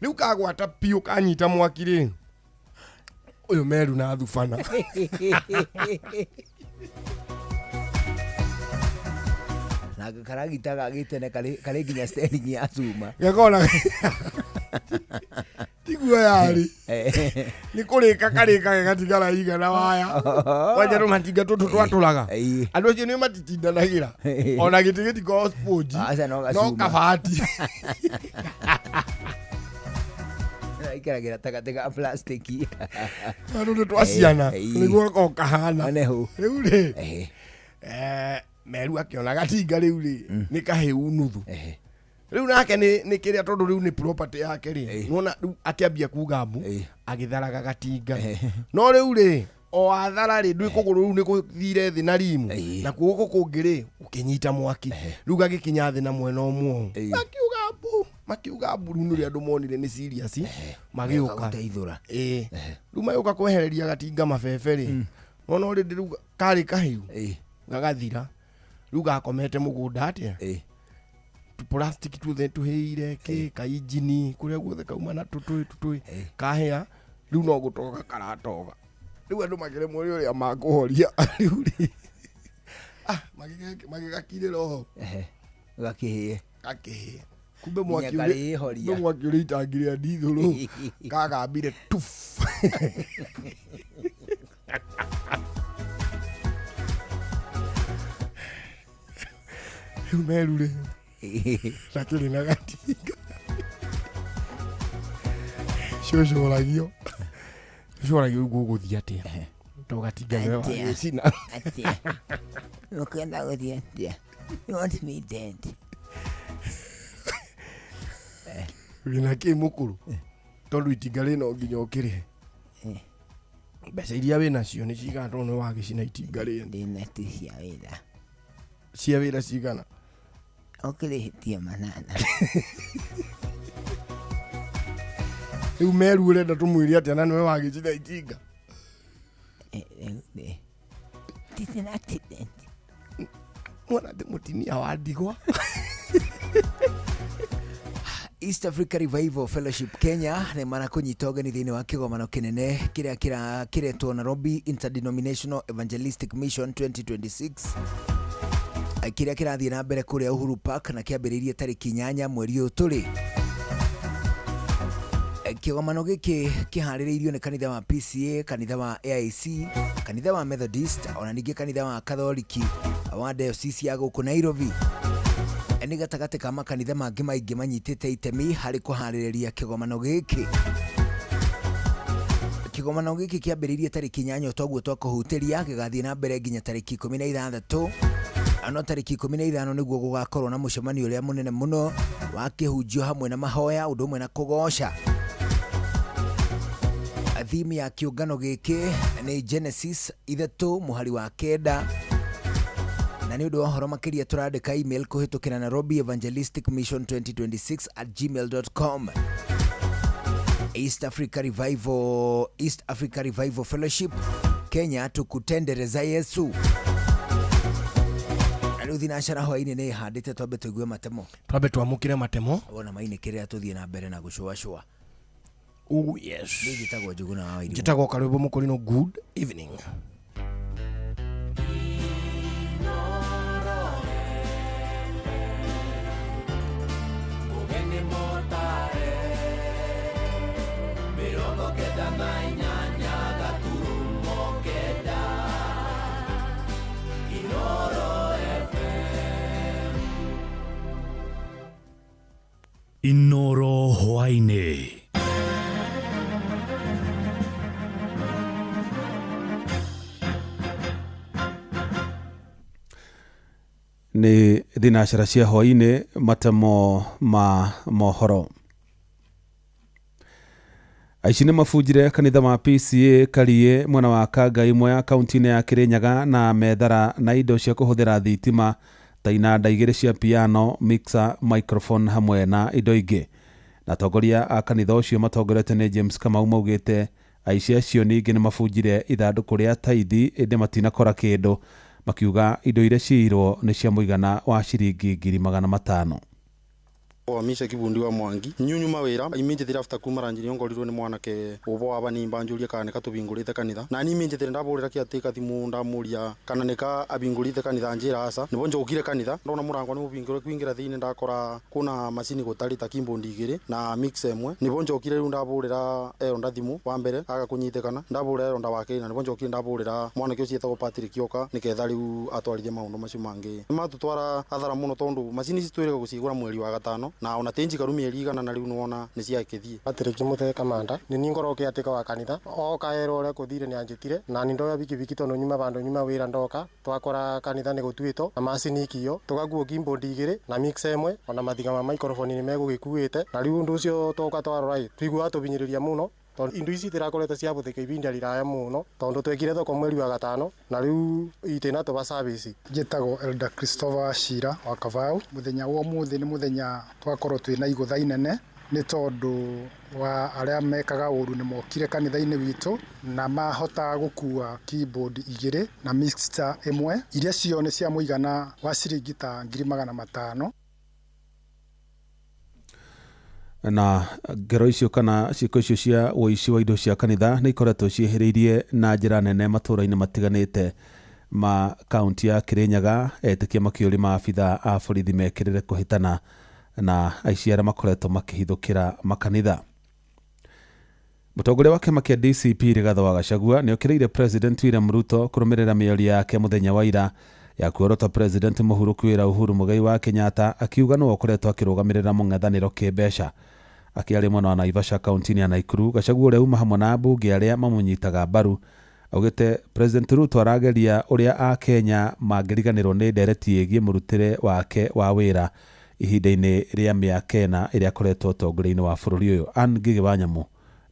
Speaker 1: rä u kagwata piå kanyita mwaki rä å yå Meru na Thubana
Speaker 17: na karagita gagitene kare nginya steering ya cuma
Speaker 1: gakona tiguo yari ni kurika karika gatigara igana waya wanja no matinga tũtũ twatũraga andũ acio nĩ matitindanagira ona gĩtĩ gĩtiko sponge no kabati
Speaker 17: ikaragira tagatiga plastic
Speaker 1: andũ nĩ twaciana nĩguo ko kahana rĩu rĩ Meru akiona gatinga rĩu rĩ nĩ kahĩu nuthu rĩu nake nĩ kĩrĩa tondũ rĩu nĩ property yake rĩ nona rĩu akĩambia kuga mbu agĩtharaga gatinga no rĩu rĩ o athara rĩ ndwĩ kũgũrũ rĩu nĩ gũthire thĩ na rimu na kuoko kũngĩ rĩ ũkĩnyita mwaki rĩu gagĩkinya thĩ na mwena ũmwe makiuga mbu rĩu nĩ andũ monire nĩ serious magĩũka rĩu magĩũka kwehereria gatinga mabebe rĩ nona rĩ rĩu karĩ kahĩu gagathira rĩu gakomete mũgũnda atĩa plastic tuothe tuhĩire kĩ kainjini kũrĩa guothe kauma na tũtũĩ kahĩa rĩu no gũtoga karatoga rĩu andũ makĩremwo nĩ ũrĩa makũhoria rĩu rĩ magĩgakirĩra oho
Speaker 17: gakĩhĩe
Speaker 1: kumbe mwaki ũrĩa itangire ndithũrũ kagambire tuf rĩu Meru rĩ nakĩrĩ na gatinga cũcũragio gũgũthiĩ atĩa to gatinga nĩwe wagĩcina
Speaker 17: ũkwenda gũthiĩ atĩa you want me dead
Speaker 1: wĩna kĩ mũkũrũ tondũ itinga rĩno nginya ũkĩrĩhe mbeca iria wĩnacio nĩ cigana tondũ nĩ wagĩcina itinga rĩno
Speaker 17: ndĩna tu
Speaker 1: cia wĩra cigana
Speaker 17: ũkĩrĩhĩtie manana
Speaker 1: rĩu Meru ũrenda tũmwĩre atĩa na nĩwe wagĩcina itinga mwana ndĩ mũtimia wa ndigwa
Speaker 17: East Africa Revival Fellowship Kenya nĩ marakũnyita ũgeni thĩinĩ wa kĩgomano kĩnene kĩrĩa kĩretwo Nairobi Interdenominational Evangelistic Mission 2026 kĩrĩa kĩrathiĩ na mbere kũrĩa Uhuru Park na kĩambĩrĩirie tarĩki 8 mweri ũyũ tũrĩ. Kĩgomano gĩkĩ kĩharĩrĩirio nĩ kanitha wa PCA, kanitha wa AIC, kanitha wa Methodist, ona ningĩ kanitha wa Katholiki wa Diocese ya gũkũ Nairobi. Nĩ gatagatĩ ka makanitha mangĩ maingĩ manyitĩte itemi harĩ kũharĩrĩria kĩgomano gĩkĩ. Kĩgomano gĩkĩ kĩambĩrĩirie tarĩki 8 toguo twakũhutĩria gĩgathiĩ na mbere nginya tarĩki 16. Ano tarĩki 15 nĩguo gũgakorwo na mũcemanio ũrĩa mũnene mũno wa kĩhunjio hamwe na mahoya ũndũ ũmwe na kũgoca. Theme ya kĩũngano gĩkĩ nĩ Genesis 3 mũhari wa 9. Na nĩ ũndũ wa ũhoro makĩria tũrandĩka email kũhĩtũkĩra Nairobi Evangelistic Mission 2026@gmail.com. East Africa Revival Fellowship Kenya, tukutendereza Yesu. Rĩu thinacara hwainĩ nĩ handĩte twambe tũigue matemo.
Speaker 1: Twambe twamũkĩre matemo.
Speaker 17: Wona mainĩkĩrĩa tũthiĩ na mbere na gũcũacũa.
Speaker 1: Oh yes.
Speaker 17: Nĩ njĩtagwo Njuguna wa Wairimũ.
Speaker 1: Njĩtagwo Karũbo Mũkũrinũ. Good evening.
Speaker 22: Inoro hwainĩ.
Speaker 9: Nĩ thinacara cia hwainĩ, matemo ma mohoro. Aici nĩ mabunjire kanitha wa PCA Karie mwena wa Kangai imwe ya kaunti-inĩ ya Kirinyaga na methara na indo cia kũhũthĩra thitima ta inanda igĩrĩ cia piano, mixer, microphone hamwe na indo ingĩ. Na atongoria a kanitha ũcio matongoretio nĩ James Kamau maugĩte aici acio ningĩ nĩ mabunjire ithandũkũ rĩa tithe ĩndĩ matinakora kĩndũ, makiuga indo iria ciirwo nĩ cia mũigana wa ciringi 500,000.
Speaker 19: Misha Kibundi wa Mwangi nyunyu mawira immediately after kumaranjiri ongorirwo ni mwanake ubo waba ni mbanjuria kana katubingurite kanitha na ni immediately ndaburira kiatika thimu ndamuria kana nika abingurite kanitha njira asa nibo njokire kanitha ndona murango ni mubingure kwingira thini ndakora kuna macini gutari ta keyboard igiri na mix emwe nibo njokire ru ndaburira onda thimu wa mbere agakunyitekana ndaburira onda wake na nibo njokire ndaburira mwanake ucio etagwo Patrick Yoka niketha riu atwarithie maundu macio mangi matutwara athara muno tondu macini citwirega gucigura mweri wa gatano na ona tenji karumi erigana na riu nuona ni cia kithie Patrick Muthe kamanda ni ningoroke atika wa kanitha o kaero ore kuthire ni anjitire na ni ndoya biki tono nyuma bando nyuma wira ndoka twakora kanitha ni gutwito na macini ikio tugaguo keyboard igiri na mix emwe ona mathiga ma microphone ni megugikuite na riu ndu ucio toka twarora twigua tubinyiriria muno tondu indu ici tirakorete cia buthika ibinda riraya muno tondu twekire thoko mweri wa gatano na riu itena tuba service
Speaker 20: njitagwo Elder Christopher Shira wa Kavau. Muthenya wa umuthi ni muthenya twakorwo twina igutha inene ni tondu wa aria mekaga uru ni mokire kanitha-ini witu na mahota gukua keyboard igiri na mixer emwe iria cio ni cia muigana wa ciringi ta 500,000.
Speaker 9: Na ngero icio kana ciĩko icio cia ũici wa indo cia kanitha nĩ ikoretwo ciĩhĩrĩirie na njĩra nene matũũra-inĩ matiganĩte ma kaunti ya Kirinyaga, etĩkia makĩũria maabitha a borithi mekĩrĩre kũhĩtana na aici arĩa makoretwo makĩhithũkĩra makanitha. Mũtongoria wa kĩama kĩa DCP Rigathĩ wa Gachagua nĩ okĩrĩire President William Ruto kũrũmĩrĩra mĩario yake mũthenya wa ira ya kuorota President Mũhuru wĩra Uhuru Muigai wa Kenyatta, akiuga no akoretwo akĩrũgamĩrĩra mũng'ethanĩro kĩmbeca. Akiaria mwena wa Naivasha kaunti-inĩ ya Nakuru, Gachagua ũrĩa uma hamwe na ambunge arĩa mamũnyitaga mbaru augĩte President Ruto arageria ũrĩa a Kenya mangĩriganĩrwo nĩ ndereti ĩgiĩ mũrutĩre wake wa wĩra ihinda-inĩ rĩa mĩaka ĩna ĩrĩa akoretwo ũtongoria-inĩ wa bũrũri ũyũ. Anne Ngigĩ wa Nyamũ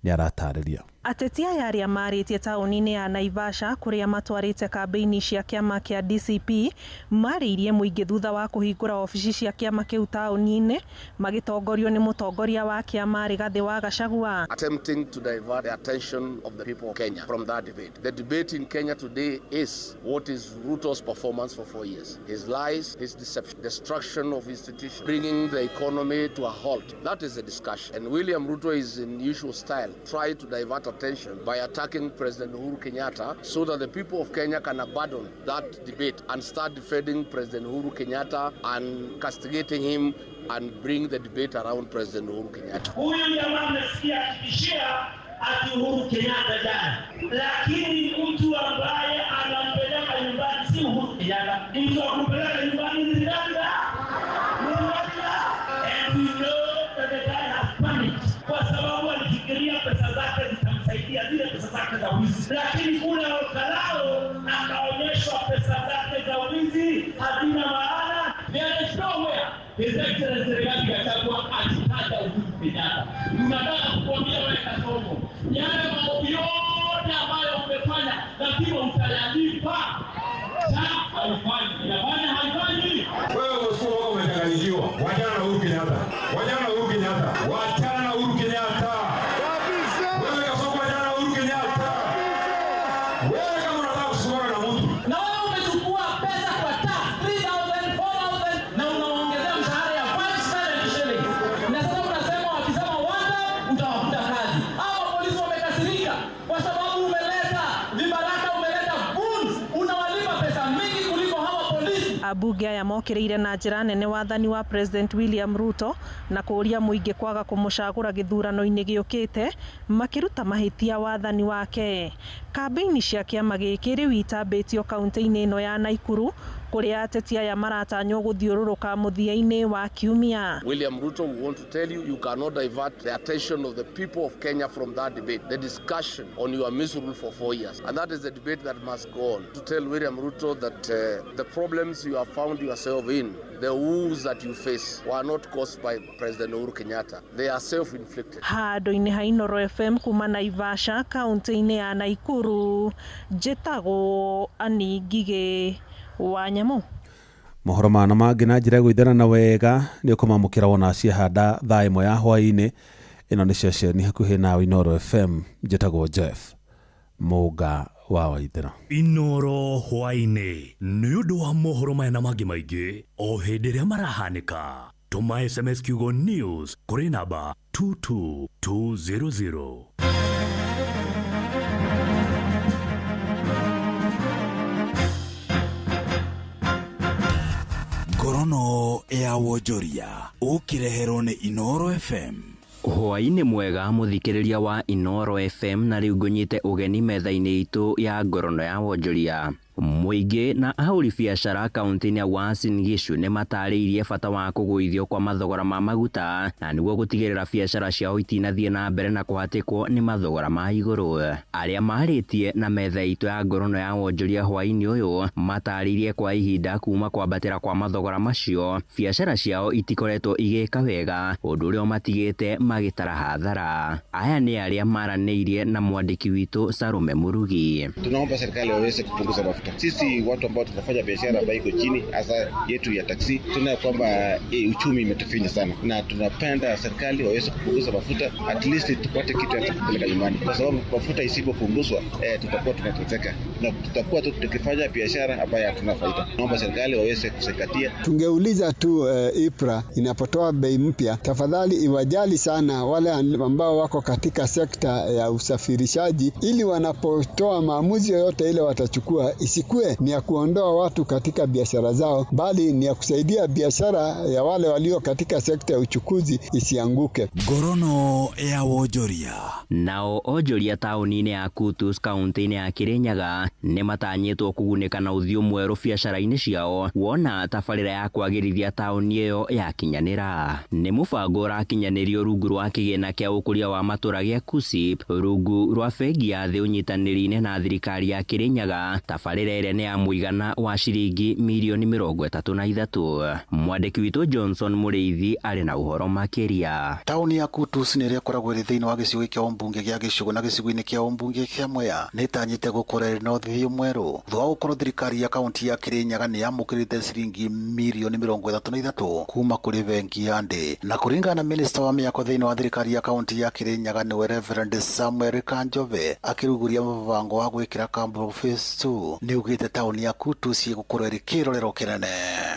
Speaker 9: nĩ aratarĩria.
Speaker 21: Ateti aya arĩa marĩtie taũni-inĩ ya Naivasha kũrĩa matwarĩte kambĩini cia kĩama kĩa DCP marĩirie mũingĩ thutha wa kũhingũra ofici cia kĩama kĩu taũni-inĩ magĩtongorio nĩ mũtongoria wa kĩama Rigathĩ wa Gachagua.
Speaker 23: Attempting to divert the attention of the people of Kenya from that debate. The debate in Kenya today is what is Ruto's performance for 4 years. His lies, his deception, destruction of institutions, bringing the economy to a halt. That is the discussion. And William Ruto is in usual style, try to divert attention by attacking President Uhuru Kenyatta so that the people of Kenya can abandon that debate and start defending President Uhuru Kenyatta and castigating him and bring the debate around President Uhuru Kenyatta.
Speaker 18: Huyu jamaa amesikia akitishia ati Uhuru Kenyatta jana, lakini mtu ambaye anampeleka nyumbani si Uhuru Kenyatta, mtu wa kumpeleka nyumbani ni Rigathĩ. And we know that the guy has panicked kwa sababu alifikiria pesa zake zitamsaidia zile pesa zake za wizi, lakini kule Olkalao akaonyeshwa pesa zake za wizi hazina maana. There is nowhere His Excellency Rigathĩ Gachagua akitaja Uhuru Kenyatta. Tunataka kukuambia wewe Kasongo, yale mambo yote ambayo umefanya lazima utayalipa. Wewe usio wako umechanganyikiwa. Wachana na Uhuru Kenyatta. Wachana na Uhuru Kenyatta. Wachana na Uhuru Kenyatta. Wewe Kasongo, wachana na Uhuru Kenyatta. Wewe kama unataka kusimama na mtu.
Speaker 11: Na wewe umechukua pesa kwa tax 3,000, 4,000 na unaongezea mshahara ya 5,000 shillings. Na sasa unasema wakisema wanda utawafuta kazi. Hao polisi wamekasirika kwa sababu umeleta vibaraka, umeleta goons, unawalipa pesa mingi kuliko hawa polisi.
Speaker 21: Abunge aya mokĩrĩire na njĩra nene wathani wa President William Ruto na kũria mũingĩ kwaga kũmũcagũra gĩthurano-inĩ gĩũkĩte makĩruta mahĩtia wathani wake. Kambĩini cia kĩama gĩkĩ rĩu itambĩtio kaunti-inĩ ĩno ya Nakuru kũrĩa ateti aya maratanywo gũthiũrũrũka mũthia-inĩ wa kiumia.
Speaker 23: William Ruto, we want to tell you, you cannot divert the attention of the people of Kenya from that debate, the discussion on your miserable for 4 years. And that is the debate that must go on. To tell William Ruto that the problems you have found yourself in, the woes that you face, were not caused by President Uhuru Kenyatta. They are self-inflicted.
Speaker 21: Handũ-inĩ ha Inooro FM kuma Naivasha, kaunti-inĩ ya Nakuru, njĩtagwo Anne Ngigĩ wa Nyamũ.
Speaker 9: mohoro mana mangĩ na njĩra gũithana wega nĩ ũkũmamũkĩra wona ciahanda thaa ĩmwe ya hwaĩ-inĩ. Ĩno nĩ ceceni hakuhĩ nawe Inoro FM. Njĩtagwo Jeff Mũnga wa Waithĩra.
Speaker 22: Inoro hwaĩ-inĩ nĩ ũndũ wa mohoro maya na mangĩ maingĩ o hĩndĩ ĩrĩa marahanĩka. Tũma SMS kiugo news kũrĩ namba 22200.
Speaker 5: Ngorono ya wonjoria ũkĩreherwo nĩ Inoro FM.
Speaker 2: Hwaĩ-inĩ mwega mũthikĩrĩria wa Inoro FM, na rĩu ngũnyite ũgeni metha-inĩ itũ ya ngorono ya wonjoria. Mũingĩ na ahũri biacara kaunti-inĩ ya Uasin Gishu nĩ matarĩirie bata wa kũgũithio kwa mathogora ma maguta na nĩguo gũtigĩrĩra biacara ciao itinathiĩ na mbere na kũhatĩkwo nĩ mathogora ma igũrũ. Arĩa marĩtie na metha itũ ya ngorono ya wonjoria hwaĩ-inĩ ũyũ matarĩirie kwa ihinda kuma kwambatĩra kwa mathogora macio, biacara ciao itikoretwo igĩka wega, ũndũ ũrĩa matigĩte magĩtara hathara. Aya nĩ arĩa maranĩirie na mwandĩki witũ Sarume Murugi.
Speaker 3: Tunaomba serikali waweze kupunguza mafuta. Sisi watu ambao tunafanya biashara ambayo iko chini hasa yetu ya taksi, tunaona kwamba uchumi imetufinya sana, na tunapenda serikali waweze kupunguza mafuta, at least tupate kitu cha kupeleka nyumbani, kwa sababu mafuta isipopunguzwa tutakuwa tunateseka na tutakuwa tukifanya biashara ambayo hatuna faida. Naomba serikali waweze kuzingatia.
Speaker 4: Tungeuliza tu IPRA inapotoa bei mpya, tafadhali iwajali sana wale ambao wako katika sekta ya usafirishaji, ili wanapotoa maamuzi yoyote ile watachukua isikue ni ya kuondoa watu katika biashara zao, bali ni ya kusaidia biashara ya wale walio katika sekta ya uchukuzi isianguke.
Speaker 5: Ngorono ya wonjoria.
Speaker 2: Nao onjoria taũni-inĩ ya Kutus kaunti-inĩ ya Kirinyaga nĩ matanyĩtwo kũgunĩka na ũthiũ mwerũ biacara-inĩ ciao wona tabarĩra ya kwagĩrithia taũni ĩyo yakinyanĩra. Nĩ mũbango ũrakinyanĩrio rungu rwa kĩgĩna kĩa ũkũria wa matũra gĩa KUSSIP rungu rwa bengi ya thĩ ũnyitanĩri-inĩ na thirikari ya Kirinyaga. Tabarĩra ĩrĩa nĩ ya mũigana wa ciringi mirioni 33. Mwandĩki witũ Johnson Mũrĩithi arĩ na ũhoro makĩria.
Speaker 24: Taũni ya Kutus nĩ ĩrĩa ĩkoragwo ĩrĩ thĩinĩ wa gĩcigo kĩa ũmbunge gĩa Gĩcũgũ na gĩcigo-inĩ kĩa ũmbunge kĩa Mwea nĩ ĩtanyĩte gũkorwo ĩrĩ na ũthiũ mwerũ thutha wa gũkorwo thirikari ya kaunti ya Kirinyaga nĩ yamũkĩrĩte ciringi mirioni 33 kuma kũrĩ bengi ya thĩ. Na kũringana na minista wa mĩako thĩinĩ wa thirikari ya kaunti ya Kirinyaga nĩwe Reverend Samuel Kanjove akĩrugũria mũbango wa gwĩkĩra Kamburu Phase 2 nĩ ugĩte taũni ya Kutus gũkorwo ĩrĩ kĩrorero kĩnene.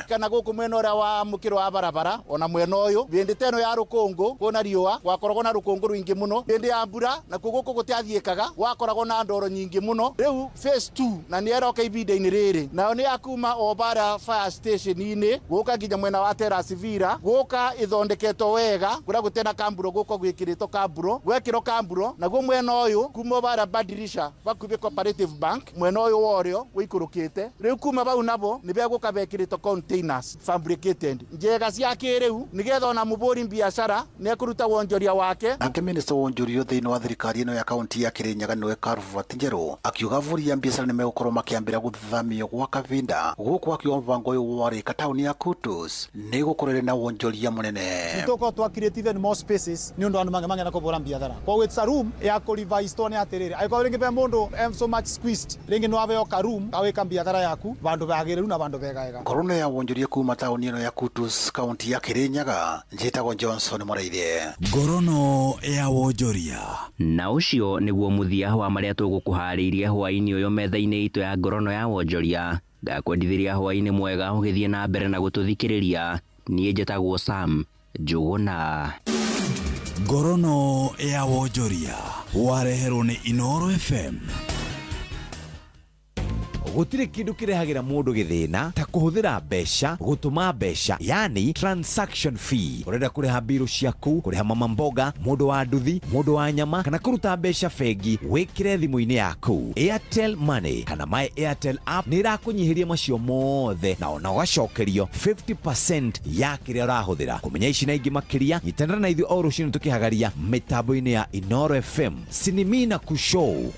Speaker 25: Kana gũkũ mwena ũrĩa wa mũkĩro wa barabara ona mwena ũyũ hĩndĩ teno ya rũkũngũ kwona riũa gwakoragwo na rũkũngũ rũingĩ mũno, hĩndĩ ya mbura na gũkũ gũtiathiĩkaga gwakoragwo na ndoro nyingĩ mũno. Rĩu Phase 2 na nĩ eroka ihinda-inĩ rĩrĩ nayo nĩ yakuma o bara fire station-inĩ gũka nginya mwena wa Terrace Villa gũka ithondeketwo wega kũrĩa gũtena Kamburu gũkũ gwĩkĩrĩtwo Kamburu gwekĩrwo Kamburu, naguo mwena ũyũ kuma bara Badirisha bakuhĩ Cooperative Bank mwena ũyũ worĩo wĩikũrũkĩte. Rĩu kuma bau nabo nĩ begũka bekĩrĩtwo containers fabricated njega cia kĩrĩu nĩgetha ona mũbũri biacara nĩ ekũruta wonjoria wake.
Speaker 24: Nake minista wa wonjoria thĩinĩ wa thirikari ĩno ya kaunti ya Kirinyaga nĩwe Karvat Njerũ akiuga bũrũri ya biacara nĩ megũkorwo makĩambĩra gũthamio gwa kavinda gũkũ akiuga mũbango ũyũ warĩka taũni ya Kutus nĩ gũkorwo ĩrĩ na wonjoria mũnene.
Speaker 26: Nĩtũkorwo twakirĩte even more spaces nĩ ũndũ andũ mangĩmangĩenda kũbũra biathara koguo it's a room ya kũrevise tone atĩrĩrĩ angĩkorwo rĩngĩ be mũndũ so much squeezed rĩngĩ nĩ wabeo ka room kawĩka biathara yaku bandũ bagĩrĩru na bandũ begega.
Speaker 24: Ngorono ya wonjoria kuma taũni ĩno ya Kutus kaunti ya Kirinyaga, njĩtagwo Johnson Mũrĩithi.
Speaker 5: Ngorono ya wonjoria.
Speaker 2: Na ũcio nĩguo mũthia wa marĩa tũgũkũharĩirie hwaĩ-inĩ ũyũ metha-inĩ itũ ya ngorono ya wonjoria. Ngakwendithĩria hwaĩ-inĩ mwega ũgĩthiĩ na mbere na gũtũthikĩrĩria. Niĩ njĩtagwo Sam Njũgũna.
Speaker 5: Ngorono ya wonjoria wareherwo nĩ Inoro FM.
Speaker 27: Gũtirĩ kĩndũ kĩrehagĩra mũndũ gĩthĩna ta kũhũthĩra mbeca gũtũma mbeca, yani transaction fee. Ũrenda kũrĩha mbirũ ciaku, kũrĩha mama mboga, mũndũ wa nduthi, mũndũ wa nyama, kana kũruta mbeca bengi, wĩkĩre thimũ-inĩ yaku. Airtel Money kana My Airtel app nĩ ĩrakũnyihĩria macio mothe na ona ũgacokerio 50% ya kĩrĩa ũrahũthĩra. Kũmenya ici na ingĩ makĩria, nyitanĩra na ithuĩ o rũciinĩ tũkĩhagaria mĩtambo-inĩ ya Inoro FM. Sinimina Kushow.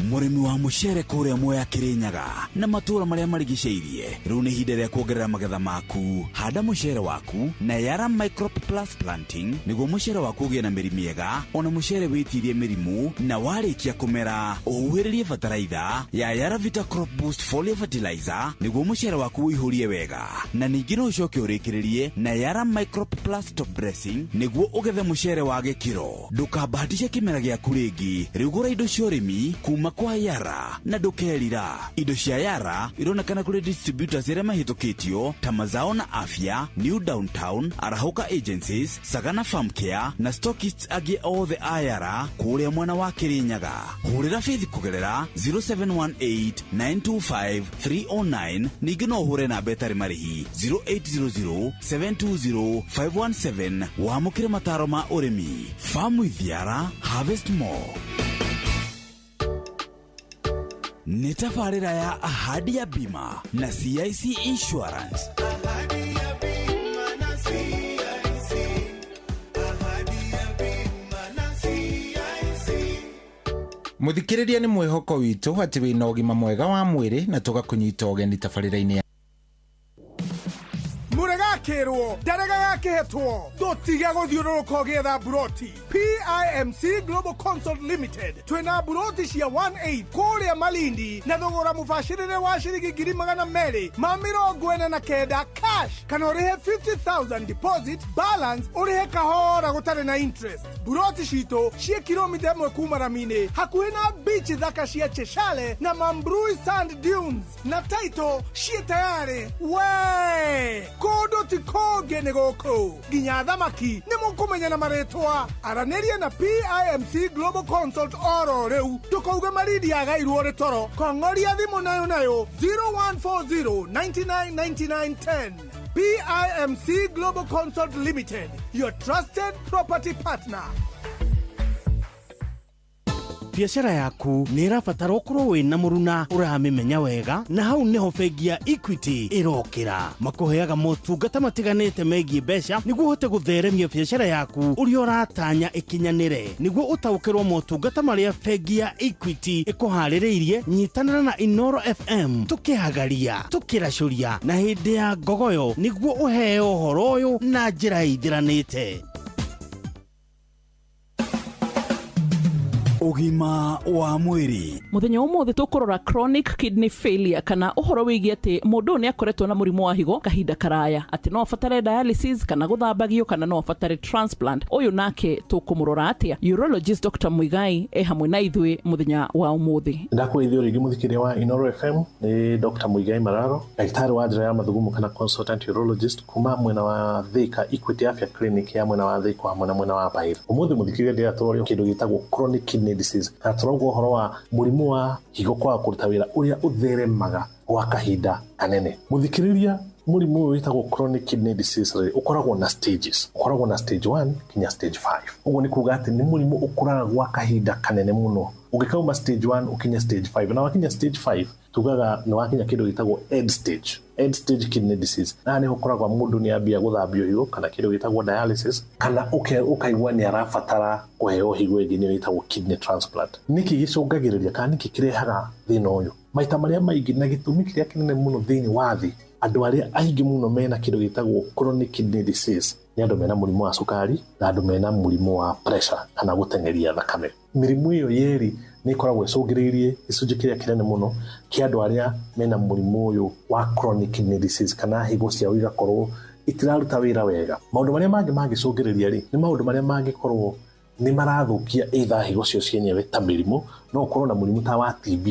Speaker 5: murimi wa mucere kuria Mwea Kirinyaga na matura maria marigiceirie riu ni ihinda ria kuongerera magetha maku. Handa mucere waku na Yara Microp Plus Planting niguo mucere waku ugie na miri miega, ona mucere witirie mirimu na warikia kumera uhuhiririe bataraitha ya Yara Vita Crop Boost Foliar Fertilizer niguo mucere waku uihurie wega, na ningi no ucoke urikiririe na Yara Microp Plus Top Dressing niguo ugethe mucere wa gikiro. Ndukabahatishe kimera giaku ringi, riu gura indo cia urimi kuma kwa Yara na ndukerira. Indo cia Yara ironekana kuri distributors aria mahitukitio ta Mazao na Afya, New Downtown, Arahuka Agencies, Sagana Farm Care na stockists agi othe a Yara kuria mwena wa Kirinyaga. Hurira Faith kugerera 0718925309 ningi no hure na betari marihi 0800720517 wamukire mataro ma urimi. Farm with Yara, harvest more. Ni tafarira ya Ahadi ya Bima na CIC Insurance.
Speaker 7: Muthikiriria ni mwihoko witu ati wina ugima mwega wa mwiri na tugakunyita ugeni tafarira-ini.
Speaker 8: Muregakirwo ndarega yakihetwo dotiga guthiururuka ugietha buroti. PIMC Global Consult Limited twina buroti cia 1/8 kuria Malindi na thogora mubashirire wa shiringi 249 cash kana urihe 50,000 deposit, balance urihe kahora gutari na interest. Buroti cito cia kilomita 1 kuma Ramine hakuhi na beach thaka cia Cheshale na Mambrui Sand Dunes, na title cia tayari we kodo tikoge negoko ginya thamaki ni mukumenya na maretwa. Araneria na PIMC Global Consult oro reu tukauga maridi agairwo retoro kongoria thimu nayo 0140999910. PIMC Global Consult Limited, your trusted property partner.
Speaker 10: Biashara yaku ni irabatara ukorwo wina muruna uramimenya wega, na hau niho bengi ya Equity irokira makuheaga motungata matiganite megie mbeca niguo uhote gutheremia biashara yaku uria uratanya ikinyanire. Niguo utaukirwo motungata maria bengi ya Equity ikuhaririirie, nyitanira na Inoro FM tukihagaria tukiracuria na hindi ya ngogoyo niguo uheo uhoro uyu na njira ithiranite.
Speaker 5: Ugima wa mwiri.
Speaker 12: Muthenya umuthi tukurora chronic kidney failure kana uhoro wigie ati mundu ni akoretwo na murimu wa higo kahinda karaya, ati no afatare dialysis kana guthambagio kana no afatare transplant. Uyu nake tukumurora atia urologist Dr. Muigai hamwe na ithui muthenya wa umuthi.
Speaker 13: Ndakwithio ringi muthikiria wa Inoro FM ni Dr. Muigai Mararo, daktari wa njira ya mathugumo kana consultant urologist kuma mwena wa Thika Equity Afya Clinic ya mwena wa Thika hamwe na mwena wa Bairi. Umuthi muthikiria ndia tororio kindu gitagwo chronic kidney disease. Atorogo horo wa murimu wa higo kwa kuruta wira uria utheremaga gwa kahinda kanene. Muthikiriria murimu witagwo chronic kidney disease ukoragwo na stages. Ukoragwo na stage 1 kinya stage 5. Ugo ni kuga ati ni murimu ukuraga gwa kahinda kanene muno. Ugikauma stage 1 ukinya stage 5 na wakinya stage 5 tugaga ni wakinya kindu gitagwo end stage kidney disease. Na ni ukoragwo mundu ni ambia guthambio higo kana kindu gitagwo dialysis kana ukaigwa ni arafatara kuheo higo ingi ni gitagwo kidney transplant. Niki gicungagiriria kana niki kirehaga thina uyu maita maria maingi na gitumi kiria kinene muno thini wa thi andu aria aingi muno mena kindu gitagwo chronic kidney disease ni andu mena murimu wa sukari na andu mena murimu wa pressure kana gutengeria thakame. Mirimu iyo yeri ni koragwo icungiririe icunji kiria kinene muno kia andu aria mena murimu uyu wa chronic kidney disease kana higo cia igakorwo itiraruta wira wega. Maundu maria mangi magicungiriria ri ni maundu maria mangikorwo ni marathukia either higo cio cienyewe ta mirimu, no ukorwo na murimu ta wa TB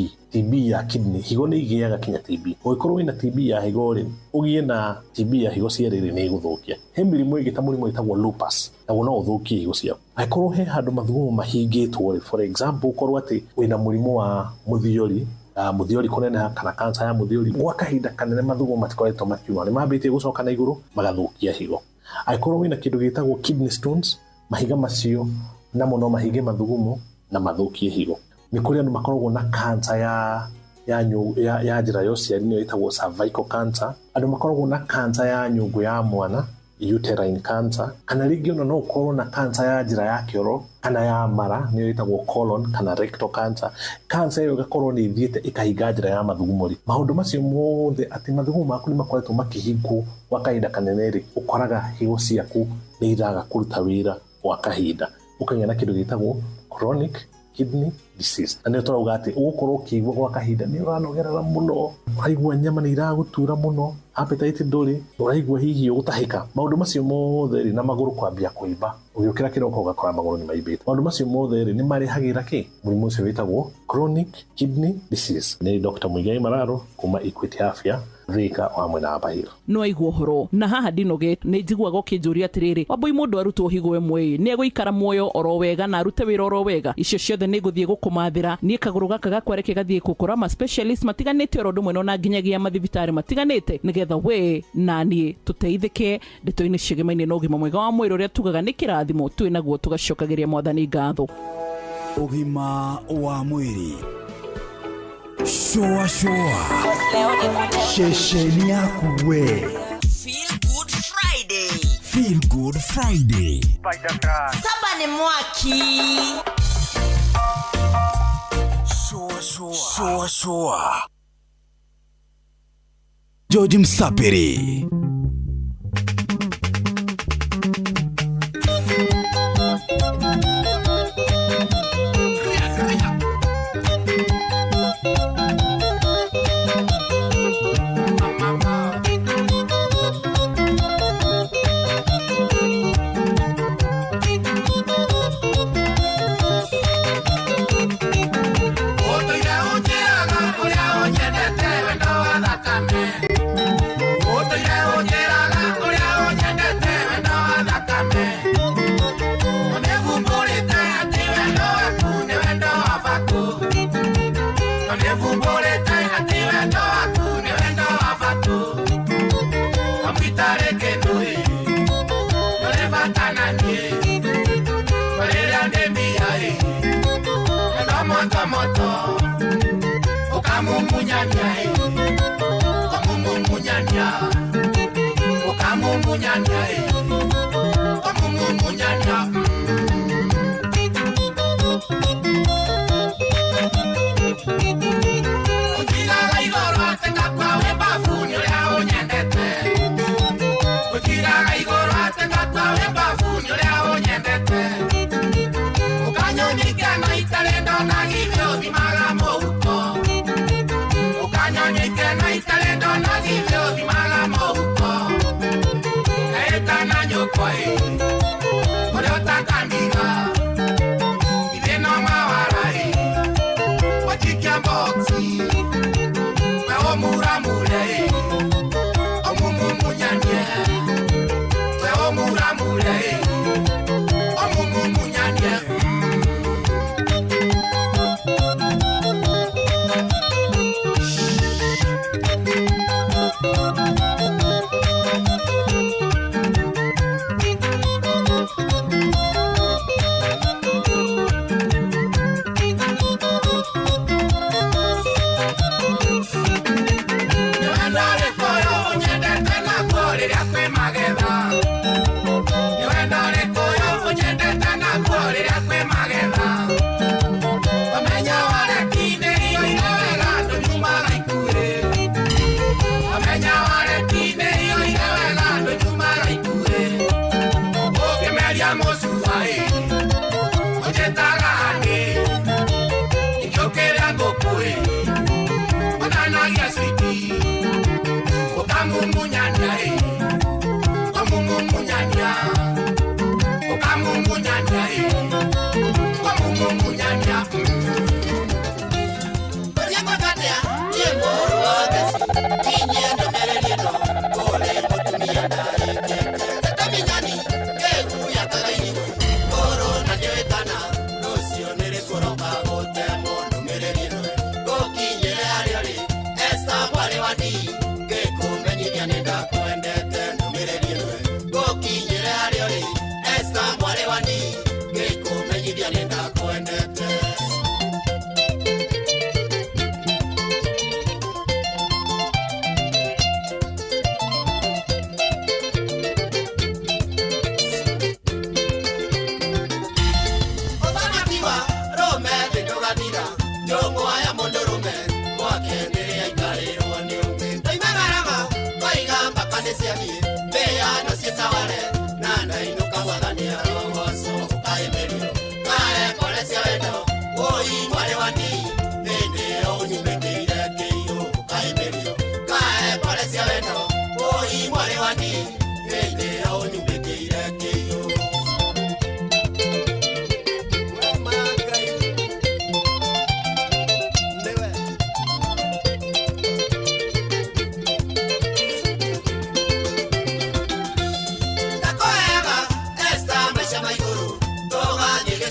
Speaker 13: ya kidney. Higo ni igiaga kinya TB. Ugikorwo wina TB ya higo ri ugie na TB ya higo cieri ni iguthukia. He mirimu ingi ta murimu itagwo lupus na no uthukie higo ciaku. Aikorwo he handu mathugumo mahingitwo ri, for example ukorwo ati wina murimu wa muthiori muthiori kunene kana kansa ya muthiori gwa kahinda kanene mathugumo matikoretwo makiuma ni mambitie gucoka na iguru magathukia higo. Aikorwo wina kindu gitagwo kidney stones, mahiga macio namo no mahige mathugumo na mathukie higo. Ni kuri andu makoragwo na kansa ya njira ya uciari ni itagwo cervical cancer. Andu makoragwo na kansa ya nyungu ya mwana uterine cancer, kana rĩngĩ ona no ũkorwo na cancer ya njĩra ya kĩoro kana ya mara nĩyo ĩtagwo colon kana rectal cancer. Cancer ĩyo ĩgakorwo nĩ ithiĩte ĩkahinga njĩra ya mathugumũri. Maũndũ macio mothe atĩ mathugumo maku nĩ makoretwo makĩhingwo gwa kahinda kanene-rĩ, ũkoraga higo ciaku nĩ iraga kũruta wĩra gwa kahinda, ũkagĩa na kĩndũ gĩtagwo chronic kidney disease. Na nĩ tũrauga atĩ ũgũkorwo ũkĩigua gwa kahinda nĩ ũranogerera mũno, ũraigua nyama nĩ iragutura mũno, appetite ndũrĩ, ũraigua hihi ũgũtahĩka. Maũndũ macio mothe na magũrũ kwambia kũimba, ũgĩũkĩra kĩroko ũgakora magũrũ nĩ maimbĩte. Maũndũ macio mothe nĩ marehagĩra kĩ? Mũrimũ ũcio wĩtagwo chronic kidney disease. Nĩ Dr. Muigai Mararo kuma Equity Afya Thika wa mwena wa Bahiro.
Speaker 12: No aigua horo na haha ndinoge nĩ njiguaga ũkĩnjũria atĩrĩrĩ, Wambui mũndũ arutwo higo ĩmwe nĩ egũikara muoyo oro wega na arute wĩra oro wega? Icio ciothe nĩ ngũthiĩ gũkũmathĩra niĩ kagũrũ gaka gakwereke gathiĩ gũkora ma specialist matiganĩte oro ndũmwe na nginyagia mathibitarĩ matiganĩte nĩgetha we na niĩ tũteithĩke ndeto-inĩ ciĩgĩmaine na ũgima mwega wa mwĩrĩ ũrĩa tugaga nĩ kĩrathimo twĩ naguo tũgacokagĩria Mwathani ngatho.
Speaker 5: Ũgima wa mwĩrĩ. Shoa shesheni yaku we.
Speaker 1: Feel Good Friday.
Speaker 5: Feel Good Friday.
Speaker 1: Saba ni mwaki.
Speaker 5: Shoa. George Msapiri.
Speaker 1: Ukanyonyike na italendo na givyo di magamohuko. Kaeta na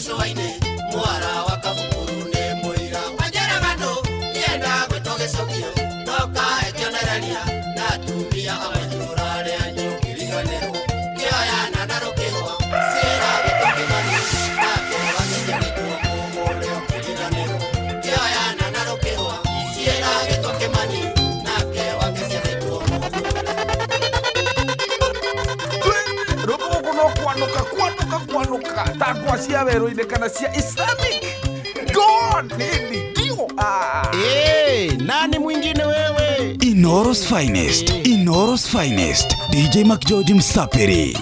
Speaker 11: icuaine mwara wakabukuru ne muira wajera gano yenda gwetogecokio toka ekionereria na tumia amanyura re anyu kiriganero kioya na narokehwa sira betokimani na kewa nisiaritwo mumule okiriganero kioya na narokehwa sira betokimani na kewa nisiaritwo
Speaker 6: kwanuka takwa cia werũ-inĩ kana cia Islamic God nini dio
Speaker 10: nani mwingine wewe?
Speaker 5: Inoros Finest, Inoros Finest, DJ McGeorge Msapiri.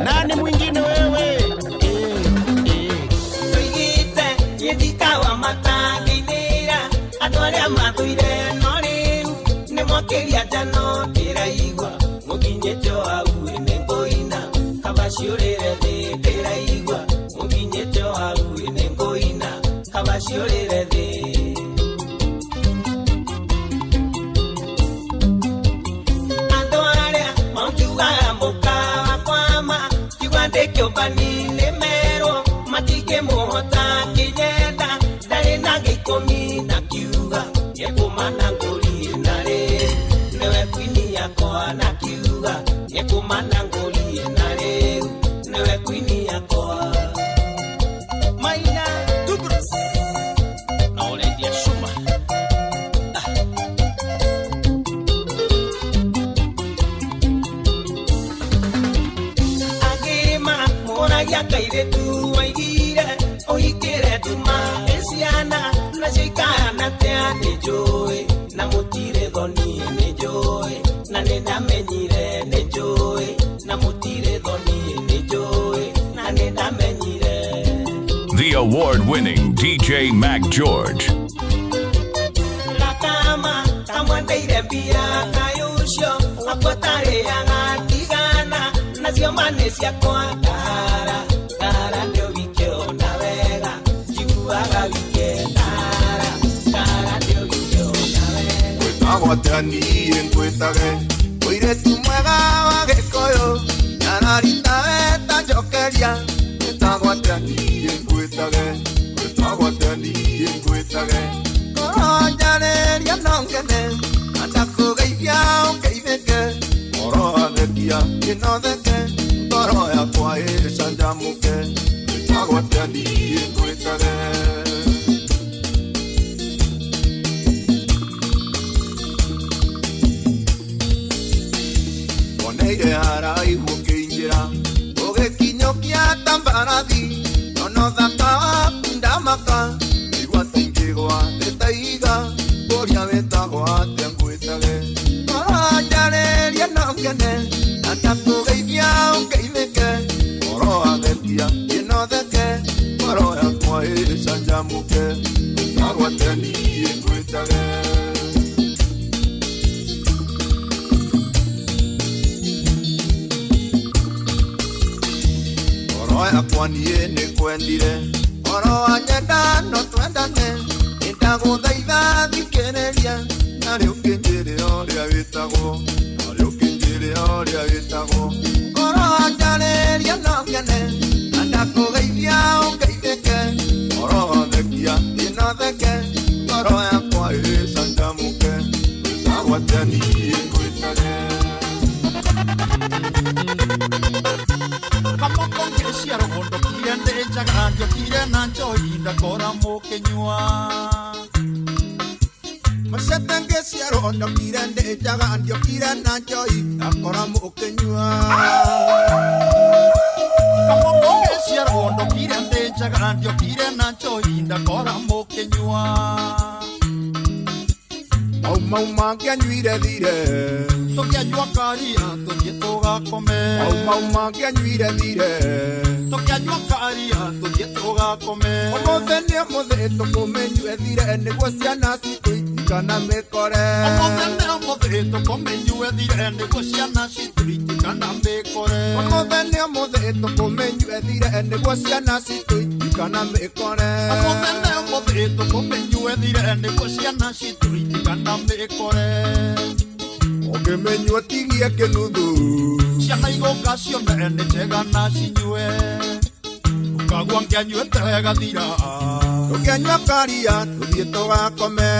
Speaker 10: Nani mwingine wewe?
Speaker 11: Yedikawa matanginira atwaria mathuire noriu ni mwakiria jano ndiraigua mukinyete au ni ngoina kabaciurire thi ndiraigua mukinyete au ni ngoina kabaciurire thi atwaria maukiuga muka kwama kiwandikio banile mero matige muhota kinyenda ndari na gikomi na kiuga yekumana ngori nare newe kwini yakwa na kiuga yekumana ngori nare newe kwini yakwa ya kaire tu waigire ohikire tuma esiana na shikana tea ni joy na mutire dhoni ni joy na nenda menyire ni joy na mutire dhoni ni joy na nenda menyire.
Speaker 14: The award-winning DJ Mac George.
Speaker 11: Lakama kamwandeire bia kayusho apotare yanga tigana na ziomane cia kwa dara dara ndio wikeo na wega jibuaga wikendara dara ndio wikeo na wega
Speaker 15: kwetagwatani enkwetage oiretu mwega wa gĩkũyũ nararita weta njokeria kwetagwatani enkwetage kwetagwatani enkwetage koronjareria nongene andakũgeithia ũngeithĩke oroathekia ĩnotheke ngoro yakwa ĩcanjamũke kwetagwatani enkwetage. Oneire haraihu ũkĩingĩra ũgĩkinyũkia tambarathi nono thaka waku ndamaka igua taingĩgwa nĩtaiga kũria wĩtagwo atĩa ngwĩtage koronjarĩria nongene na ndakũgeithia ũngeithĩke ngoro athekia ĩnotheke ngoro yakwa ĩcanjamũke kwetagwatani ngwĩtage. Yakwa niĩ nĩkwendire oro wanyenda no twendane nĩndagũthaitha thikĩrĩria na rĩu kĩnjĩrĩ ũrĩa wĩtagwo na rĩu kĩnjĩrĩ ũrĩa wĩtagwo oro wanjarĩria no ngene na ndakũgeithia ũngeithĩke oro thekia ĩnotheke ngoro yakwa ĩcanjamũke kwetagwatani ngwĩtage.
Speaker 25: Ciaro gondo kirende jagandio kirena njoi ndakora mũkĩnyua Masetenge ciaro gondo kirende jagandio kirena njoi ndakora mũkĩnyua Kamonge ciaro gondo kirende jagandio kirena njoi ndakora mũkĩnyua Mau mangĩanyuire thire tũkĩanyua karia tũthiĩ tũgakome Mau mangĩanyuire thire tũkĩanyua karia tũthiĩ tũgakome Ũmũthĩ nĩ ũmũthĩ tũkũmenyue thire nĩguo ciana citũ itikana mĩkore Ũmũthĩ nĩ ũmũthĩ tũkũmenyue thire nĩguo ciana citũ itikana mĩkore Ũmũthĩ nĩ ũmũthĩ tũkũmenyue thire nĩguo ciana citũ itikana mĩkore Ũmũthĩ nĩ ũmũthĩ tũkũmenyue thire nĩguo ciana citũ itikana mĩkore Ũngĩmenyua tigie kĩnuthu ciana igũka cione nĩ njega na cinyue Ũkagua ngĩanyuĩte wega thira Tũkĩanyua karia tũthiĩ tũgakome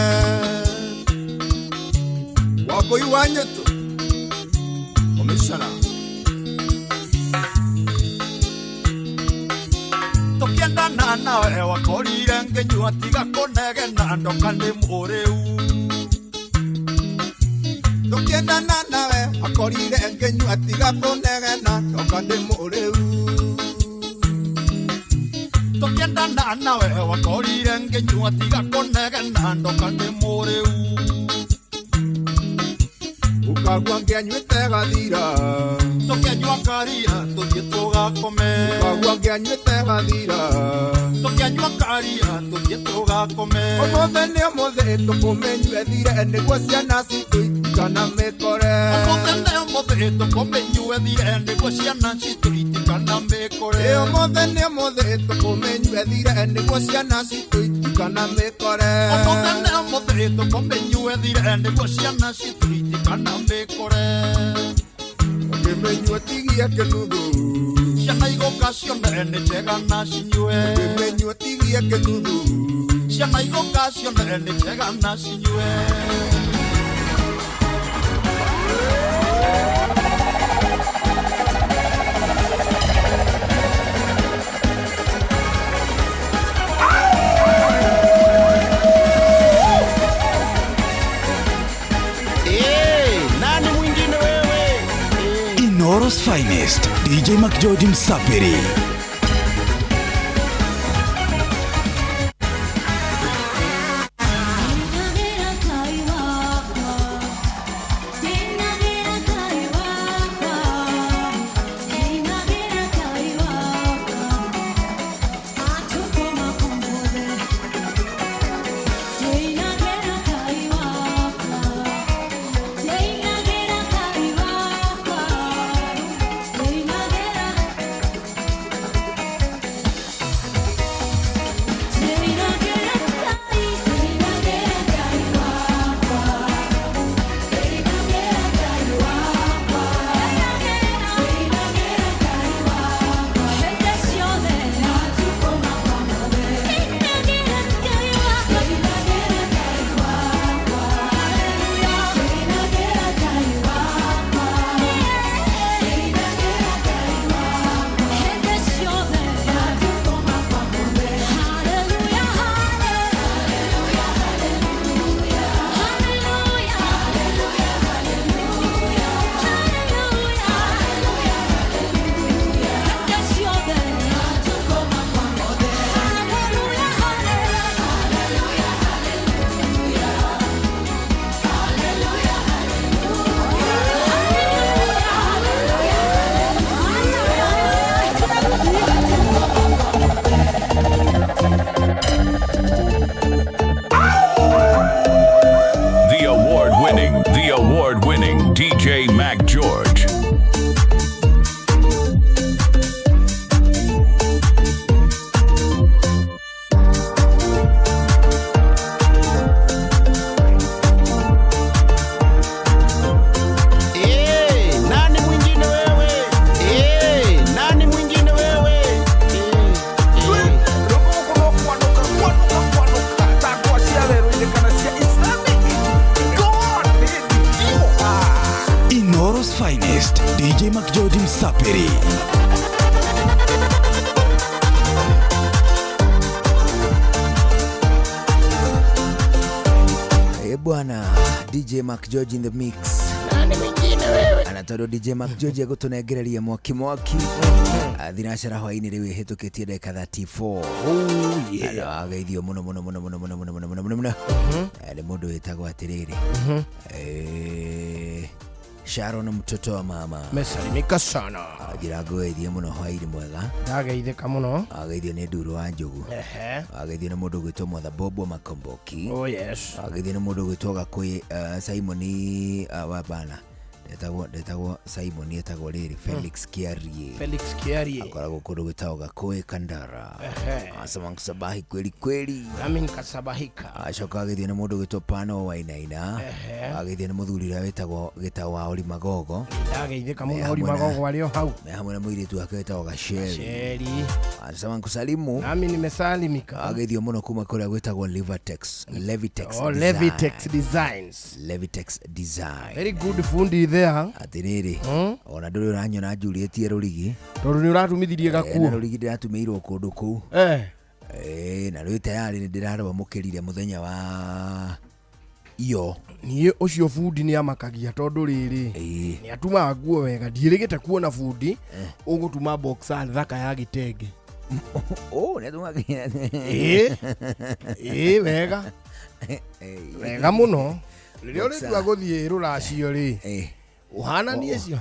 Speaker 25: Wambũi wa nyũtũ Commissioner Tũkĩendana nawe wakorire ngĩnyua tiga kũnegena ndoka nĩ mũrĩu Tũkĩendana nawe wakorire ngĩnyua tiga kũnegena ndoka nĩ mũrĩu Tũkĩendana nawe wakorire ngĩnyua tiga kũnegena ndoka nĩ mũrĩu Ũkagua ngĩanyuĩte gathira Tũkĩanyua karia tũthiĩ tũgakome Ũkagua ngĩanyuĩte gathira Tũkĩanyua karia tũthiĩ tũgakome Ũmũthĩ nĩ ũmũthĩ tũkũmenyue thire nĩguo ciana citũ itikana mĩkore Ũmũthĩ nĩ ũmũthĩ tũkũmenyue thire nĩguo ciana citũ itikana mĩkore Ũmũthĩ nĩ ũmũthĩ tũkũmenyue thire nĩguo ciana citũ itikana mĩkore Ũmũthĩ nĩ ũmũthĩ tũkũmenyue thire nĩguo ciana citũ itikana mĩkore Ũngĩmenyua tigie kĩnuthu ciana igũka cione nĩ njega na cinyue Ũngĩmenyua tigie kĩnuthu ciana igũka cione nĩ njega na cinyue
Speaker 5: Inoro's finest, DJ Mac George Msapiri. DJ Mac George Msapiri.
Speaker 16: Bwana DJ Mac George in the mix.
Speaker 17: Nani mwingine wewe?
Speaker 16: Anatodo DJ Mac George agutunegereria mwaki. Thinashara hwaini riu ihitukitie ndagika 34.
Speaker 17: Oh yeah.
Speaker 16: Ageithio muno. Ni mundu witagwo atiriri. Sharon mtoto wa mama.
Speaker 17: Mesalimika sana.
Speaker 16: Agira ngoethie muno hwaini mwega.
Speaker 17: Ndageithika muno.
Speaker 16: Ageithio ni nduru wa njugu. Ageithio ni mundu gwitwo Mother Bobo Makomboki.
Speaker 17: Oh yes.
Speaker 16: Ageithio ni mundu gwitwo Gakui Simoni wabana. Ndetagwo Simon etagwo riri Felix Kiarie. Akoragwo kundu gwitagwo Gakui Kandara. Asema kusabahi kweli.
Speaker 17: Nami nikasabahika.
Speaker 16: Acoka agithio ni mundu gwitwo Pano Wainaina. Agithio ni muthuri ria wetagwo Gitawa Oli Magogo.
Speaker 17: Ndageithika muno Oli Magogo walio hau.
Speaker 16: Na hamwe na mwiritu wake wetagwo Gasheri. Asema kusalimu.
Speaker 17: Nami nimesalimika.
Speaker 16: Agithio muno kuma kuria gwitagwo Levitex Design.
Speaker 17: Very good fundi there.
Speaker 16: Atiriri ona nduri uranyona Juliet Rurigi
Speaker 17: tondu ni uratumithirie gakuo
Speaker 16: Rurigi ndiratumeiirwo kundu kuu na rwi tayari ni ndirarwa mukirire muthenya wa iyo
Speaker 17: nie ucio fundi ni amakagia tondu riri ni atuma nguo wega ndirigite kuona fundi ugutuma boxer thaka ya gitenge
Speaker 16: ni atuma
Speaker 17: wega muno ririo ritua guthie ruracio ri uhana ni ecio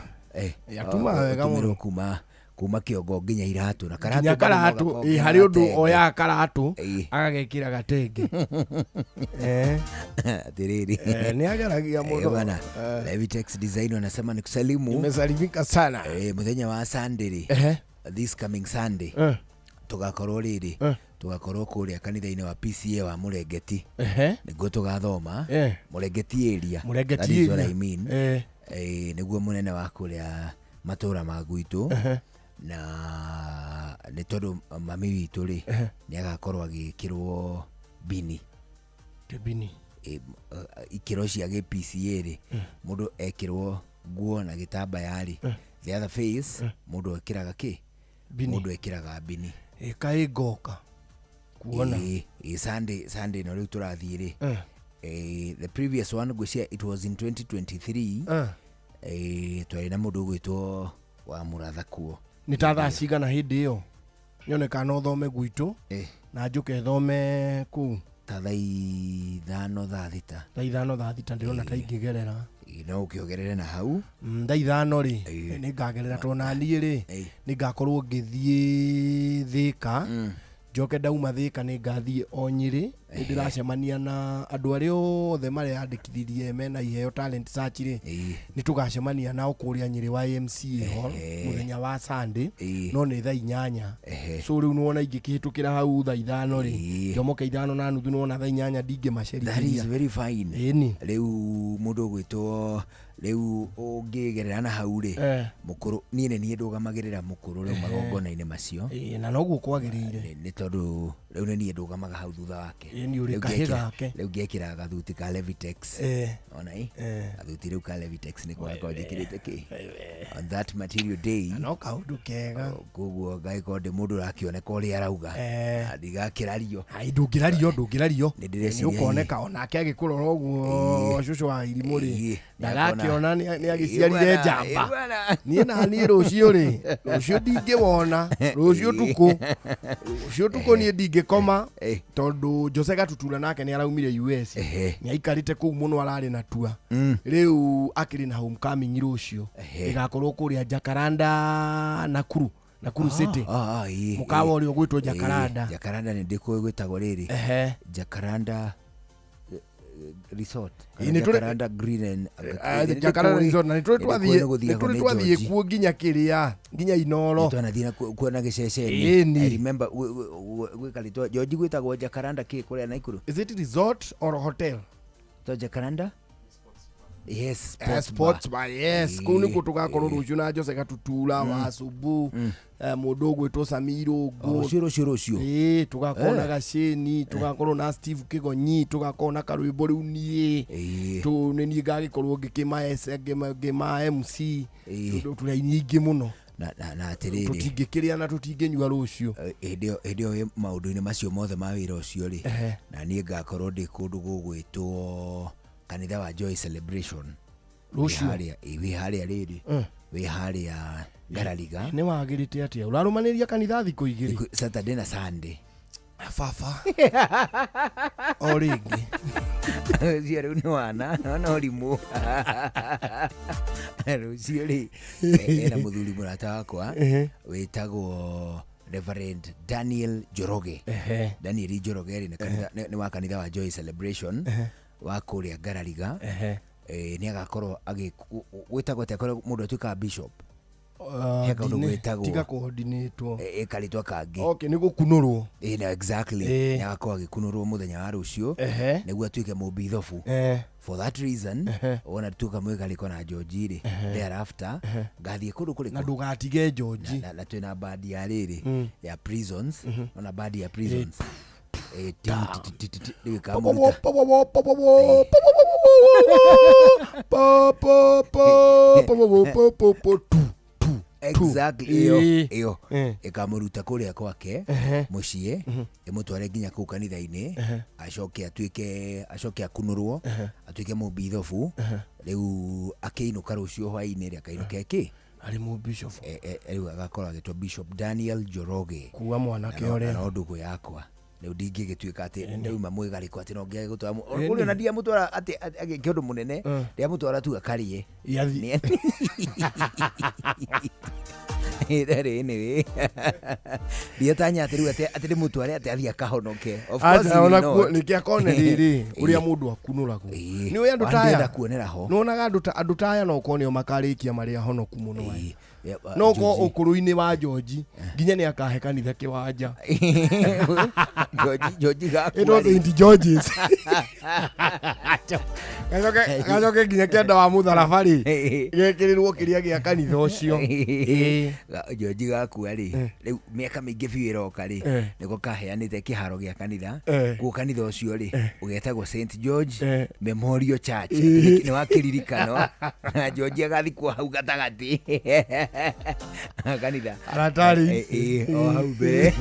Speaker 17: yatuma wega muno
Speaker 16: kuma kiongo nginya iratu na
Speaker 17: karatu hari undu oya karatu agagekira gatenge
Speaker 16: atiriri
Speaker 17: ni agaragia muno
Speaker 16: bana. Levitex Design wanasema nikusalimu.
Speaker 17: Nimesalimika sana
Speaker 16: muthenya wa Sunday this coming Sunday tugakorwo riri tugakorwo kuria kanitha-ini wa PCA wa Murengeti niguo tugathoma Murengeti area. That is what I mean. Niguo munene wa kuria matura ma gwitu na ni tondu mami witu ri ni agakorwo agikirwo bini ikiro cia ge PCA ri mundu ekirwo nguo na gitambaya ri the other face mundu ekiraga ki mundu ekiraga bini
Speaker 17: kai goka kuona
Speaker 16: Sunday no riu turathie ri the previous one gwisia it was in 2023 twari na mundu gwitwo wa Muratha kuo
Speaker 17: nitatha cigana hindi iyo nyoneka no thome gwitu na njuke thome ku
Speaker 16: tatha 5 thita
Speaker 17: ndirona ta ingigerera
Speaker 16: no ukiogerere na hau
Speaker 17: tha 5 ri ni ngagerera tona nie ri ni ngakorwo ngithie Thika njoke ndauma Thika ni ngathie Onyiri ndiracemania na andu aria othe mari andikithirie mena iheo talent search ri ni tugacemania nao kuria Nyeri wa MCA hall muthenya wa Sunday no ni tha 8 so riu nuona ingikihitukira hau tha 5 ri njomoke 5 na nuthu nuona tha 8 ndinge macerithia.
Speaker 16: That is very fine. Riu mundu gwitwo riu ungigerera na hau ri mukuru nie ni ndugamagirira mukuru riu magongona-ini macio
Speaker 17: na noguo kwagirire
Speaker 16: ni tondu riu ni ndugamaga hau thutha wake
Speaker 17: ni uri kahiga ke
Speaker 16: riu ngekira gathuti ka Levitex ona gathuti riu ka Levitex ni kwa njikirite ki on that material day
Speaker 17: no kaundu kega
Speaker 16: kuguo gaiko ndi mundu rakioneka uri arauga ndigakirario
Speaker 17: ndungirario ni ukoneka onake agikurora uguo cucu wa irimu ri ndagakiona ni agiciarire njamba nie na ni rucio ri rucio ndingewona rucio tuko nie ndingekoma tondu Jose Gatutura nake ni araumire US ni aikarite kuu muno arari na tua riu akiri na homecoming rucio igakorwo kuria Jacaranda Nakuru City mukawa uri gwitwo
Speaker 16: Jacaranda ni ndiko gwitagwo riri Jacaranda resort Jacaranda Green and
Speaker 17: Jacaranda resort na nitwathie kuo nginya kiria nginya Inoro
Speaker 16: twanathina kuona giceceni. I remember gwikalitwa George gwitagwo Jacaranda ki kuria Naikuru.
Speaker 17: Is it resort or hotel?
Speaker 16: To Jacaranda Yes,
Speaker 17: sports bar. Yes, kuni kutugakorwo rucio na Jose Gatutula wa Subu. Mundu gwitwo Samiro go.
Speaker 16: Rucio.
Speaker 17: Tugakona Gasheni, tugakorwo na Steve Kigonyi, tugakona Karwimbo riu nie. Tu ni ngagikorwo ngima MC. Turaini ingi muno.
Speaker 16: Na atiriri
Speaker 17: tutingikiria na tutinginyua rucio
Speaker 16: edio maundu-ini macio mothe ma wira ucio ri na nie ngakorwo ndi kundu gugwitwo kanitha wa Joy Celebration
Speaker 17: rucio
Speaker 16: wi haria riri wi haria Garariga
Speaker 17: ni wagirite atia urarumaniria kanitha thiku igiri
Speaker 16: Saturday na Sunday
Speaker 17: fafa oringi
Speaker 16: Zero ni wana rimu Ruciori ena muthuri murata wakwa witagwo Reverend Daniel Joroge. Daniel Joroge ni wa kanitha wa Joy Celebration wa kuria Garariga. Ni agakorwo gwitagwo tekorwo mundu atuika bishop.
Speaker 17: Tiga coordinate
Speaker 16: ekaritwa kangi.
Speaker 17: Okay, ni gukunurwo.
Speaker 16: Exactly. Agakorwo agikunurwo muthenya wa rucio niguo atuike mubithofu. For that reason, ona tuka mwegaliko na George ri thereafter gathie kundu kuri
Speaker 17: na ndugatige George
Speaker 16: na twina badi ya riri ya prisons ona badi ya prisons exactly iyo ikamuruta kuria kwake mucie imutware nginya ku kanitha-ini acoke atuike akunurwo atuike mubithofu riu akiinuka rucio hwaini ri akainuka eki
Speaker 17: ari mu bishop
Speaker 16: riu agakorwo agitwa Bishop Daniel Joroge
Speaker 17: kuwa mwanake ore
Speaker 16: na ndugu yakwa riu ndingigituika ati ndauma mwigariko ati no ngiye gutwara uri na ndia mutwara ati agikiondu munene ndia mutwara tu akarie
Speaker 17: yathi
Speaker 16: Idare anyway. Dia tanya ati mutware ati athia kahonoke. Of course
Speaker 17: ona nikia kone riri uria mundu akunura ku. Ni we andu taya
Speaker 16: kuonera ho.
Speaker 17: No naga andu taya no konio makarikia maria honoku muno wai. No ko ukuru-ini wa George nginya ni akahe kanitha kiwanja.
Speaker 16: George gaku.
Speaker 17: It was in George's. Gacoke nginya kenda wa mutharabari gekirirwo kiria gia kanitha ucio
Speaker 16: George gaku ari riu miaka mingi biu iroka ri niko kaheanite kiharo gia kanitha ku kanitha ucio ri ugetagwo St George Memorial Church ni wakiririkano na George agathikwo hau gatagati kanitha
Speaker 17: aratari
Speaker 16: o hau be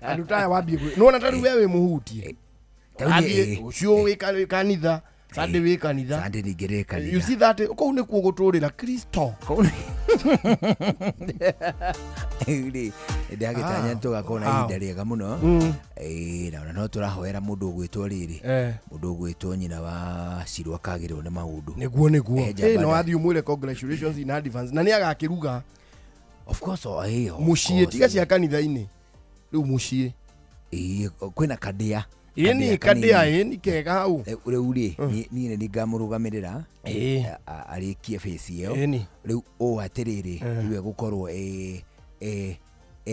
Speaker 17: anutaya wabie no na tari wewe muhutie tari ucio wikale kanitha Sunday we kanitha
Speaker 16: Sunday nigere kanitha
Speaker 17: you see that ko ne ku guturira Kristo
Speaker 16: iri ndagitanya tugakona ida riega muno na no turahoera mundu ugwitwo riri mundu ugwitwo nyina wa Shirwa kagirwo ne maundu
Speaker 17: niguo no athi umwire congratulations in advance na ni agakiruga
Speaker 16: of course
Speaker 17: mucie tiga cia kanitha-ini riu mucie
Speaker 16: kwina kadia
Speaker 17: ni kadia ni kega hau
Speaker 16: riu ri ni ngamurugamirira arikie face iyo riu o atiriri riu gukorwo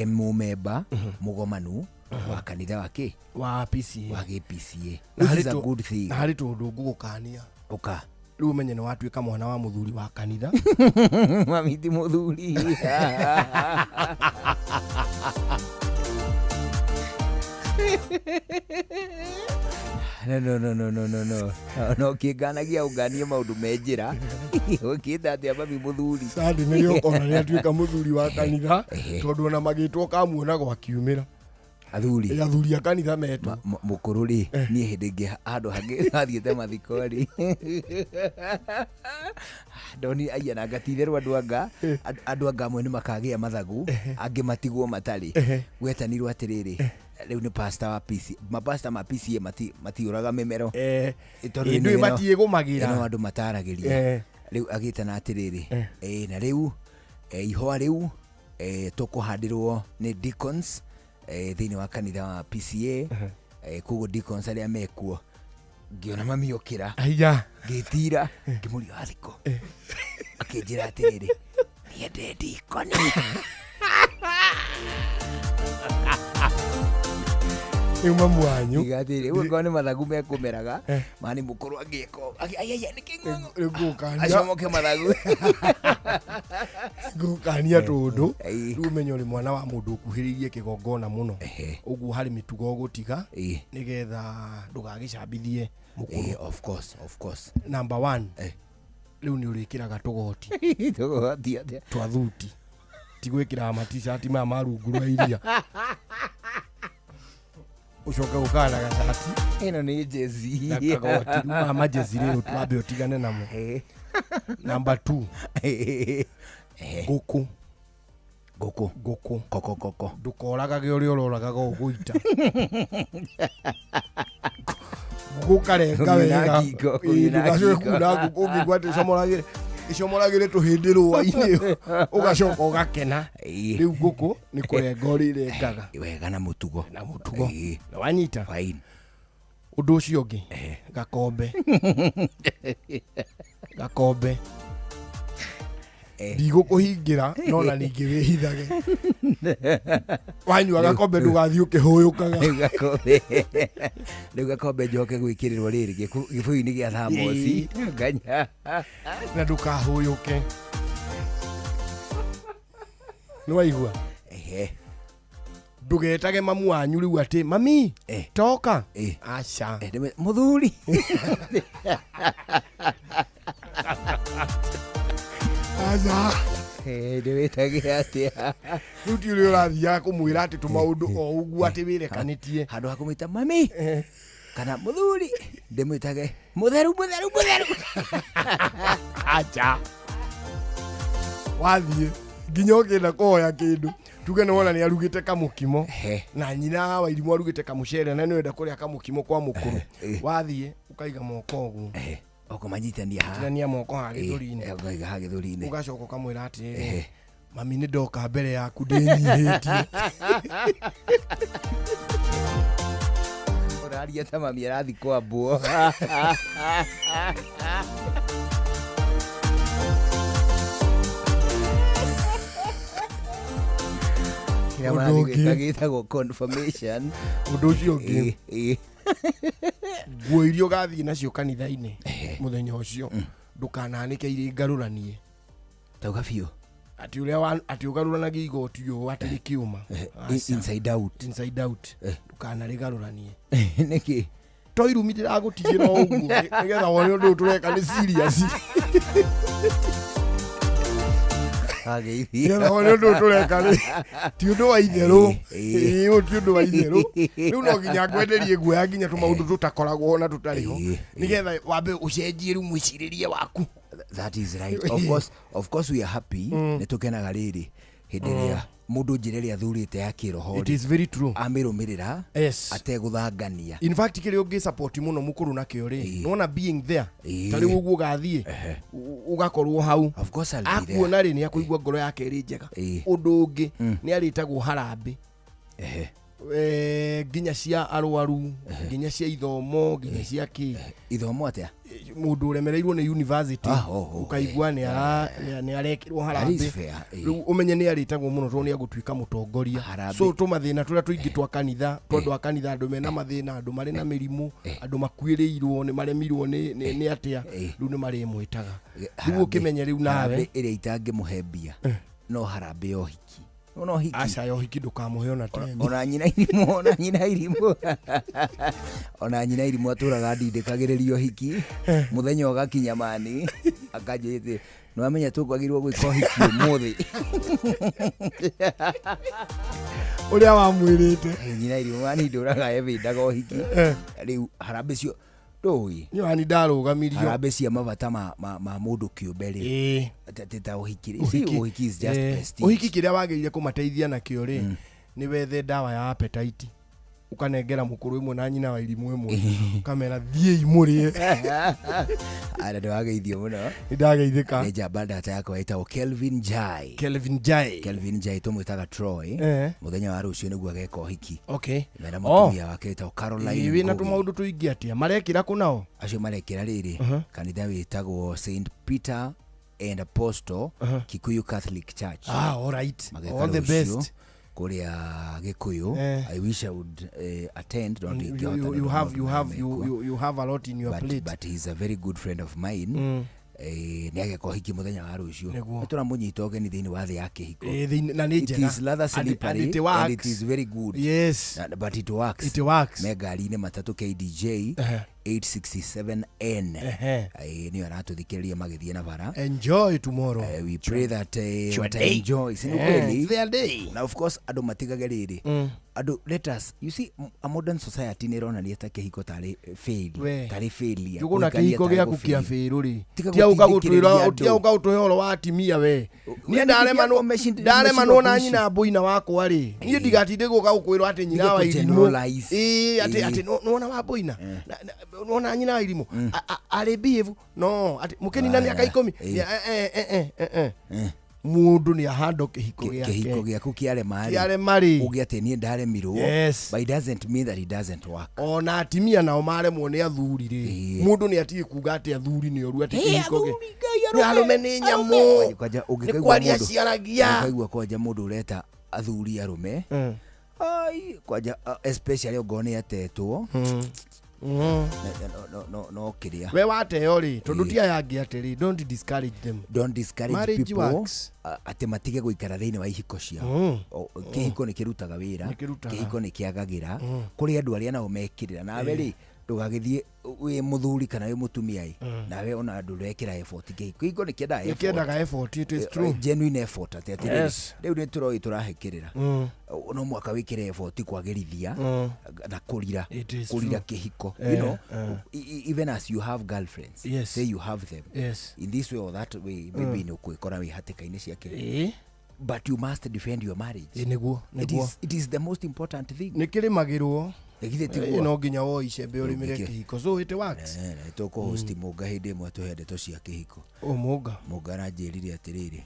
Speaker 16: mumemba mugomanu wa kanitha wake
Speaker 17: wa PCA
Speaker 16: wa PCA
Speaker 17: is a good thing na hari tundu ngugukania
Speaker 16: uka
Speaker 17: riu menye ni watuika mwana wa muthuri wa kanitha
Speaker 16: mamiti muthuri no kiganagia unganie maundu menjira ukita ati ababi muthuri
Speaker 17: sadi nirio kona ni atuika muthuri wa kanitha tondu na magitwo kamuona gwa kiumira athuri a kanitha metu
Speaker 16: mukuru ri nie hindi ngi andu hangi athiete mathikori doni aya na gatitherwa andu anga amwe ni makagia mathagu angi matigwo matari gwetanirwo atiriri riu ni pastor wa PC mapasta ma PCA matiuraga memero
Speaker 17: indu matie gumagira
Speaker 16: no andu mataragiria riu agitana atiriri na riu ihoa riu tukuhandirwo ni deacons thini wa kanitha wa PCA kugo deacons aria mekuo ngiona mamiokira
Speaker 17: aya
Speaker 16: ngitira ngimuria athiko akinjira atiriri ni deacon
Speaker 17: Ni mamu wanyu.
Speaker 16: Igatire uwe ngone mathagu mekumeraga mani mukuru agiko. Ayaya nikingo.
Speaker 17: Gukania.
Speaker 16: Acomoke mathagu.
Speaker 17: Gukania tundu. Riu menyo ri mwana wa mundu ukuhiririe kigongona muno. Uguo hari mitugo gutiga nigetha ndugagicambithie mukuru.
Speaker 16: Of course.
Speaker 17: Number 1. Riu ni urikiraga tugoti.
Speaker 16: Tugoti atia.
Speaker 17: Twathuti. Tigwikira ma-t-shirt ma marungu rwa iria. Ucoka ukana gacati.
Speaker 16: Ino ni jezi.
Speaker 17: Na kagoti. Mama jezi rero twabe utigane namo. Number 2. Guku. Koko. Ndukoragage uria uroragaga uguita. Gukarenga wega. Ndugacoke kuna guku ungigwate icomoragire tuhindi rũa-inĩ ugacoka ugakena. Riu guku ni kurenga urirengaga
Speaker 16: wega na mutugo.
Speaker 17: Na wanyita
Speaker 16: fine.
Speaker 17: Undu ucio ungi gakombe ndigũkũhingira no na ningĩ wĩhithage. Wanyua gakombe ndũgathiĩ ũkĩhũyũkaga.
Speaker 16: Rĩu gakombe njoke gwĩkĩrĩrwo rĩrĩ gĩbũyũ-inĩ gĩa thamosi nganya
Speaker 17: na ndũkahũyũke. Nĩwaigua? Ndugetage mamu wanyu riu ati mami toka. Aca
Speaker 16: muthuri.
Speaker 17: Aza
Speaker 16: ndiwitage atia
Speaker 17: riu ti uria urathia kumwira ati tumaundu o uguo ati wirekanitie
Speaker 16: handu hakumwita mami kana muthuri ndimwitage mutheru.
Speaker 17: Acha wathie nginya ukenda kuhoya kindu tuge ni wona ni arugite kamukimo na nyina wa irimu arugite kamucere na ni wenda kuria kamukimo kwa mukuru. Wathie ukaiga moko uguo
Speaker 16: okumanyitania
Speaker 17: tania moko hagithuri-ini
Speaker 16: ngaiga hagithuri-ini
Speaker 17: ugacoka ukamwira ati mami ni ndoka mbere yaku ndinyihitie.
Speaker 16: Uraria ta mami arathi kwambwo. Gitagwo confirmation.
Speaker 17: Undu ucio ungi nguo iria ugathii nacio kanitha-inĩ muthenya ucio ndukananike iri ngaruranie
Speaker 16: tauga biũ
Speaker 17: ati uria ati ugaruranagia igoti yo ati rikiuma
Speaker 16: inside out
Speaker 17: ndukanarigaruranie.
Speaker 16: Niki
Speaker 17: toiru mitira gutigira uguo nigetha wone undu tureka ni serious. Nigetha wone undu tureka ni ti undu wa itheru. Ti undu wa itheru. Riu no nginya ngwenderie nguo ya nginya tumaundu tutakoragwo na tutariho nigetha wambe ucenjie riu mwiciririe waku.
Speaker 16: That is right. Of course we are happy. Nitukenaga riri hindi ria mundu njire athurite ya kiroho.
Speaker 17: It is very true.
Speaker 16: Amirumirira ateguthangania.
Speaker 17: In fact kiri ungi support muno mukuru nakio ri nona being there tari uguo gathie ugakorwo hau.
Speaker 16: Of course I'll be there.
Speaker 17: Akuona ri ni akuigua ngoro yake iri njega. Undu ungi ni aritagwo harambe nginya cia arwaru nginya cia ithomo nginya cia ki
Speaker 16: ithomo atia
Speaker 17: mundu uremereirwo ni university ukaigua ni arekirwo harambe. Riu umenye ni aritagwo muno to ni agutuika mutongoria. So tumathina turia tuingi twa kanitha tondu wa kanitha andu mena mathina andu mari na mirimu andu makuirirwo ni maremirwo ni atia riu ni mari mwitaga riu ukimenye riu nawe
Speaker 16: iria itangimuhembia no harambe yo hiki no hiki
Speaker 17: aca yo hiki ndukamuhe ona time
Speaker 16: ona nyina irimu aturaga ndindikagiririo hiki muthenya ugakinya mani akanjite no amenya tukwagirwo gwika hiki umuthi
Speaker 17: uria wamwirite
Speaker 16: nyina irimu mani nduraga evindaga hiki riu harambe cio ndoi
Speaker 17: ni ndarugamirio
Speaker 16: harambe cia mabata ma mundu kiumbe ri teta uhiki si uhiki is just prestige.
Speaker 17: Uhiki kiria wagirire kumateithia na kio ri ni wethe dawa ya appetite ukanengera mukuru imwe na nyina wa irimu imwe kamera thie imurie
Speaker 16: ara ndo ageithio muno
Speaker 17: ndageithika
Speaker 16: ni jamba data yako ita Kelvin Jai tumwitaga Troy muthenya wa rucio niguo ageka uhiki mena mutumia wake ita Caroline
Speaker 17: iwi na tumaundu tuingi atia marekira kunao
Speaker 16: acio marekira riri kanitha witagwo St Peter and Apostle Kikuyu Catholic Church.
Speaker 17: All right, all the best.
Speaker 16: kuria Gikuyu. I wish I would attend.
Speaker 17: You have a lot in your plate.
Speaker 16: But he's a very good friend of mine. Ni ageko hiki muthenya wa rucio tuna munyita ogeni thiini wa thi ya kihiko it is rather slippery and it is very good.
Speaker 17: Yes,
Speaker 16: but it works megari-ini matatu KDJ 867N ni aratuthikiria magithie na bara.
Speaker 17: Enjoy tomorrow.
Speaker 16: We pray that enjoy their day. Now of course ado matigage riri ado let us, you see, a modern society ni rona ni ta kihiko tari failure
Speaker 17: yuguna kihiko gya kukia fail ri tia uka utuhoro wa atimia we ni ndare mano na nyina boina wako ari ni ndigatinde guka gukwirwa ati nyina wa irimu ati nona wa boina nona nyina wa irimu ari behave no ati mukeni nani aka 10 mundu ni ahando kihiko
Speaker 16: gyaku kiare mari ugiate ni ndare mirwo but it doesn't mean that it doesn't work.
Speaker 17: Ona atimia nao mare muone athuri ri mundu ni atiki kuga ati athuri ni oru ati kihiko ge ni arume ni nyamu
Speaker 16: kwaja ugikaigwa mundu ciaragia kaigwa kwaja mundu ureta athuri arume ai kwaja especially ogone atetwo no kiria
Speaker 17: we wateo ri tondu tia yangi atiri don't discourage
Speaker 16: marriage people works. Ati matige guikara thiini wa ihiko ciao kihiko ni kirutaga wira kihiko ni kiagagira kuri andu aria nao mekirira nawe ri ndugagithie we muthuri kana we mutumia nawe ona andu rekira effort kihiko ni kiendaga
Speaker 17: effort. It is true,
Speaker 16: genuine effort ati riu ni turoi turahekirira no mwaka wikire effort kwagirithia na kurira kihiko, you know, even as you have girlfriends, say you have them in this way or that way, maybe ni ukikora wi hatikaini ciake but you must defend your marriage. It is the most important thing.
Speaker 17: Nikirimagirwo no nginya wo icembe urimire kihiko, so it works.
Speaker 16: Toko host muga hinde mwe tuhende to cia kihiko muga ranjirire atiriri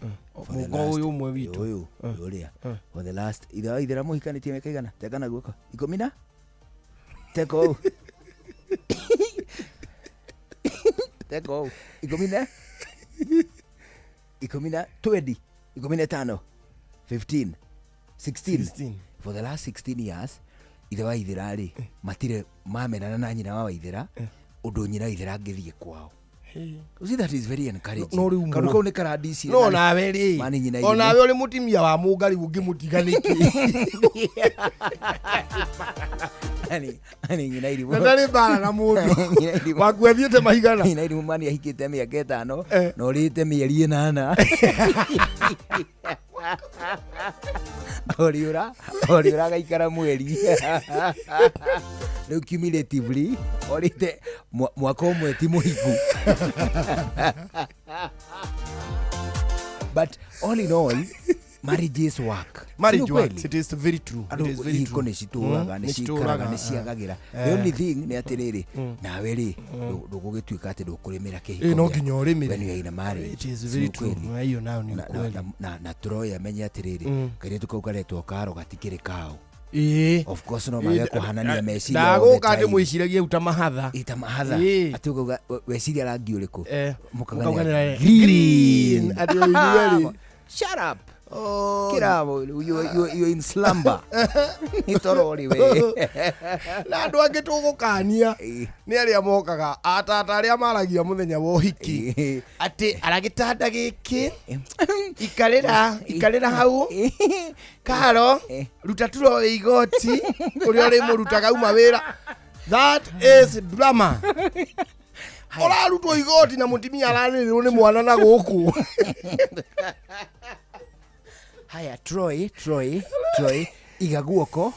Speaker 17: muga uyu umwe witu
Speaker 16: uyu uria for the last ithera muhikanitie mekaigana tekana guko 10 teko teko 10 20 15 16 for the last 16 years ithe wa ithira ri matire mamenana na nyina wa ithira undu nyina ithira ngithie kwao. See, that is very encouraging. Karuka ni karadisi
Speaker 17: no nawe ri ona we uri mutimia wa mugari ungimutiganiki ani nyina iri ndari bana na mundu wakwethiete mahigana
Speaker 16: nyina iri mani ahikite miaka 5 no rite mieri 8 oriura gaikara mweri no cumulatively orite mwaka umwe ti muhiku but all in all marriages work.
Speaker 17: Marriage works. It is very true.
Speaker 16: It is very true. Ni situraga ni cikaraga ni ciagagira. The only thing ni atiriri nawe ri ndugugituika ati ndukurimira kihiko.
Speaker 17: No nginya urimire.
Speaker 16: When you are in a marriage.
Speaker 17: It is very true. Ayo nayo ni kweli.
Speaker 16: Na Troy amenya atiriri kairetu kau karetwo karo gatikire kao. Of course no mage kuhanania meciria.
Speaker 17: Ndago kande muiciragia uta mahatha.
Speaker 16: Ati uga weciria rangi uriku.
Speaker 17: Mukagana
Speaker 16: green.
Speaker 17: Ati uiweli.
Speaker 16: Shut up. Kirabo, you in slumber. Itorori we.
Speaker 17: Na andu angi tugukania ni aria mokaga atata aria maragia muthenya wa hiki ati aragitanda giki ikarira hau karo ruta turo igoti uria ri murutaga uma wira. That is drama. Ola ruto igoti na mutimia aranirwo ni mwana na guku.
Speaker 16: Haya Troy igaguoko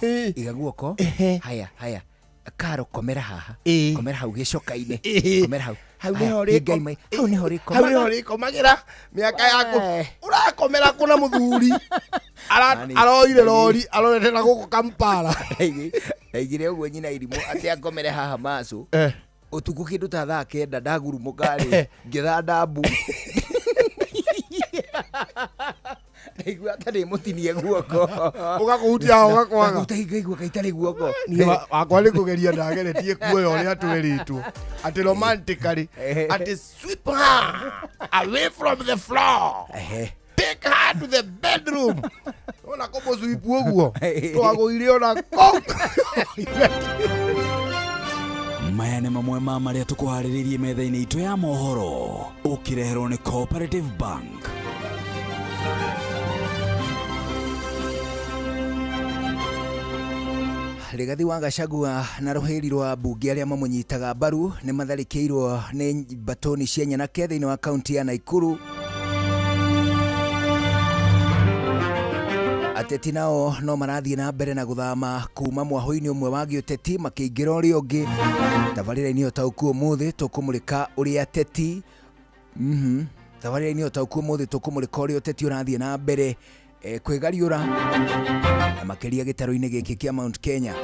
Speaker 16: haya karo komera haha komera hau gicoka-ini komera hau ni hori
Speaker 17: komagira miaka yaku urakomera kuna muthuri aroire lori aroretera guko Kampala
Speaker 16: aigire uguo nyina irimu ati akomere haha macu utuku kindu ta thaa 9 ndagurumukari ngitha ndambu igua tari mutinie guoko
Speaker 17: ugakuhutia ugakwaga
Speaker 16: utaigua kaitari guoko
Speaker 17: ni wakwa ni kugeria ndageretie kuoya uri atweritwo ati romantically ati sweep her away from the floor take her to the bedroom. na komo sweep uguo twaguire ona ko
Speaker 5: maya nĩ mamwe ma marĩa tũkũharĩrĩirie metha-inĩ itũ ya mohoro ũkĩreherwo nĩ Cooperative Bank.
Speaker 16: Rigathi wa Gachagua na rũhĩri rwa mbunge arĩa mamũnyitaga mbaru nĩ matharĩkĩirwo nĩ batoni cia nyanake thĩinĩ wa kaunti ya Naikuru. Ateti nao no marathiĩ na mbere na gũthama kuma mwahũ-inĩ ũmwe wa gĩũteti makĩingĩra ũrĩa ũngĩ. Tabarĩra-inĩ ũtaũku ũmũthĩ tũkũmũrĩka ũrĩa ateti tabarĩra-inĩ ũtaũku ũmũthĩ tũkũmũrĩka ũrĩa ũteti ũrathiĩ na mbere kwĩgariũra na makĩria gĩtarũ-inĩ gĩkĩ kĩa Mount Kenya.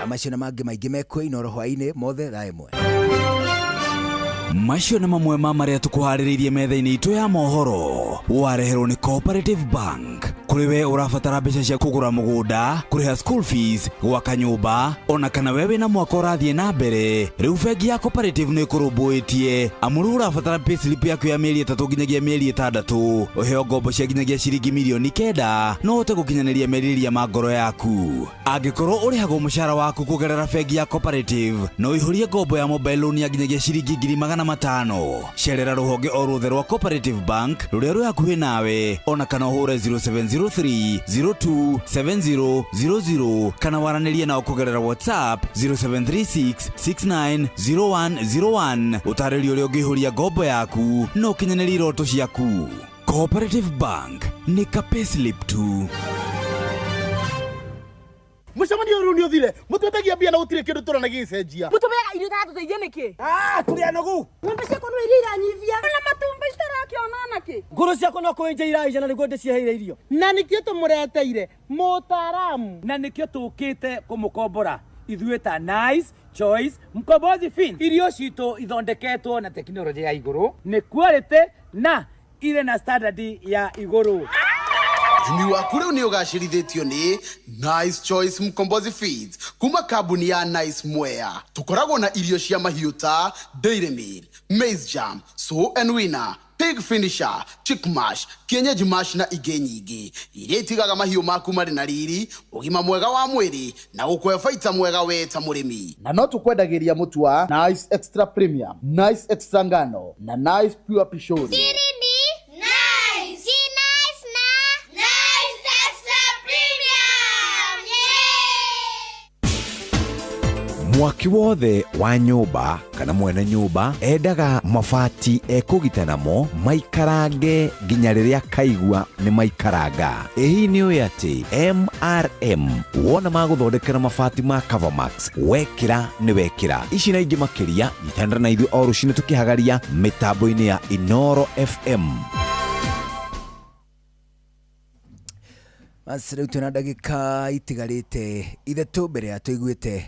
Speaker 16: Macio na mangĩ maingĩ mekwo Inooro hwainĩ mothe thaa ĩmwe.
Speaker 5: Macio na mamwe ma marĩa tũkũharĩrĩirie metha-inĩ itũ ya mohoro wareherwo nĩ Cooperative Bank. Kũrĩ we ũrabatara mbeca cia kũgũra mũgũnda, kũrĩha school fees, gwaka nyũmba, ona kana we wĩna mwaka ũrathiĩ na mbere, rĩu bengi ya Cooperative nĩ ĩkũrũmbũĩtie amuru ũrabatara payslip yaku ya mĩeri 3 nginyagia mĩeri 6 ũheo ngombo cia nginyagia ciringi mirioni 9 no ũhote gũkinyanĩria merirĩria ma ngoro yaku. Angĩkorwo ũrĩhagwo mũcara waku kũgerera bengi ya Cooperative no ihũrie ngombo ya mobile loan ya nginyagia ciringi 500,000. Cerera rũhonge o ruothe rwa Cooperative Bank rũrĩa rwĩ hakuhĩ nawe, ona kana ũhũre 0703027000 kana waranĩrie nao kũgerera WhatsApp 0736690101 ũtarĩrie ũrĩa ũngĩihũria ngombo yaku no ũkinyanĩrie iroto ciaku. Cooperative Bank nĩ ka payslip tu.
Speaker 17: Mũcemanio rũu nĩ ũthire mũtwetagia mbia na gũtirĩ kĩndũ tũranagicenjia
Speaker 9: mũtũmega irio tatũteithie nĩkĩ
Speaker 17: tũrĩ anogu
Speaker 9: ng'ombe ciakwa no iria iranyivia na matumbĩ citarakĩona nakĩ
Speaker 17: ngũrũ ciakwa no kwenja iraija na nĩguo ndĩcieheire irio
Speaker 9: na nĩkĩo tũmũreteire mũtaaramu
Speaker 17: na nĩkĩo tũkĩte kũmũkombora ithuĩ ta Nice Choice Mkombozi Feed. Irio citũ ithondeketwo na tekinoronjĩ ya igũrũ, nĩ quality na ire na standard ya igũrũ.
Speaker 18: Ũrĩmi waku rĩu nĩ ũgacĩrithĩtio nĩ Nice Choice Mkombozi Feeds kuma kambuni ya Nice Mwea. Tũkoragwo na irio cia mahiũ ta Dairy Meal, Maize Jam, So and Winner, Pig Finisher, Chick Mash, Kienyeji Mash na ingĩ nyingĩ iria itigaga mahiũ maku marĩ na riri, ũgima mwega wa mwĩrĩ na gũkũhe baita mwega we ta mũrĩmi.
Speaker 25: Na no tũkwendagĩria mũtu wa Nice Extra Premium, Nice Extra Ngano na Nice Pure Pishori.
Speaker 27: Mwaki wothe wa nyũmba kana mwene nyũmba endaga mabati ekũgita namo maikarange nginya rĩrĩa kaigua nĩ maikaranga. Ĩhi nĩ ũĩ atĩ MRM wona magũthondekera mabati ma Covermax wekĩra nĩ wekĩra. Ici na ingĩ makĩria nyitana na ithuĩ o rũciinĩ tũkĩhagaria mĩtambo-inĩ ya Inooro FM.
Speaker 16: Rĩu twĩna ndagĩka itigarĩte ithatũ mbere ya tũiguĩte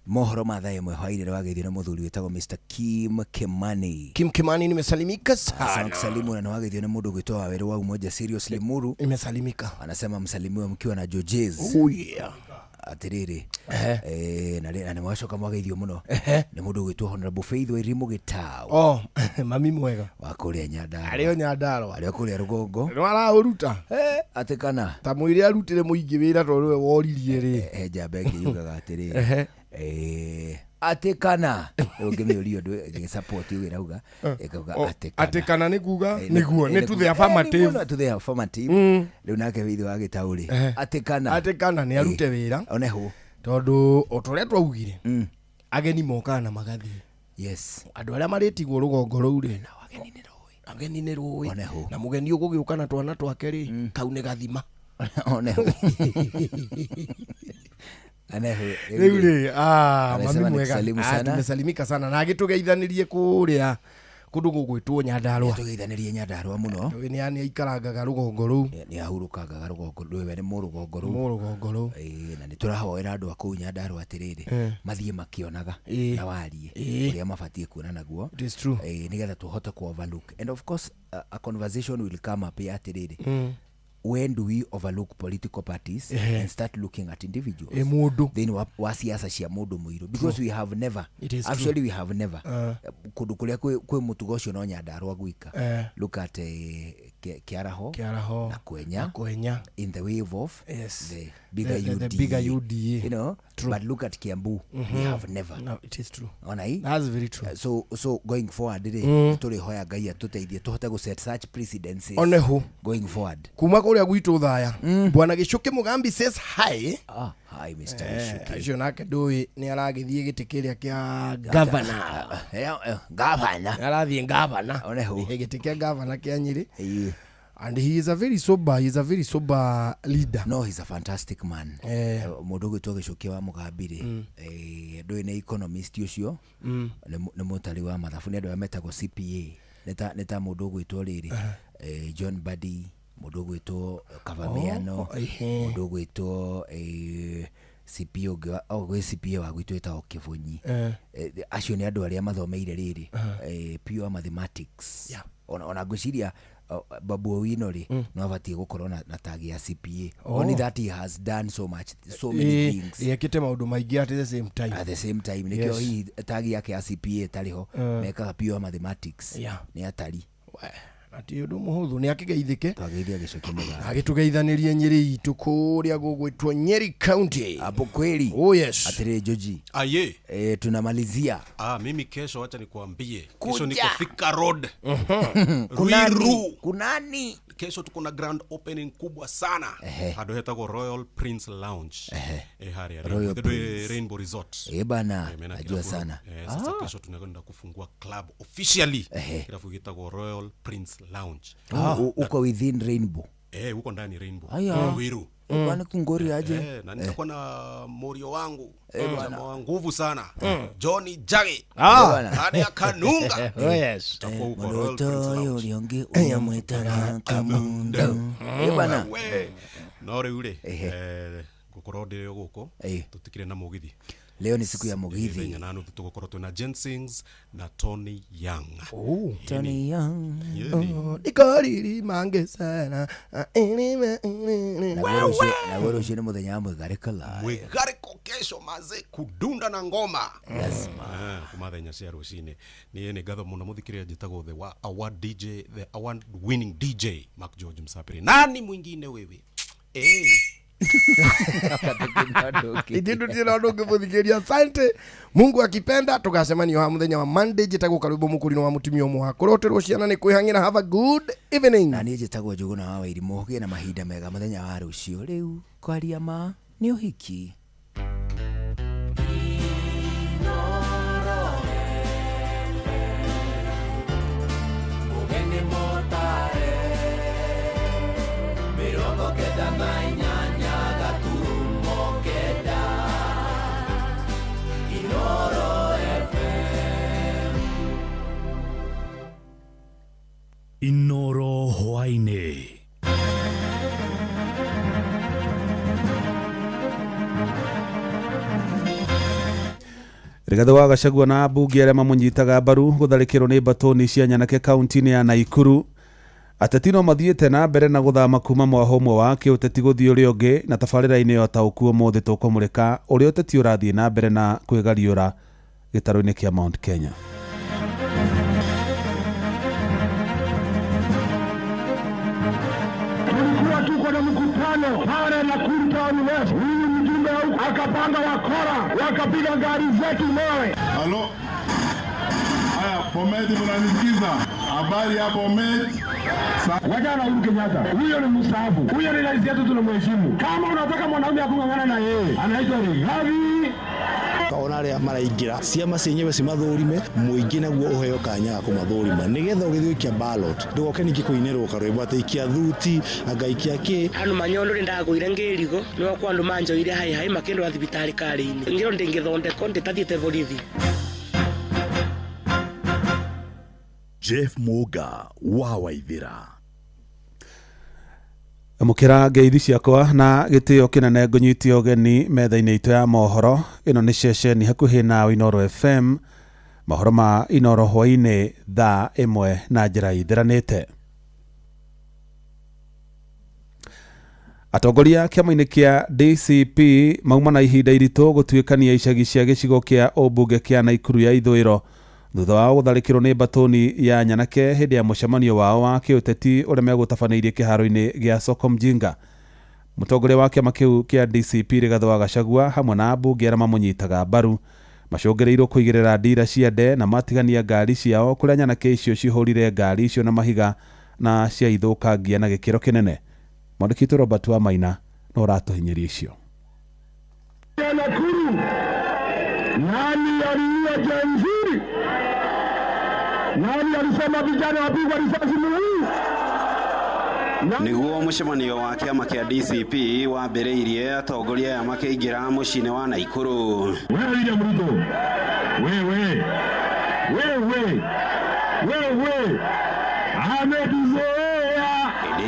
Speaker 16: mohoro ma thaa ĩmwe hwainĩ wagĩithio na mũthuri wĩtagwo Mr. Kim Kimani.
Speaker 17: Kim Kimani nimesalimika sana.
Speaker 16: Asante kusalimu na wagĩithio na mũndũ gwĩtwo Waweru wa Umoja Serious Limuru.
Speaker 17: Nimesalimika.
Speaker 16: Anasema msalimiwe mkiwa na Georges.
Speaker 17: Oh yeah.
Speaker 16: Atiriri na nĩ mwacoka mwagĩithio mũno nĩ mũndũ gwĩtwo Honorable Faith Wairimu Gĩtaũ.
Speaker 17: Mami mwega
Speaker 16: wa kũrĩa Nyandarua.
Speaker 17: Arĩo Nyandarua
Speaker 16: arĩa kũrĩa rũgongo
Speaker 17: nĩ waraũruta
Speaker 16: atĩ kana
Speaker 17: ta mwĩrĩ arutire mũingĩ wĩra tondũ we woririe rĩ
Speaker 16: njamba ĩngĩ yugaga atĩrĩ atĩ kana ũngĩmĩũria ũndũ ĩgĩsupport wĩra uga ĩkauga
Speaker 17: atĩ kana nĩ kuga nĩguo nĩ to the affirmative
Speaker 16: to the affirmative rĩu nake Faith wa Gĩtaũ rĩ atĩ kana nĩ arute wĩra
Speaker 17: oneho tondũ otorĩa twaugire ageni mokaga na magathiĩ.
Speaker 16: Yes,
Speaker 17: andũ arĩa marĩtigwo rũgongo rũu rĩ na ageni nĩ rũĩ na mũgeni ũgũgĩũka na twana twake rĩ kau nĩ gathima
Speaker 16: oneho
Speaker 17: rĩu rĩ mami mwega tumesalimika sana na agĩtũgeithanĩrie kũrĩa kũndũ gũgwĩtwo Nyandarua.
Speaker 16: Tũgeithanĩrie Nyandarua mũno.
Speaker 17: Nĩ aikarangaga rũgongo rũu.
Speaker 16: Nĩ ahurũkangaga rũgongo rũu we nĩ mũrũgongo
Speaker 17: rũu.
Speaker 16: Na nĩ tũrahoera andũ a kũu Nyandarua atĩrĩrĩ mathiĩ makĩonaga na warie ũrĩa mabatiĩ kuona naguo.
Speaker 17: It is true.
Speaker 16: Nĩgetha tũhote ku overlook and of course a conversation will come up ya atĩrĩrĩ when do we overlook political parties and start looking at individuals? Then wa siasa cia mundu muiru, because we have never, actually we have never kundu kuria kwe mutugo ucio no Nyandarua gwika. Look at Kiaraho na Kwenya in the wave of the bigger UDA, you know. True. But look at Kiambu, we have never.
Speaker 17: No, it is true.
Speaker 16: That's very true. So going forward, tuli hoya Ngai atuteithie tuhote go set such precedences going forward.
Speaker 17: Kuma kuria gwitu thaya, Bwana Gichuki Mugambi says hi.
Speaker 16: Hi Mr. Gichuki.
Speaker 17: Acio nake ndui ni aragithie giti kiria kia governor.
Speaker 16: Governor.
Speaker 17: Arathie governor. Giti kia governor kia Nyeri. And he is a very sober leader.
Speaker 16: No, he's a fantastic man. Mundu gwitwo Gichuki wa Mugambi ndui ni economist ucio ni mutari wa mathabu ni andu ametagwo CPA neta mundu gwitwo riri John Buddy, mundu gwitwo Kavamiano, mundu gwitwo CPA wa gwitwo etagwo Kivunyi. Acio ni andu aria mathomeire riri pure mathematics. Ona gwiciria Babu Owino no abatie gukorwo na tag ya CPA. Only that he has done so many things.
Speaker 17: Yekite maundu maingi at the same time.
Speaker 16: Nikio hii tag yake ya CPA tariho meka pure mathematics. Ni atari.
Speaker 17: Ati undu muhuthu ni akigeithike.
Speaker 16: Twageithia Gichuki Mugambi.
Speaker 17: Agitugeithanirie Nyeri itu kuria gugwitwo Nyeri County.
Speaker 16: Hapo kweli.
Speaker 17: Oh yes.
Speaker 16: Atire Joji.
Speaker 3: Aye.
Speaker 16: Tunamalizia.
Speaker 3: Mimi kesho acha nikuambie. Kesho niko Thika Road.
Speaker 16: Kunani?
Speaker 3: Kesho tuko na grand opening kubwa sana. Hado hetagwo Royal Prince Lounge.
Speaker 16: Royal
Speaker 3: Rainbow Resort.
Speaker 16: Bana, najua sana.
Speaker 3: Sasa kesho tunakwenda kufungua club officially. Kirafu kitagwo Royal Prince Lounge.
Speaker 16: Uko within Rainbow.
Speaker 3: Uko ndani Rainbow.
Speaker 16: Wiru. Bwana kungori aje.
Speaker 3: Na nitakuwa na morio wangu. Jamaa wa nguvu sana. Johnny Jage. Hadi akanunga.
Speaker 17: Yes.
Speaker 3: Tutakuwa huko Royal Prince Lounge.
Speaker 16: Ulionge uyamwetana kamunda. Bwana.
Speaker 3: Nore ule. Gukorwo ndire guko. Tutikire na mugithi.
Speaker 16: Leo ni siku ya mugithi.
Speaker 3: Nanu tutugokorwo tuna Jensings na Tony Young.
Speaker 16: Tony Young.
Speaker 17: Ikoriri mange sana.
Speaker 16: Na wero shine muthenya mwigariko live.
Speaker 3: Mwigariko kesho maze kudunda na ngoma. Yes. Kumathenya cia rucine. Ni gatho muno muthikiria jitagwo the award winning DJ Mark George Msapiri. Nani mwingine wewe?
Speaker 17: Asante. Mungu akipenda tugacemanio ha muthenya wa Monday jitagwo karibu mukurino wa mutumio mwa kuroterwo ciana ni kwihangira. Have a good evening.
Speaker 16: Na ni jitagwo Njuguna wa Wairimu ugie na mahinda mega muthenya wa rucio. Riu kwaria ma ni uhiki.
Speaker 4: Inoro hwaine.
Speaker 19: Rigathi wa Gachagua na mbunge arĩa mamunyitaga mbaru gutharĩkĩrwo nĩ mbatoni cia Nyanake kaunti-inĩ ya Naikuru. Ateti no mathiĩte na mbere na gũthama kuma mwaho ũmwe wa kĩũteti gũthiĩ ũrĩa ũngĩ, na tabarĩra-inĩ ya ũtaũku ũmũthĩ tũkũmũrĩka ũrĩa ũteti ũrathiĩ na mbere na kwĩgariũra gĩtarũ-inĩ kĩa Mount Kenya.
Speaker 20: Tuko na mkutano pale Nakuru Town West. Huyu mjumbe akapanga wakora, wakapiga gari zetu mawe.
Speaker 21: Halo. Haya, Bomet mnanisikiza? Habari ya Bomet?
Speaker 20: Wajana Uhuru Kenyatta. Huyo ni mstaafu. Huyo ni rais yetu tunamheshimu. Kama unataka mwanaume akung'ang'ana na yeye, anaitwa Rigathi.
Speaker 22: Kaona ria maraingira ciama cenyewe cimathurime muingi naguo uheo kanya kumathurima nigetha ugithiukia ballot ndugoke ningi kuinerwo karwimbo ateikia thuti angaikia ki
Speaker 23: anu manyondo ndagwire ngirigo no kwa andu manjoire hai makendo athibitari kari-ini ngiro ndingithondeko nditathiete borithi.
Speaker 4: Jeff Muga wa Waithira.
Speaker 19: Mukira ngeithi ciakwa na gitio kinene ngunyitio geni metha-inĩ itu ya mohoro. Ino ni ceceni hakuhi na Inoro FM, mohoro ma Inoro hwainĩ thaa 1 na njĩra ithiranĩte. Atongoria kiama-inĩ kia DCP mauma na ihinda iritũ gũtuĩkania icagi cia gĩcigo kia Obunge kia Naikuru ya ithũĩro thutha wa gũtharĩkĩrwo nĩ batoni ya Nyanake hĩndĩ ya mũcemanio wao wa kĩũteti ũrĩa megũtabanĩirie kĩharo-inĩ gĩa Soko Mjinga. Mũtongoria wa kĩama kĩu kia DCP Rigathĩ wa Gachagua hamwe na ambunge arĩa mamũnyitaga mbaru macũngĩrĩirwo kũigĩrĩra ndira cia nde na matigania ngari ciao kũrĩa Nyanake icio cihũrire ngari icio na mahiga na cia ithũkangia na gĩkĩro kĩnene. Mwandĩki Robert wa Maina no ratũhinyĩria icio.
Speaker 20: Nakuru nani aliua jenzi? Nani alisema vijana wapigwa risasi mluu?
Speaker 2: Niguo mũcemanio wa kĩama kĩa DCP wambĩrĩirie atongoria aya makĩingĩra mũciĩ-inĩ wa Naikuru.
Speaker 20: Wewe William Ruto. Wewe. Ametuzoea.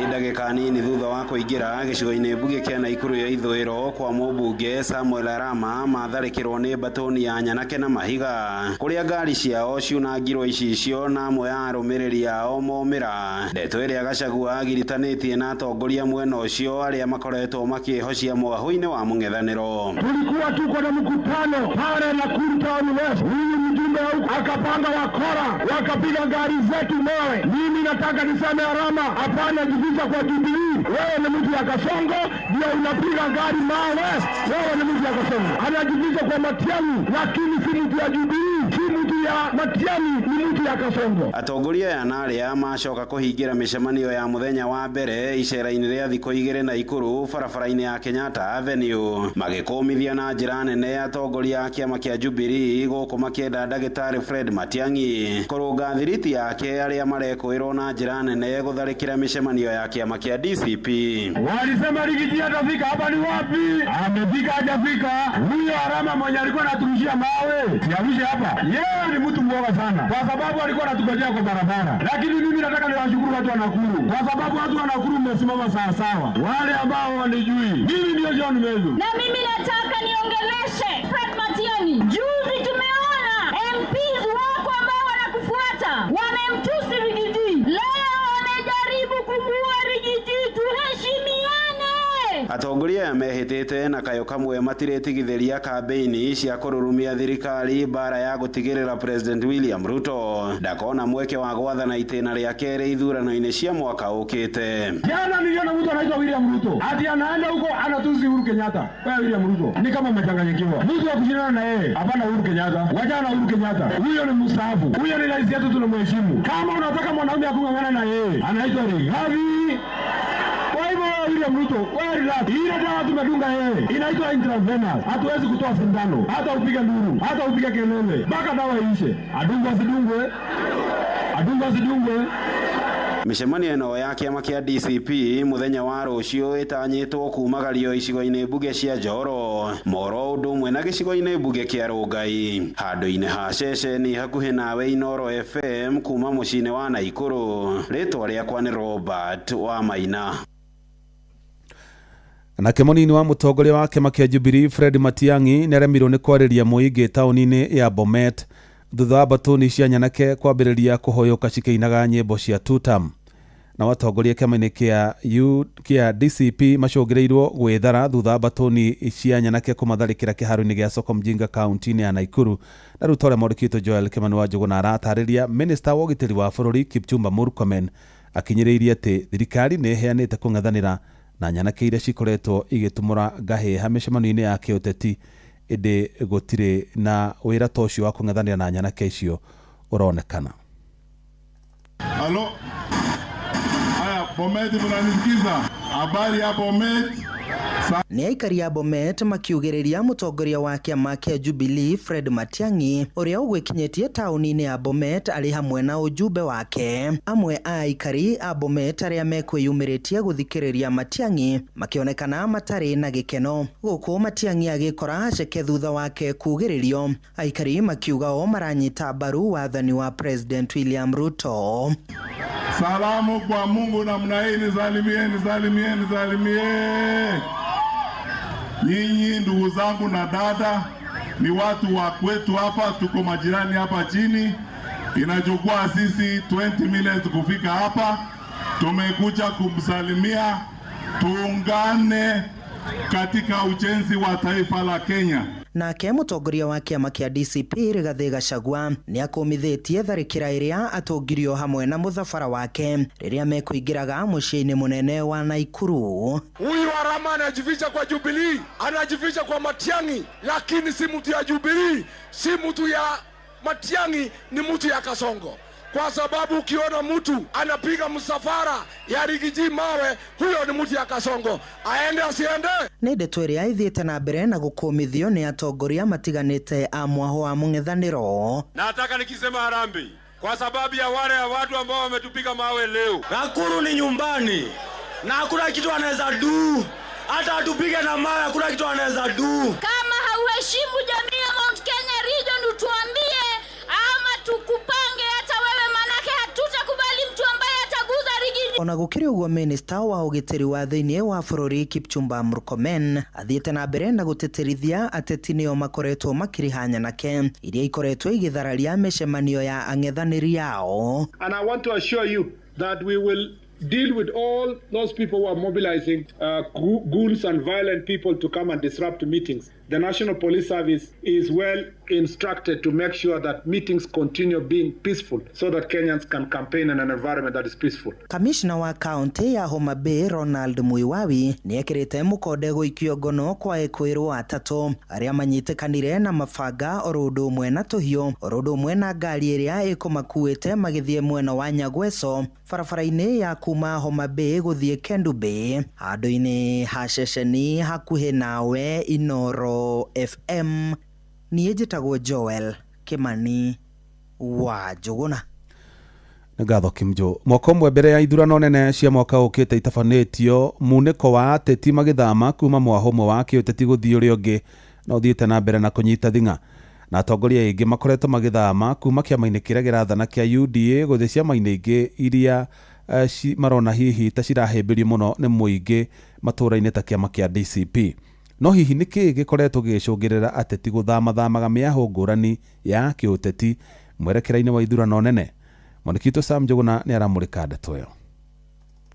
Speaker 2: Ndagĩka nini thutha wa kũingĩra gĩcigo-inĩ mbunge kĩa Naikuru ya ithũĩro kwa mũmbunge Samuel Arama matharĩkĩrwo nĩ batoni ya Nyanake na mahiga kũrĩa ngari ciao ciunangirwo icicio na amwe ya arũmĩrĩri ao maumĩra. Ndeto ĩrĩa Gachagua agiritanĩtie na atongoria mwena ũcio arĩa makoretwo makĩhocia mwahũ-inĩ wa mũng'ethanĩro.
Speaker 20: Tulikuwa tuko na mkutano pale Nakuru Town West. Huyu mjumbe akapanga wakora wakapiga gari zetu mawe. Mimi nataka niseme Arama, hapana jificha kwa Jubilee. Wewe ni mtu ya Kasongo, ndio unapiga gari mawe. Wewe ni mtu ya Kasongo. Anajificha kwa Matiang'i, lakini si mtu ya Jubilee. Si mtu ya Matiang'i, ni mtu ya Kasongo.
Speaker 2: Atongoria ya narĩa macoka kũhingira mĩcemanio ya mũthenya wa mbere icera-inĩ rĩa thikũ igĩrĩ Naikuru barabara-inĩ ya Kenyatta Avenue magĩkũmithia na njĩra nene atongoria a kĩama kĩa Jubilee gũkũ makĩenda Ndagĩtarĩ Fred Matiang'i kũrũnga thiriti yake arĩa marekũĩrwo na njĩra nene gũtharĩkĩra mĩcemanio ya kĩama kĩa DCP.
Speaker 20: Walisema Rigiji atafika, hapa ni wapi? Amefika hajafika? Huyo Arama mwenye alikuwa anaturushia mawe siarushe hapa. Yeye ni mtu mwoga sana kwa sababu alikuwa anatugojea kwa barabara. Lakini mimi nataka niwashukuru watu wa Nakuru kwa sababu watu wa Nakuru mmesimama sawa sawa. Wale ambao wanijui, mimi ndio John Mezu.
Speaker 9: Na mimi nataka niongeleshe Fred Matiang'i. Juzi tumeona MPs wako ambao wanakufuata wamemtusi Rigiji. Leo wamejaribu kumuua Rigiji. Tuheshimiane.
Speaker 2: Atongoria ya mehĩtĩte na kayo kamwe matirĩtigithĩria kambeini cia kũrurumia thirikari bara ya gũtigĩrĩra President William Ruto ndakona mweke wa gwathana itĩna rĩa kerĩ ithurano-inĩ cia mwaka ũkĩte.
Speaker 20: Jana niliona mtu anaitwa William Ruto ati anaenda huko anatusi Uhuru Kenyatta. Wewe William Ruto ni kama umechanganyikiwa. Mtu wa kushindana na yeye hapana Uhuru Kenyatta. Wajana Uhuru Kenyatta. Huyo ni mstaafu. Huyo ni rais yetu tunamheshimu. Kama unataka mwanaume akung'ang'ana na yeye anaitwa Rigathi. Kwa hivyo William Ruto, wewe relax. Ile dawa tumedunga yeye inaitwa intravenous. Hatuwezi kutoa sindano. Hata upige nduru, hata upige kelele. Baka dawa iishe. Adungwe sidungwe.
Speaker 2: Mĩcemanio ĩno ya kĩama kĩa DCP mũthenya wa rũciũ ĩtanyĩtwo kumagario icigo-inĩ mbunge cia Njoro, Moro ũndũ ũmwe na gĩcigo-inĩ mbunge kĩa Rongai. Handũ-inĩ ha ceceni hakuhĩ nawe Inoro FM kuma mũciĩ-inĩ wa Naikuru. Rĩtwa rĩakwa nĩ Robert wa Maina.
Speaker 19: Nake mũnini wa mũtongoria wa kĩama kĩa Jubilee Fred Matiang'i nĩaremirwo nĩ kwarĩria mũingĩ taũni-inĩ ya Bomet thutha wa batoni cia Nyanake kwambĩrĩria kũhoyũka cikĩinaga nyĩmbo cia tutam. Na watongoria kĩama-inĩ kĩa DCP macũngĩrĩirwo gwĩthara thutha wa batoni cia Nyanake kũmatharĩkĩra kĩharo-inĩ gĩa Soko Mjinga kaunti-inĩ ya Naikuru. Na rĩu torĩa mwandĩkĩtwo Joel Kimani wa Njũgũna aratarĩria minista wa ũgitĩri wa bũrũri Kipchumba Murkomen akinyĩrĩirie atĩ thirikari nĩ ĩheanĩte kũng'ethanĩra na Nyanake iria cikoretwo igĩtumũra ngahĩha mĩcemanio-inĩ ya kĩũteti ĩndĩ gũtirĩ na wĩra ta ũcio wa kũng'ethanĩra na Nyanake icio ũronekana.
Speaker 21: Halo. Haya, Bomet mnanisikiza? Habari ya Bomet?
Speaker 7: Nĩ aikari a Bomet makiugĩrĩria mũtongoria wa kĩama kĩa Jubilee Fred Matiang'i ũrĩa ũgwĩkinyĩtie taũni-inĩ ya Bomet arĩ hamwe na ũjumbe wake. Amwe a aikari a Bomet arĩa mekwĩyumĩrĩtie gũthikĩrĩria Matiang'i makĩonekana matarĩ na gĩkeno. Gũkũ Matiang'i agĩkora aceke thutha wake kugĩrĩrio. Aikari makiuga o maranyita mbaru wathani wa President William Ruto.
Speaker 21: Salamu kwa Mungu namna hii, nisalimie. Nyinyi ndugu zangu na dada, ni watu wa kwetu hapa, tuko majirani hapa chini. Inachukua sisi 20 minutes kufika hapa. Tumekuja kumsalimia tuungane katika ujenzi wa taifa la Kenya.
Speaker 7: Nake mutongoria wa kiama kia DCP Rigathi Gachagua ni akumithitie tharikira iria atungirio hamwe na muthafara wake riria mekuingiraga muciini munene wa Naikuru.
Speaker 20: Huyu Arama anajificha kwa Jubilee, anajificha kwa Matiang'i, lakini si mtu ya Jubilee, si mtu ya Matiang'i, ni mtu ya Kasongo. Kwa sababu ukiona mtu anapiga msafara ya Rigiji mawe, huyo ni mtu ya Kasongo. Aende asiende?
Speaker 7: Ni ndeto iria ithiite na mbere na gukumithio ni atongoria matiganite a mwaho wa mung'ethaniro.
Speaker 20: Nataka nikisema Harambee kwa sababu ya wale watu ambao wametupiga mawe leo. Nakuru ni nyumbani na hakuna kitu anaweza du. Hata atupige na mawe hakuna kitu anaweza du.
Speaker 9: Kama hauheshimu jamii ya Mount Kenya region utuambie ama tukupange hata wewe, manake hatutakubali mtu ambaye ataguza Rigiji.
Speaker 7: Ona gukiri uguo minister wa ugitiri wa thiini wa bururi Kipchumba Murkomen athiete na mbere na guteterithia ateti nio makoretwo makirihanya nake iria ikoretwo igithararia micemanio ya ang'ethaniri yao.
Speaker 1: And I want to assure you that we will deal with all those people who are mobilizing goons and violent people to come and disrupt meetings. The National Police Service is well instructed to make sure that meetings continue being peaceful so that Kenyans can campaign in an environment that is peaceful.
Speaker 7: Kamishna wa kaunti ya Homa Bay Ronald Muiwawi niekirite mukode guikio ngono kwa ekwirwo atatu aria manyitikanire na mabanga orundu umwe na tuhio orundu umwe na ngari iria ikumakuite magithie mwena wa Nyagweso barabara-ini ya kuma Homa Bay guthie Kendu Bay handu-ini ha ceceni hakuhi nawe Inoro FM. Niĩ njĩtagwo Joel Kimani wa Njuguna.
Speaker 19: Ngatho Kimjo. Mwaka ũmwe mbere ya ithurano nene cia mwaka ũkĩte itabanĩtio munĩko wa ateti magĩthama kuma mwaho ũmwe wa kĩũteti gũthiĩ ũrĩa ũngĩ na ũthiĩte na mbere na kũnyita thing'a. Na atongoria aingĩ makoretwo magĩthama kuma kĩama-inĩ kĩrĩa gĩrathana kĩa UDA gũthiĩ ciama-inĩ ingĩ iria marona hihi ta cirahĩmbĩrio mũno nĩ mũingĩ matũũra-inĩ ta kĩama kĩa DCP. No hihi nĩkĩ gĩkoretwo gĩgĩcũngĩrĩra ateti gũthamaga mĩahũ ngũrani ya kĩũteti mwerekera-inĩ wa ithurano nene? Mwandikitu Sam Njuguna nĩ aramũrĩka ndeto ĩyo.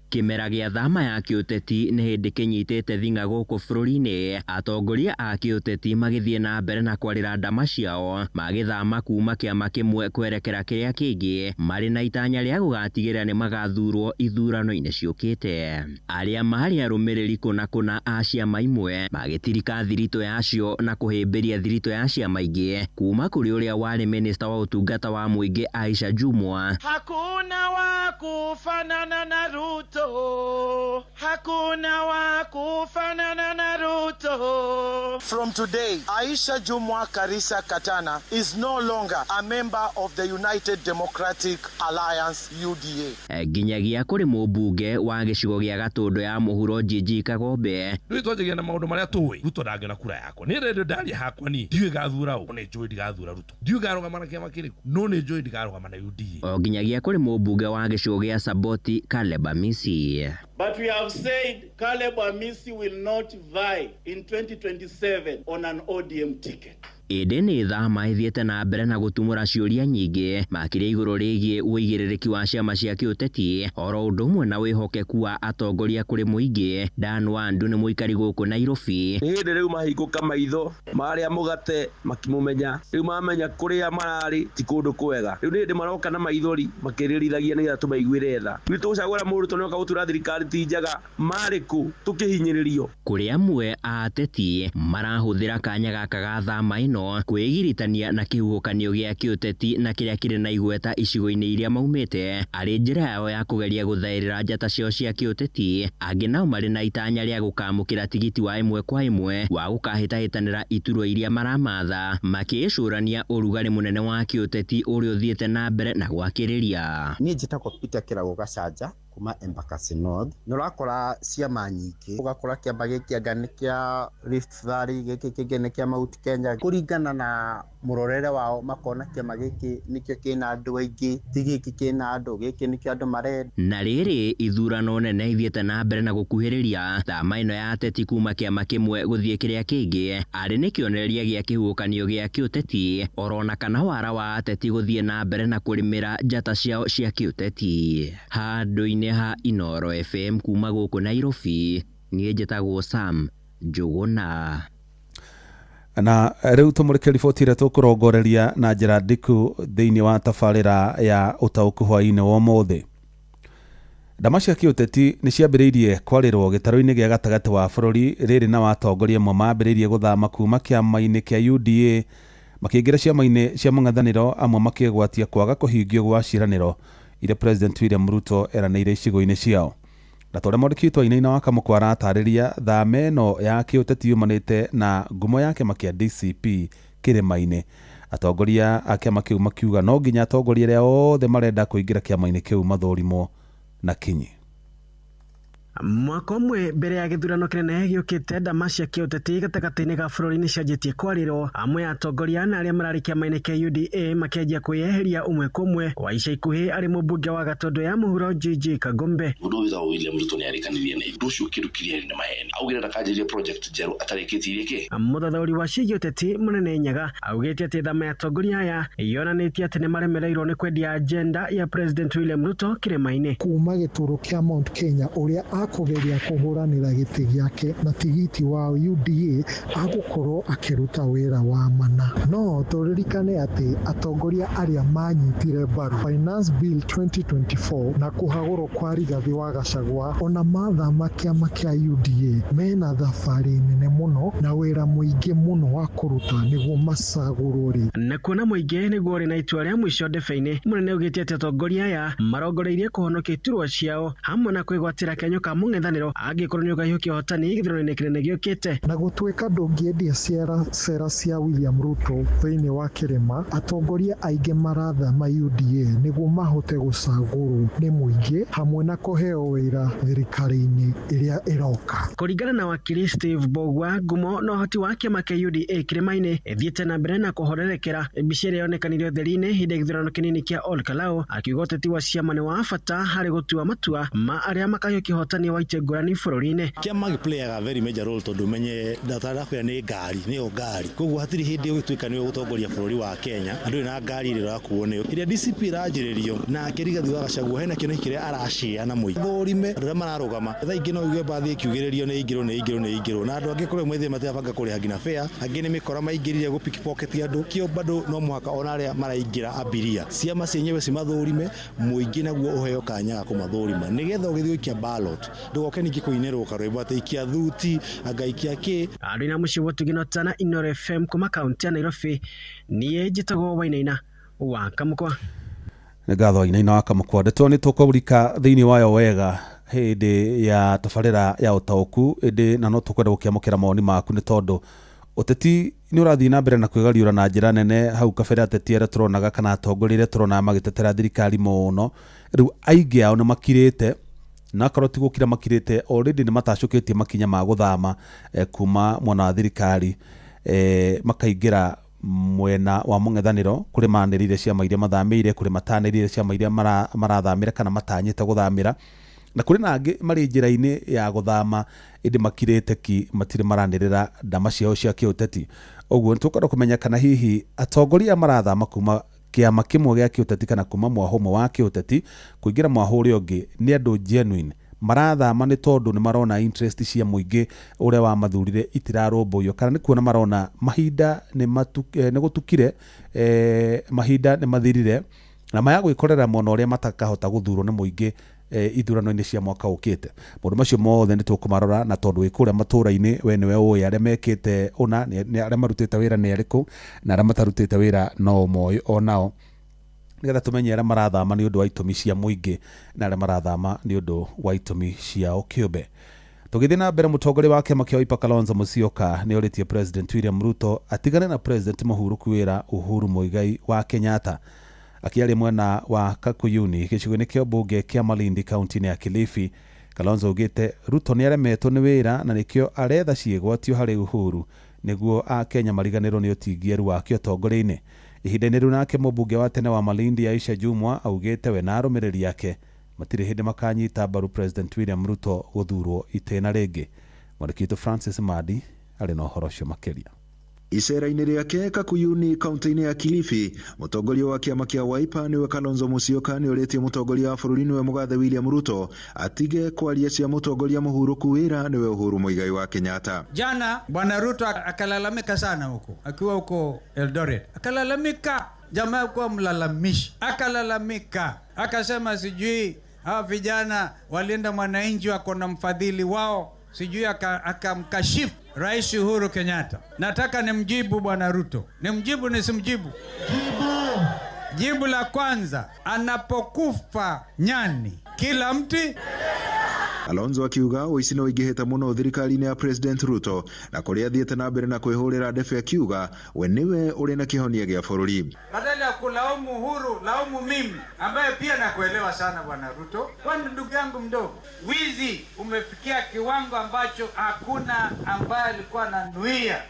Speaker 6: Kimera gĩa thama ya kĩũteti nĩ hĩndĩ kĩnyitĩte thing'a gũkũ bũrũri-inĩ. Atongoria a kĩũteti magĩthiĩ na mbere na kwarĩra ndama ciao magĩthama kuma kĩama kĩmwe kwerekera kĩrĩa kĩngĩ marĩ na itanya rĩa gũgatigĩrĩra nĩ magathurwo ithurano-inĩ ciũkĩte. Arĩa marĩ arũmĩrĩri kũna a ciama imwe magĩtirika thirito yacio na kũhĩmbĩria thirito ya ciama ingĩ kuma kũrĩ ũrĩa warĩ minista wa ũtungata wa mũingĩ Aisha Jumwa.
Speaker 8: Hakuna wa kufanana na Ruto. Hakuna wa kufanana na Ruto.
Speaker 25: From today, Aisha Jumwa Karisa Katana is no longer a member of the United Democratic Alliance UDA.
Speaker 6: Ginyagia kũrĩ mũmbunge wa gĩcigo gĩa Gatũndũ ya mũhuro Njiji Kagombe.
Speaker 12: Rĩu twanjagia na maũndũ marĩa tũĩ. Ruto ndangĩona kura yakwa. Nĩ rĩndĩ ndaria hakwa ni. Ndiũĩ gathura ũ. Nĩ njũĩ ndigathura Ruto. Ndiũĩ garũgama na kĩama kĩrĩkũ. No nĩ njũĩ ndigarũgama na UDA.
Speaker 6: O ginyagia kũrĩ mũmbunge wa gĩcigo gĩa Saboti Caleb Amisi.
Speaker 8: But we have said Caleb Amisi will not vie in 2027 on an ODM ticket.
Speaker 6: Ĩndĩ nĩ thama ithiĩte na mbere na gũtumũra ciũria nyingĩ makĩria igũrũ rĩgiĩ ũigĩrĩrĩki wa ciama cia kĩũteti oro ũndũ ũmwe na wĩhokeku wa atongoria kũrĩ mũingĩ. Dan Wandu nĩ mũikari gũkũ Nairobi.
Speaker 13: Nĩ hĩndĩ rĩu mahingũka maitho marĩa mũgate makimũmenya rĩu mamenya kũrĩa mararĩ ti kũndũ kwega. Rĩu nĩ hĩndĩ maroka na maithori makĩrĩrithagia nĩgetha tũmaiguĩre tha. Rĩu tũgũcagũra mũndũ tũnoka gũtura thirikari ti njega marĩkũ tũkĩhinyĩrĩrio.
Speaker 6: Kũrĩ amwe a ateti marahũthĩra kanya gaka ga thama ĩno kwĩgiritania na kĩhuhũkanio gĩa kĩũteti na kĩrĩa kĩrĩ na igweta icigo-inĩ iria maumĩte arĩ njĩra yao ya kũgeria gũthaĩrĩra njata ciao cia kĩũteti. Angĩ nao marĩ na itanya rĩa gũkamũkĩra tigiti wa ĩmwe kwa ĩmwe wa gũkahĩtahĩtanĩra iturwa iria maramatha makĩĩcũrania ũrugarĩ mũnene wa kĩũteti ũrĩa ũthiĩte na mbere na gwakĩrĩria.
Speaker 24: Niĩ njĩtagwo Peter Kĩrago Gacanja kuma Embakasi North. Nĩ ũrakora ciama nyingĩ, ũgakora kĩamba gĩkĩ anga nĩ kĩa Rift Valley, gĩkĩ kĩngĩ nĩ kĩa Mount Kenya. Kũringana na murorere wao makona kiama giki nikio kina andu aingi tigiki kina andu giki nikio andu marenda.
Speaker 6: Na rĩrĩ ithurano nene ithiĩte na mbere na gũkuhĩrĩria thama ĩno ya ateti kuma kĩama kĩmwe gũthiĩ kĩrĩa kĩngĩ arĩ nĩ kĩonereria gĩa kĩhuhũkanio gĩa kĩũteti orona kana wara wa ateti gũthiĩ na mbere na kũrĩmĩra njata ciao cia kĩũteti. Handũ-inĩ ha Inooro FM kuma gũkũ Nairobi, niĩ njĩtagwo Sam Njũgũna.
Speaker 19: Na rĩu tũmũrĩke riboti ĩrĩa tũkũrongoreria na njĩra ndiku thĩinĩ wa tabarĩra ya ũtaũku hwaĩ-inĩ wa ũmũthĩ. Ndama cia kĩũteti nĩ ciambĩrĩirie kwarĩrwo gĩtarũ-inĩ gĩa gatagatĩ wa bũrũri rĩrĩ na watongoria amwe mambĩrĩirie gũthama kuma kĩama-inĩ kĩa UDA makĩingĩra ciama-inĩ cia mũng'ethanĩro amwe makĩgwatia kwaga kũhingio gwa ciĩranĩro iria President William Ruto eranĩire icigo-inĩ ciao. Na tũrĩa mwandĩki Wainaina wa Kamũkwa aratarĩria thama ĩno ya kĩũteti yumanĩte na ngumo ya kĩama kĩa DCP kĩrĩma-inĩ. Atongoria a kĩama kĩu makiuga no nginya atongoria arĩa othe marenda kũingĩra kĩama-inĩ kĩu mathũrimwo na kinyi.
Speaker 5: Mwaka ũmwe mbere ya gĩthurano kĩnene gĩũkĩte ndama cia kĩũteti gatagatĩ-inĩ ga bũrũri nĩ cianjĩtie kwarĩrwo amwe atongoria na arĩa mararĩ kĩama-inĩ kĩa UDA makĩanjia kwĩyeheria ũmwe kwa ũmwe. Wa ica ikuhĩ arĩ mũmbunge wa Gatundu ya mũhuro JJ Kagombe.
Speaker 10: Mũndũ wĩtagwo William Ruto nĩ arĩkanĩire na indo ũcio kĩrũkirie nĩ maheni augire ndakanjĩrie project njerũ atarĩkĩtie kĩ.
Speaker 5: Mũthathaũri wa cia gĩũteti Mũnene Nyaga augĩte atĩ thama ya atongoria aya yonanĩtie atĩ nĩ maremereirwo nĩ kwendia agenda ya President William Ruto kĩrĩma-inĩ.
Speaker 11: Kuma gĩtũrũ kĩa Mount Kenya ũrĩa akũgeria kũhũranĩra gĩtĩ gĩake na tigiti wa UDA agũkorwo akĩruta wĩra wa mana. No tũririkane atĩ atongoria arĩa manyitire mbaru Finance Bill 2024 na kũhagũrwo kwa Rigathi wa Gachagua ona mathama kĩama kĩa UDA mena thabarĩ nene mũno na wĩra mũingĩ mũno wa kũruta nĩguo macagũrwo rĩ.
Speaker 5: Na kuona mũingĩ nĩguo ũrĩ na itua rĩa mũico ndebe-inĩ, Mũnene augĩte atĩ atongoria aya marongoreirie kũhonokia iturwa ciao hamwe na kwĩgwatĩra kenyo ka mũng'ethanĩro angĩkorwo nĩ ũgahiũkia ũhotani gĩthurano-inĩ kĩnene gĩũkĩte.
Speaker 11: Na gũtuĩka ndũngĩendia cera cia William Ruto thĩinĩ wa kĩrĩma, atongoria aingĩ marathama UDA nĩguo mahote gũcagũrwo nĩ mũingĩ hamwe na kũheo wĩra thirikari-inĩ ĩrĩa ĩroka.
Speaker 5: Kũringana na wakiri Steve Bogwa, ngumo na ũhoti wa kĩama kĩa UDA kĩrĩma-inĩ ĩthiĩte na mbere na kũhorerekera. Mbica ĩrĩa yonekanire ũtheri-inĩ hĩndĩ ya gĩthurano kĩnini kĩa Ol Kalou, akiuga ũteti wa ciama nĩ wa bata harĩ gũtua matua ma arĩa makahiũkia ũhotani wa itĩ ngũrani bũrũri-inĩ.
Speaker 22: Kĩama gĩplayaga very major role tondũ menye ndatara kwĩa nĩ ngari nĩyo ngari, koguo hatirĩ hĩndĩ ũgĩtuĩka nĩwe gũtongoria bũrũri wa Kenya andũ na ngari ĩrĩa ĩrakuo nĩyo ĩrĩa DCP ĩranjĩrĩrio na Rigathi wa Gachagua hena kĩono kĩrĩa aracĩa na mũingĩ thũrime andũ arĩa mararũgama thaa ingĩ no igue mbathi ĩkiugĩrĩrio nĩ ingĩrwo na andũ angĩ kũrĩa mwĩthĩ matirabanga kũrĩha nginya fare, angĩ nĩ mĩkora maingĩrire gũ pickpocket andũ kĩo bado no mũhaka ona arĩa maraingĩra abiria ciama cienyewe cimathũrime mũingĩ naguo ũheo kanya ga kũmathũrima nĩgetha ũgĩthiĩ gũikia ballot ndũgoke ningĩ kũinĩrwo karwĩmbo atĩ ikia thuti agaikia kĩ. Andũ
Speaker 5: na mũciĩ wotũgĩnota na Inooro FM kuma kaunti ya Nairobi, niĩ njĩtagwo Wainaina wa Kamũkwa.
Speaker 19: Nĩ ngatho Wainaina wa Kamũkwa. Ndeto nĩ tũkũrika thĩinĩ wayo wega hĩndĩ ya tabarĩra ya ũtaũku ĩndĩ na no tũkwenda gũkĩamũkĩra mawoni maku nĩ tondũ ũteti nĩ ũrathiĩ na mbere na kwĩgariũra na njĩra nene. Hau kabere ateti arĩa tũronaga kana atongoria arĩa tũronaga magĩtetera thirikari mũno, rĩu aingĩ ao nĩ makirĩte na korwo ti gũkira makirĩte already nĩ matacũkĩtie makinya ma gũthama kuma mwena wa thirikari makaingĩra mwena wa mũng'ethanĩro kũrĩ manĩrĩire ciama iria mathamĩire, kũrĩ matanĩrĩire ciama iria marathamĩra kana matanyĩte gũthamĩra, na kũrĩ na angĩ marĩ njĩra-inĩ ya gũthama ĩndĩ makirĩte ki matirĩ maranĩrĩra ndama ciao cia kĩũteti. Ũguo nĩ tũkwenda kũmenya kana hihi atongoria marathama kuma kĩama kĩmwe gĩa kĩũteti kana kuma mwahũ ũmwe wa kĩũteti kũingĩra mwahũ ũrĩa ũngĩ nĩ andũ genuine marathama nĩ tondũ nĩ marona interest cia mũingĩ ũrĩa wa mathurire itirarũmbũiyo, kana nĩ kuona marona mahinda nĩ gũtukire mahinda nĩ mathirire na maya gwĩkorera mwena ũrĩa matakahota gũthurwo nĩ mũingĩ ithurano-inĩ cia mwaka ũkĩte. Maũndũ macio mothe nĩ tũkũmarora na tondũ wĩ kũrĩa matũũra-inĩ we nĩwe ũĩ arĩa mekĩte ũna arĩa marutĩte wĩra nĩ arĩkũ na arĩa matarutĩte wĩra no moĩ onao, nĩgetha tũmenye arĩa marathama nĩ ũndũ wa itũmi cia mũingĩ na arĩa marathama nĩ ũndũ wa itũmi ciao kĩũmbe. Tũgĩthiĩ na mbere, mũtongoria wa kĩama kĩa Wiper Kalonzo Musyoka nĩ orĩtie President William Ruto atigane na President mũhurũku wĩra Uhuru Muigai wa Kenyatta. Akiaria mwena wa Kakuyuni gĩcigo-inĩ kĩa mbunge kĩa Malindi kaunti-inĩ ya Kilifi, Kalonzo augĩte Ruto nĩ aremetwo nĩ wĩra na nĩkĩo aretha ciĩgwatio harĩ Uhuru niguo a Kenya mariganirwo ni utingieru wake utongoria-ini. Ihinda-ini riu nake mũmbunge wa tene wa Malindi Aisha Jumwa augite we na arũmĩrĩri yake matire hindi makanyita mbaru President William Ruto guthurwo itena ringi. Mwandĩki Francis Madi arĩ na ũhoro ũcio makĩria.
Speaker 3: Icera-inĩ rĩake Kakuyuni kaunti-inĩ ya Kilifi, mũtongoria wa kĩama kĩa Wiper niwe Kalonzo Musyoka nĩ ũrĩtie mũtongoria wa bũrũri niwe mũgathe William Ruto atige kwaria cia mũtongoria mũhurũku wĩra niwe Uhuru Muigai wa Kenyatta.
Speaker 14: Jana Bwana Ruto akalalamika sana huko, akiwa huko Eldoret. Akalalamika, jamaa kwa mlalamishi. Akalalamika, akasema sijui hawa vijana walienda Mwananchi wako na mfadhili wao, sijui akamkashifu Rais Uhuru Kenyatta. Nataka nimjibu Bwana Ruto. Nimjibu nisimjibu? Jibu la kwanza, anapokufa nyani kila mti.
Speaker 3: Alonzo akiuga uici no ingiheta muno thirikari-inĩ ya President Ruto na kuria thiete na mbere na kwihurira ndefe akiuga we niwe uri na kihonia gia bũrũri.
Speaker 14: Badala ya kulaumu Uhuru, laumu mimi ambaye pia nakuelewa sana Bwana Ruto. Kwani ndugu yangu mdogo, wizi umefikia kiwango ambacho hakuna ambaye alikuwa ananuia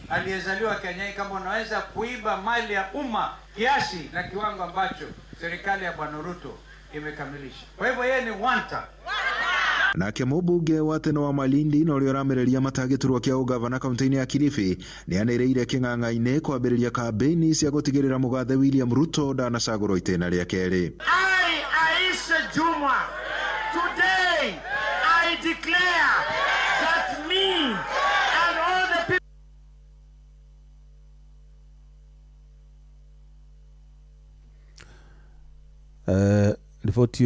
Speaker 14: aliyezaliwa Kenya kama unaweza kuiba mali ya umma kiasi na kiwango ambacho serikali ya Bwana Ruto imekamilisha. Kwa hivyo yeye ni wanta.
Speaker 3: Nake mũmbunge wa tene wa Malindi na ũrĩa ũramereria matagĩturwo kĩa ũgavana kaunti-inĩ ya Kilifi nĩ anĩrĩire kĩng'ang'a-inĩ kwambĩrĩria kambĩini cia gũtigĩrĩra mũgathe William Ruto ndanacagũrwo itĩna rĩa kerĩ.
Speaker 15: I, Aisha Jumwa, today I declare that me and all the people
Speaker 19: riboti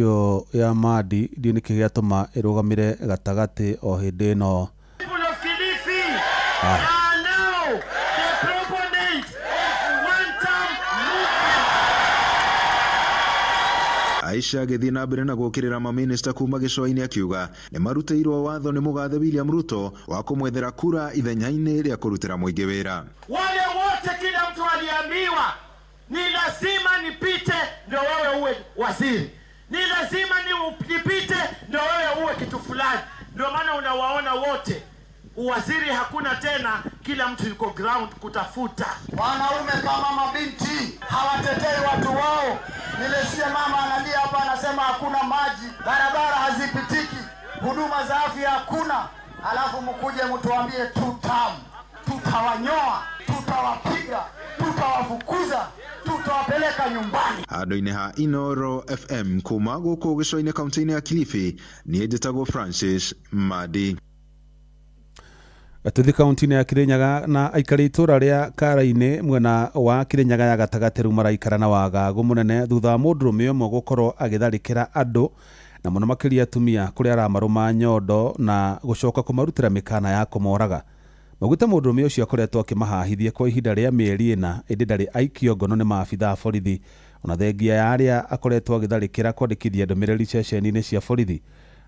Speaker 19: ya Madi ndio nĩ kĩgĩatũma ĩrũgamire gatagati o hĩndĩ ĩno.
Speaker 15: People of Kilifi are now the proponent of one-term movement.
Speaker 3: Aisha agĩthiĩ na mbere na gũkĩrĩra maminista kuma gĩcũa-inĩ akiuga nĩ marutĩirwo watho nĩ mũgathe William Ruto wa kũmwethera kura ithenya-inĩ rĩa kũrutĩra mũingĩ wĩra.
Speaker 15: Wale wote kila mtu aliambiwa ni lazima nipite ndio wewe uwe waziri. Ni lazima nipite ndio wewe uwe kitu fulani. Ndio maana unawaona wote uwaziri hakuna tena, kila mtu yuko ground kutafuta.
Speaker 17: Wanaume kama mabinti hawatetei watu wao. Nilisikia mama analia hapa anasema hakuna maji, barabara hazipitiki, huduma za afya hakuna. Alafu mkuje mtuambie tutawanyoa, tutawapiga, tutawafukuza, tutawapeleka nyumbani.
Speaker 3: Handũ-inĩ ha Inoro FM kuma gũkũ gĩcũa-inĩ kaunti-inĩ ya Kilifi niĩ njĩtagwo Francis Madi. Tuthi kaunti-inĩ ya Kirinyaga na aikari itũra rĩa Kara-inĩ mwena wa Kirinyaga ya gatagatĩ rĩu maraikara na wagagu mũnene thutha wa mũndũrũme ũmwe gũkorwo agĩtharĩkĩra andũ na mũno makĩria atumia kũrĩa aramarũma nyondo na gũcoka kũmarutĩra mĩkana ya kũmoraga. Maugĩte mũndũrũme ũcio akoretwo akĩmahahithia kwa ihinda rĩa mĩeri ĩna ĩndĩ ndarĩ aikio ngono nĩ maabithaa a borithi ona thengia ya arĩa akoretwo agĩtharĩkĩra kwandĩkithia ndũmĩrĩri ceceni-inĩ cia borithi.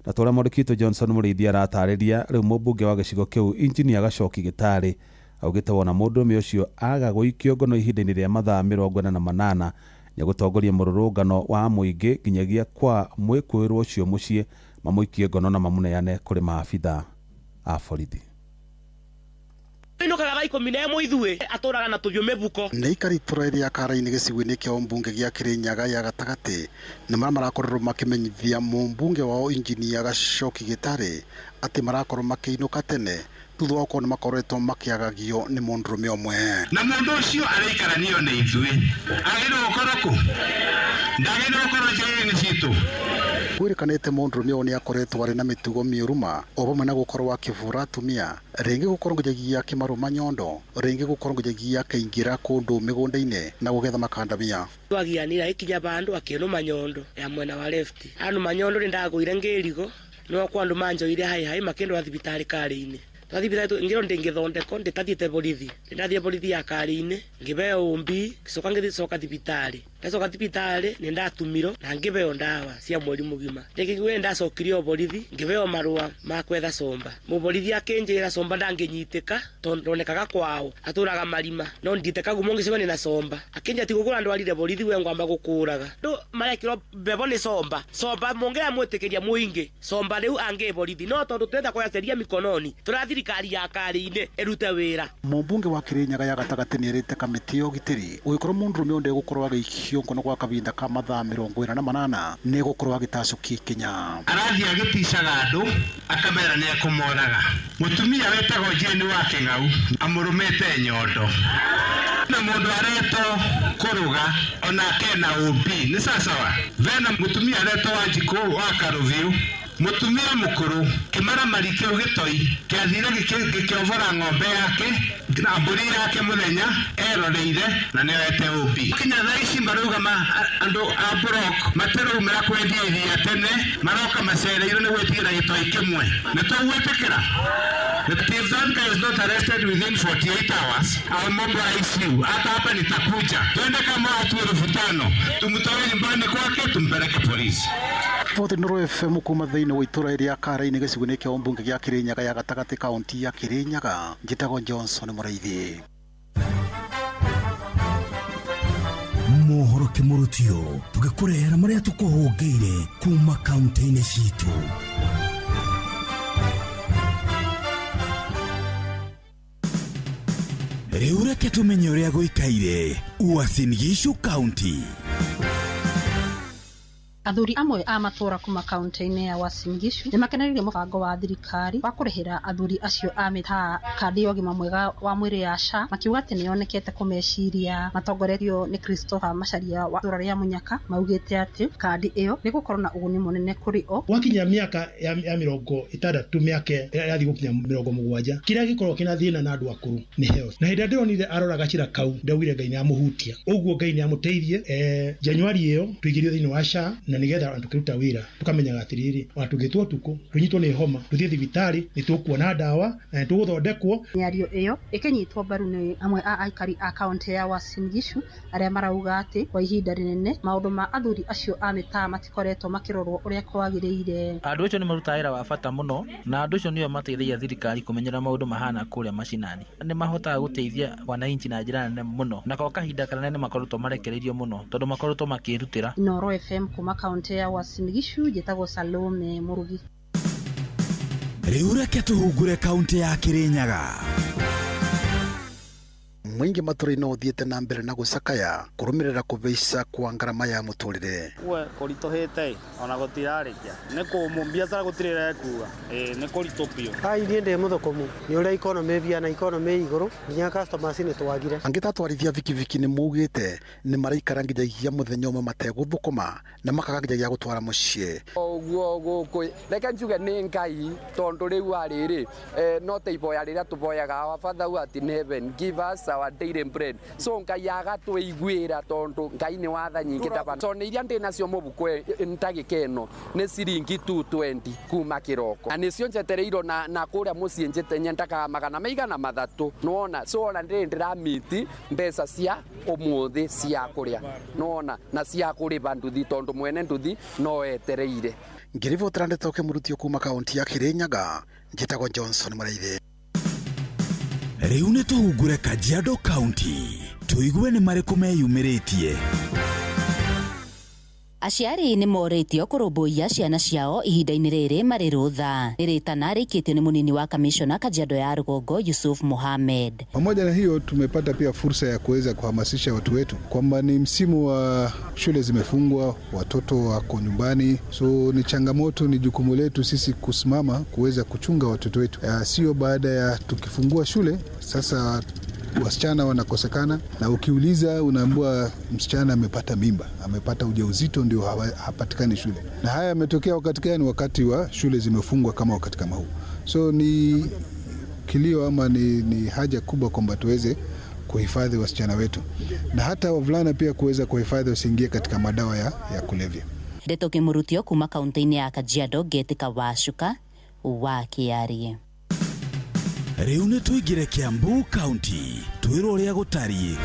Speaker 3: Na tũrĩa Mũrĩkĩtwo Johnson Mũrĩithi aratarĩria rĩu mũmbunge wa gĩcigo kĩu Injinia Gacoki Gĩtarĩ augĩte wona mũndũrũme ũcio aga gũikio ngono ihinda-inĩ rĩa mathaa 48 nĩ gũtongoria mũrũrũngano wa mũingĩ nginyagia kwa mwĩkũĩrwo ũcio mũciĩ mamũikie ngono na mamũneane kũrĩ maabithaa a borithi.
Speaker 23: Ino kaga ikumi na ĩmwe ithuĩ atũraga na tũbiũ mĩbuko.
Speaker 18: Nĩ aikari itũra rĩa Kara-inĩ gĩcigo-inĩ kĩa ũmbunge gĩa Kirinyaga ya gatagatĩ nĩ marakorwo makĩmenyithia mũmbunge wao Injinia Gacoki Gĩtarĩ atĩ marakorwo makĩinũka tene thutha wa gũkorwo nĩ makoretwo makĩagagio nĩ mũndũrũme ũmwe.
Speaker 26: Na mũndũ ũcio araikaraniyo nĩ ithuĩ agĩrĩirwo gũkorwo kũ? Ndagĩrĩirwo gũkorwo njĩra-inĩ citũ.
Speaker 18: Kwĩrĩkanĩte mũndũrũme ũyũ nĩ akoretwo arĩ na mĩtugo mĩũru o hamwe na gũkorwo akĩbũra atumia, rĩngĩ gũkorwo nginyagia akĩmarũma nyondo, rĩngĩ gũkorwo nginyagia akĩingĩra kũndũ mĩgũnda-inĩ na gũgetha makandamia.
Speaker 23: Twagianira ikinya bandu akĩnũma nyondo ya mwena wa left. Anũma nyondo nĩ ndagũire ngĩrigo no kwandu manjoire hai makĩndwa thibitarĩ Kara-inĩ. Twathibitarĩ ngĩro ndĩngĩthondeko ndĩtathiĩte borithi. Ndathiĩ borithi ya Kara-inĩ ngĩbeo ũmbi ngĩcoka thibitarĩ. ndacoka thibitari ni ndatumiro na ngibeo ndawa cia mweri mugima ndikigwe ndacokirio borithi ngibeo marua ma kwetha somba muborithi akinjira somba ndanginyitika tondonekaga kwao aturaga marima no nditeka gumongi cibone na somba akinja tigukura ndwarire borithi we ngwamba gukuraga ndo marekiro bebo ni somba mongea mwitikiria muingi somba riu ange borithi no tondu twenda kwaceria mikononi turathirikari ya kari-ine erute wira.
Speaker 18: Mumbunge wa Kirinyaga ya gatagati ni erite kamiti yo gitiri ugikorwo mundurume onde gukorwo agikio ngono gwa kavinda ka mathaa 48 ni gukorwo agitacukia ikinya
Speaker 26: arathi agitishaga andu akamera ni akumoraga mutumia wetagwo Jeni wa King'au amurumite nyondo na mundu areto kuruga ona kena ubi ni sawa vena mutumia areto Wanjiku wa Karuviu mutumia mukuru kimara marike ugitoi kiathire gikiovora ng'ombe yake na mburi yake muthenya eroreire na niwete ubi kinya thaici maruga andu a Burok materumira kwendia iria tene maroka macereirwo ni gwitigira gitoi kimwe nitugwitikira. If that guy is not arrested within 48 hours, I'll mobilize you. Hata hapa nitakuja. Twende kama watu 5,000. Tumtoe nyumbani kwake tumpeleke polisi.
Speaker 18: Vote Nuru FM kuma thiini wa itura iria Kara-ini gicigo-ini kia umbunge gia Kirinyaga ya gatagati kaunti ya Kirinyaga njitagwo Johnson Muraithi.
Speaker 2: Mohoro kimurutio tugikurehera maria tukuhungiire kuma kaunti-ini citu. Riu reke tumenye uria guikaire Uasin Gishu County.
Speaker 4: Athuri amwe a matura kuma kaunti-ini ya Uasin Gishu ni makeneririe mubango wa thirikari wa kurihira athuri acio a mita kandi ya ũgima mwega wa mwiri ya SHA makiuga ati ni yonekete kumeciria matongoretio ni Christopher Macharia wa itura ria Munyaka maugite ati kandi iyo ni gukorwo na uguni munene kuri o
Speaker 9: wakinya miaka ya 60 miaka yathi gukinya 70 kiria gikorwo kina thina na andu akuru ni health na hindi ndironire arora gacira kau ndawire Ngai ni amuhutia uguo Ngai ni amuteithie January iyo tuigirio thini wa SHA na nigetha andu kiruta wira tukamenyaga atiriri watugitwo tuku tunyitwo ni homa tuthie thibitari nitukuona dawa na tuguthondekwo.
Speaker 4: Nyario iyo ikinyitwo mbaru ni amwe a aikari a kaunti ya Uasin Gishu aria marauga ati kwa ihinda rinene maundu ma athuri acio a mita matikoretwo makirorwo uria kwagiriire.
Speaker 16: Andu acio ni marutaga wira wa bata muno na andu acio nio mateithagia thirikari kumenyera maundu mahana kuria mashinani ni mahotaga guteithia wananchi na njira nene muno na kwa kahinda kanene makorotwo marekereirio muno tondu makorotwo makirutira.
Speaker 4: Noro FM kuma kaunti ya Uasin Gishu njitagwo Salome Murugi.
Speaker 2: Riu reke tuhungure kaunti ya Kirinyaga.
Speaker 18: Mwingi matura-ini uthiete na mbere na gucakaya kurumirira kubeica kwa ngarama ya muturire
Speaker 20: we kuritohete ona gutirarikia ni kumu biacara gutirire kuga ni kurito pio
Speaker 21: ai ndi muthokomu ni uria economy bia na economy iguru nya customers ni twagire
Speaker 18: angitatwarithia vikiviki ni mugite ni maraikara nginyagia muthenya umwe mateguthukuma na makaga nginyagia gutwara mucii
Speaker 27: oguo guku reka njuge ni Ngai tondu riu ariri no teiboya riria tuboyaga wa father who art in heaven give us our daily bread so Ngai agatwiguira tondu Ngai ni watha nyingi tabana so ni iria ndi nacio mubuku ntagikeno ni ciringi 220 kuma kiroko na nicio njetereiro na kuria mucii njete nyendaka magana maigana mathatu nuona so ona ndiramiti mbeca cia umuthi cia kuria nuona na cia kuriba nduthi tondu mwene nduthi no etereire.
Speaker 18: Ngirivotera ndetoke murutio kuma kaunti ya Kirinyaga njitagwo Johnson Muraithi.
Speaker 2: Riu ni tuhungure Kajiado County tuigue ni mariku meyumiritie.
Speaker 28: Aciari ni moritio kurumbuia ciana ciao ihinda-ini riri mari rutha. Riritana rikitio ni munini wa kamishona Kajiado ya Rugongo Yusuf Mohamed.
Speaker 29: Pamoja na hiyo tumepata pia fursa ya kuweza kuhamasisha watu wetu kwamba ni msimu wa shule zimefungwa, watoto wako nyumbani, so ni changamoto, ni jukumu letu sisi kusimama kuweza kuchunga watoto wetu. Sio baada ya tukifungua shule sasa wasichana wanakosekana na ukiuliza unaambiwa msichana amepata mimba, amepata ujauzito ndio hapatikani shule. Na haya yametokea wakati gani? Wakati wa shule zimefungwa kama wakati kama huu. So ni kilio ama ni haja kubwa kwamba tuweze kuhifadhi wasichana wetu na hata wavulana pia kuweza kuhifadhi wasiingie katika madawa ya kulevya.
Speaker 28: Ndeto Kimurutio kuma kaunti-ini ya Kajiado Getika Wacuka wa Kiarie.
Speaker 2: Riu ni tuigire Kiambu County twiro uria gutari.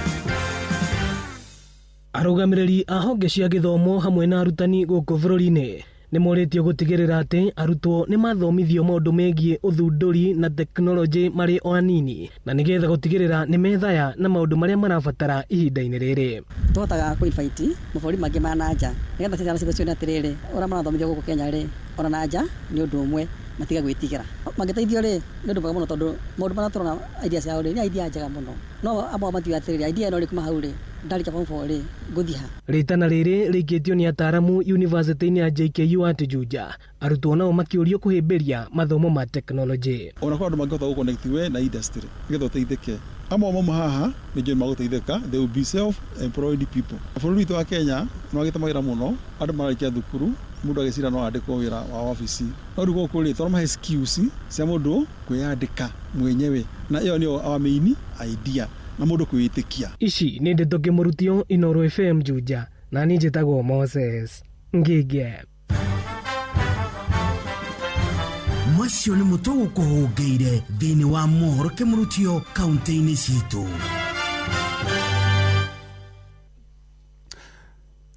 Speaker 1: Arũgamĩrĩri a honge cia gĩthomo hamwe na arutani gũkũ bũrũri-inĩ nĩ moretio gũtigĩrĩra atĩ arutwo nĩ mathomithio maũndũ megiĩ ũthundũri na tekinoronjĩ marĩ o anini, na nĩgetha gũtigĩrĩra nĩ methaya na maũndũ marĩa marabatara ihinda-inĩ rĩrĩ.
Speaker 6: Tũhotaga kũinvite mabũrũri mangĩ ma nanja nĩgetha ciana cione atĩrĩrĩ ũrĩa marathomithio gũkũ Kenya rĩ ona nanja nĩ ũndũ ũmwe matiga gwĩtigĩra. Mangĩteithio rĩ nĩ ũndũ mwega mũno tondũ maũndũ marĩa tũrona idea ciao rĩ nĩ idea njega mũno, no amwe matiga atĩrĩrĩ idea ĩno rĩ kuma hau rĩ ndarĩkia form 4 rĩ ngũthiĩ ha.
Speaker 1: Rĩtana rĩrĩ rĩikĩtio nĩ ataaramu yunivasĩtĩ-inĩ ya JKU at Juja, arutwo nao makĩũrio kũhĩmbĩria mathomo ma tekinoronjĩ.
Speaker 7: Ona kwa andũ mangĩhota gũconnect we na industry nĩgetha ũteithĩke. Amwe mamo haha nĩ njĩra magũteithĩka, they will be self-employed people. Bũrũri witũ wa Kenya nĩ wagĩte mawĩra mũno, andũ mararĩkia thukuru, mũndũ agĩcira no andĩkwo wĩra wa wabici. No rĩu gũkũ rĩ tondũ mahe skills cia mũndũ kwĩyandĩka mwenyewe, na ĩyo nĩyo our main idea na mũndũ kwĩĩtĩkia.
Speaker 1: Ici nĩ ndeto kĩmũrutio Inooro FM Juja, na niĩ njĩtagwo Moses Ngige.
Speaker 8: Macio nĩ mũtugo kũhũngĩire thĩinĩ wa mohoro kĩmũrutio kaunti-inĩ citũ.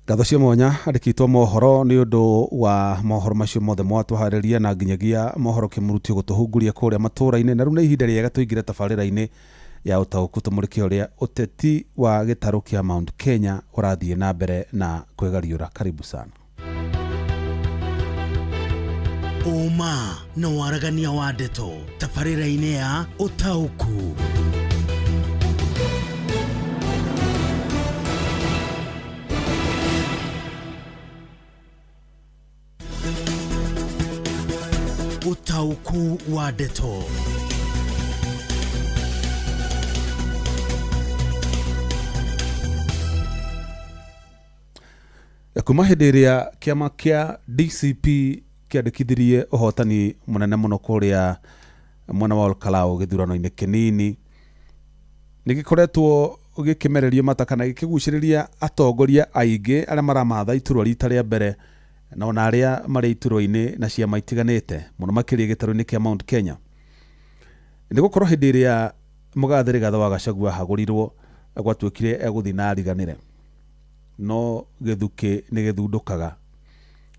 Speaker 3: Ngatho cia mwanya andĩkĩtwo mohoro nĩ ũndũ wa mohoro macio mothe mwatũharĩria na nginyagia mohoro kĩmũrutio gũtũhunguria kũrĩa matũũra-inĩ, na rĩu nĩ ihinda rĩega tũingĩre tabarĩra-inĩ ya ũtaũku tũmũrĩke ũrĩa ũteti wa gĩtarũ kĩa Mount Kenya ũrathiĩ na mbere na kwĩgariũra. Karibu sana.
Speaker 8: Uma na waragania wa ndeto tabarĩra-inĩ ya ũtaũku. Ũtaũku wa ndeto.
Speaker 3: Kuma hĩndĩ ĩrĩa kĩama kĩa DCP kĩandĩkithirie ũhotani mũnene mũno kũrĩa mwena wa Olkalau gĩthurano-inĩ kĩnini, nĩ gĩkoretwo gĩkĩmererio mata kana gĩkĩgucĩrĩria atongoria aingĩ arĩa maramatha iturwa rita rĩa mbere na ona arĩa marĩ iturwa-inĩ na ciama itiganĩte mũno makĩria gĩtarũ-inĩ kĩa Mount Kenya. Nĩ gũkorwo hĩndĩ ĩrĩa mũgathĩ Rigathĩ wa Gachagua hagũrirwo gwatuĩkire egũthiĩ na ariganĩre, no gĩthukĩ nĩ gĩthundũkaga.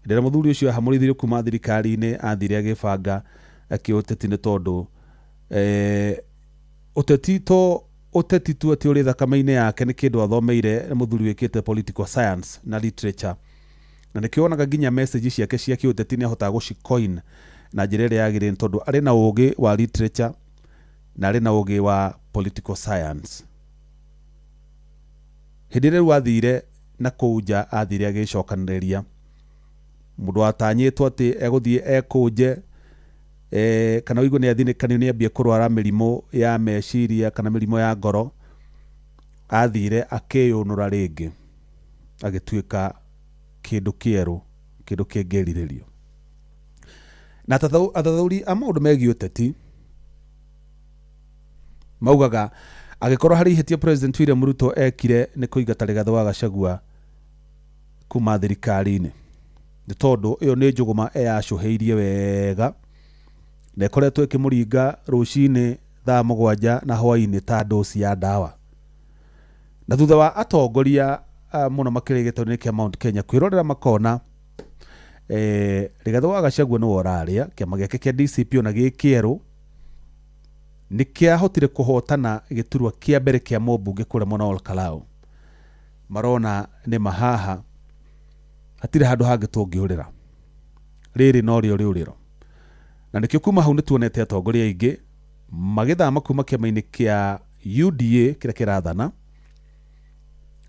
Speaker 3: Rĩrĩa mũthuri ũcio ahamũrithirio kuma thirikari-inĩ athire agĩbanga kĩũteti nĩ tondũ ũteti tu atĩ ũrĩ thakame-inĩ yake nĩ kĩndũ athomeire mũthuri wĩkĩte political science na literature, na nĩkĩo wonaga nginya message ciake cia kĩũteti nĩ ahotaga gũcicoin na njĩra ĩrĩa yagĩrĩire tondũ arĩ na ũũgĩ wa literature na arĩ na ũũgĩ wa political science. Hĩndĩ ĩrĩa rĩu athire na kũu nja athire agĩcokanĩrĩria mũndũ atanyĩtwo atĩ egũthiĩ ekũnje kana ũigua nĩ athinĩkanio nĩ ambie kũrwara mĩrimũ ya meciria kana mĩrimũ ya ngoro, athire akĩyũnũra rĩngĩ agĩtuĩka kĩndũ kĩerũ, kĩndũ kĩngĩrirĩrio. Na athathauri a maũndũ megiĩ ũteti maugaga agĩkorwo harĩ ihĩtia President William Ruto ekire nĩ kũingata Rigathĩ wa Gachagua kuma thirikari-inĩ, nĩ tondũ ĩyo nĩ njũgũma eyacũhĩirie wega na ĩkoretwo ĩkĩmũringa rũcinĩ thaa 7 na hwaĩ-inĩ ta dosi ya ndawa. Na thutha wa atongoria mũno makĩria gĩtarũ-inĩ kĩa Mount Kenya kwĩrorera makona Rigathĩ wa Gachagua nĩwe ũrarĩa, kĩama gĩake kĩa DCP ona gĩ kĩerũ nĩ kĩahotire kũhotana gĩturwa kĩa mbere kĩa mũmbunge kũrĩa mwena wa Olkalau. Marona nĩ mahaha, hatirĩ handũ hangĩ tũngĩũrĩra, rĩrĩ no rĩo rĩũrĩro. Na nĩkĩo kuma hau nĩ tuonete atongoria aingĩ magĩthama kuma kĩama-inĩ kĩa UDA kĩrĩa kĩrathana.